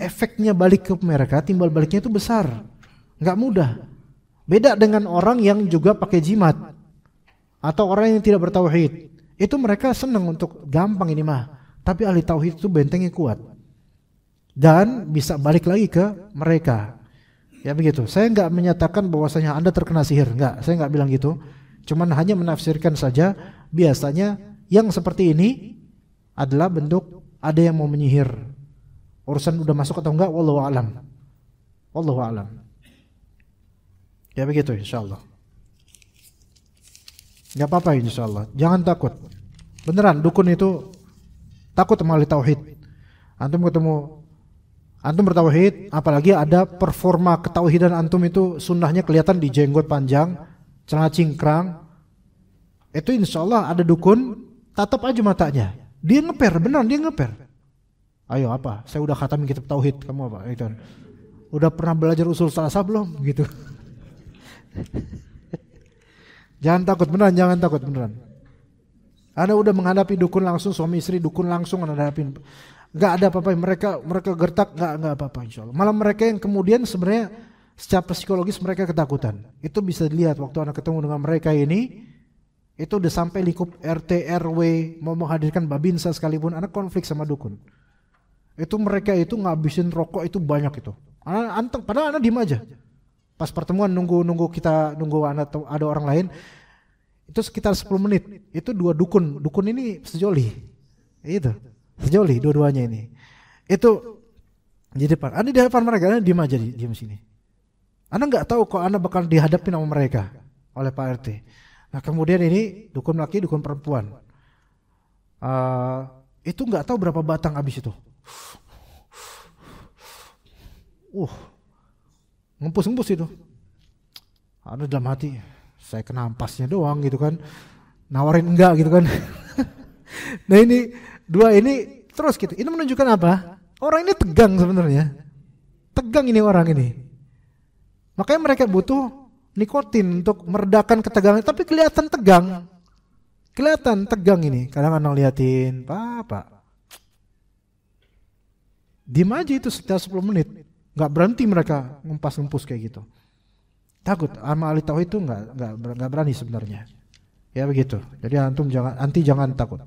efeknya balik ke mereka, timbal baliknya itu besar. Enggak mudah. Beda dengan orang yang juga pakai jimat atau orang yang tidak bertauhid. Itu mereka senang untuk gampang ini mah. Tapi ahli tauhid itu bentengnya kuat. Dan bisa balik lagi ke mereka. Ya begitu. Saya enggak menyatakan bahwasanya Anda terkena sihir, enggak. Saya enggak bilang gitu. Cuman hanya menafsirkan saja, biasanya yang seperti ini adalah bentuk ada yang mau menyihir. Urusan udah masuk atau enggak, wallahu alam. Wallahu alam. Ya begitu insyaallah. Enggak apa-apa insyaallah. Jangan takut. Beneran dukun itu takut sama ahli tauhid. Antum bertauhid, apalagi ada performa ketauhidan antum itu sunnahnya kelihatan di jenggot panjang, celana cingkrang. Itu insyaallah ada dukun, tatap aja matanya. Dia ngeper, beneran dia ngeper. Ayo apa? Saya udah khatamin kitab tauhid, kamu apa? Itu. Udah pernah belajar usul salasa belum? Gitu. Jangan takut beneran, jangan takut beneran. Anda udah menghadapi dukun langsung, suami istri dukun langsung Anda hadapin. Enggak ada apa-apa, mereka gertak, enggak apa-apa insyaallah. Malah mereka yang kemudian sebenarnya secara psikologis mereka ketakutan. Itu bisa dilihat waktu Anda ketemu dengan mereka ini, itu udah sampai lingkup RT RW mau menghadirkan babinsa sekalipun Anda konflik sama dukun. Itu mereka itu ngabisin rokok itu banyak itu. Padahal Anda diem aja. Pas pertemuan nunggu ada orang lain, itu sekitar 10 menit. Itu 2 dukun. Dukun ini sejoli. Itu. Sejoli dua-duanya ini. Itu di depan. Anda di hadapan mereka, Anda diam aja, diam sini. Anda enggak tahu kok Anda bakal dihadapin sama mereka oleh Pak RT. Nah, kemudian ini dukun laki, dukun perempuan. Itu enggak tahu berapa batang habis itu. Ngempus-ngempus itu. Anda dalam hati, saya kena ampasnya doang gitu kan. Nawarin enggak gitu kan. Nah ini 2 ini terus gitu. Ini menunjukkan apa? Orang ini tegang sebenarnya. Tegang ini orang ini. Makanya mereka butuh nikotin untuk meredakan ketegangan, tapi kelihatan tegang. Kelihatan tegang ini. Kadang anak liatin, Pak. Diam aja itu sekitar 10 menit. Enggak berhenti mereka ngumpas-ngumpus kayak gitu. Takut sama ahli tauhid itu enggak berani sebenarnya. Ya begitu. Jadi jangan takut.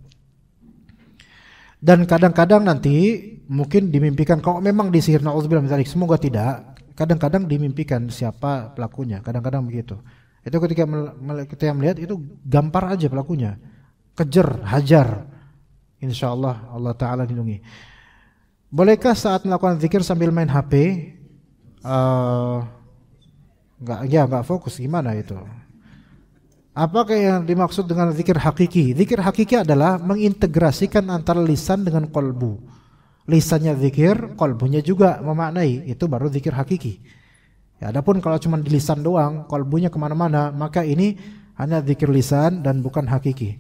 Dan kadang-kadang nanti mungkin dimimpikan kalau memang disihir, naudzubillah min dzalik, semoga tidak. Kadang-kadang dimimpikan siapa pelakunya, kadang-kadang begitu. Itu ketika melihat itu gampar aja pelakunya. Kejar, hajar. Insyaallah Allah taala lindungi. Bolehkah saat melakukan zikir sambil main HP? Enggak fokus, gimana itu? Apakah yang dimaksud dengan zikir hakiki? Zikir hakiki adalah mengintegrasikan antara lisan dengan kolbu. Lisannya zikir, kolbunya juga memaknai. Itu baru zikir hakiki. Ya, adapun kalau cuma di lisan doang, kolbunya kemana-mana, maka ini hanya zikir lisan dan bukan hakiki.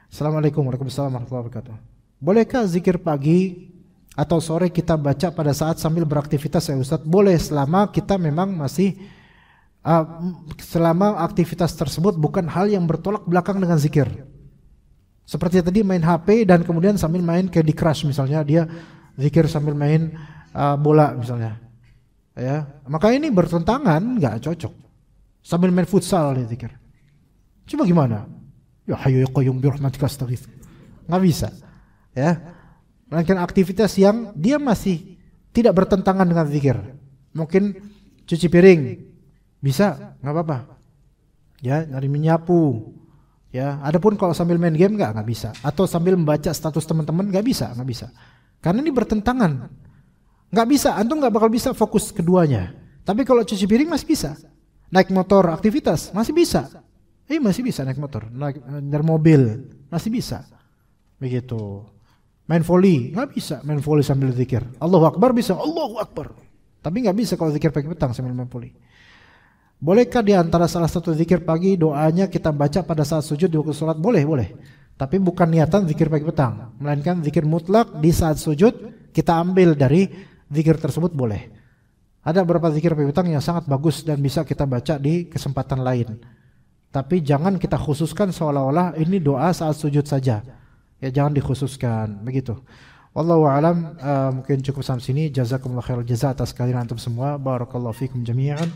Assalamualaikum warahmatullahi wabarakatuh. Bolehkah zikir pagi atau sore kita baca pada saat sambil beraktivitas ya Ustaz? Boleh selama kita memang masih selama aktivitas tersebut bukan hal yang bertolak belakang dengan zikir. Seperti tadi main HP dan kemudian sambil main Candy Crush misalnya, dia zikir sambil main bola misalnya. Ya, maka ini bertentangan, enggak cocok. Sambil main futsal dia zikir. Coba gimana? Ya hayyu ya qayyum bi rahmatika astaghits. Enggak bisa. Ya. Melainkan aktivitas yang dia masih tidak bertentangan dengan zikir. Mungkin cuci piring bisa, nggak apa-apa. Ya, nyari menyapu. Ya, adapun kalau sambil main game nggak bisa. Atau sambil membaca status teman-teman nggak bisa. Karena ini bertentangan. Nggak bisa, antum nggak bakal bisa fokus keduanya. Tapi kalau cuci piring masih bisa. Naik motor aktivitas masih bisa. Masih bisa naik motor, naik mobil masih bisa. Begitu. Main volley nggak bisa, main volley sambil zikir. Allahu Akbar bisa, Allahu Akbar. Tapi nggak bisa kalau zikir pagi petang sambil main volley. Bolehkah di antara salah satu zikir pagi doanya kita baca pada saat sujud di waktu sholat? Boleh. Tapi bukan niatan zikir pagi petang, melainkan zikir mutlak di saat sujud kita ambil dari zikir tersebut boleh. Ada beberapa zikir pagi petang yang sangat bagus dan bisa kita baca di kesempatan lain. Tapi jangan kita khususkan seolah-olah ini doa saat sujud saja. Ya jangan dikhususkan begitu. Wallahu a'lam. Mungkin cukup sampai sini. Jazakumullah khairul jazaa atas kehadiran antum semua. Barakallahu fikum jami'an.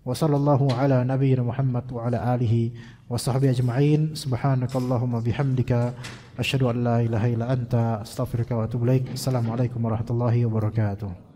Wa sallallahu ala nabiyyina Muhammad wa ala alihi wa sahbihi ajma'in. Subhanakallahumma bihamdika asyhadu an la ilaha illa anta astaghfiruka wa atubu ilaik. Assalamualaikum warahmatullahi wabarakatuh.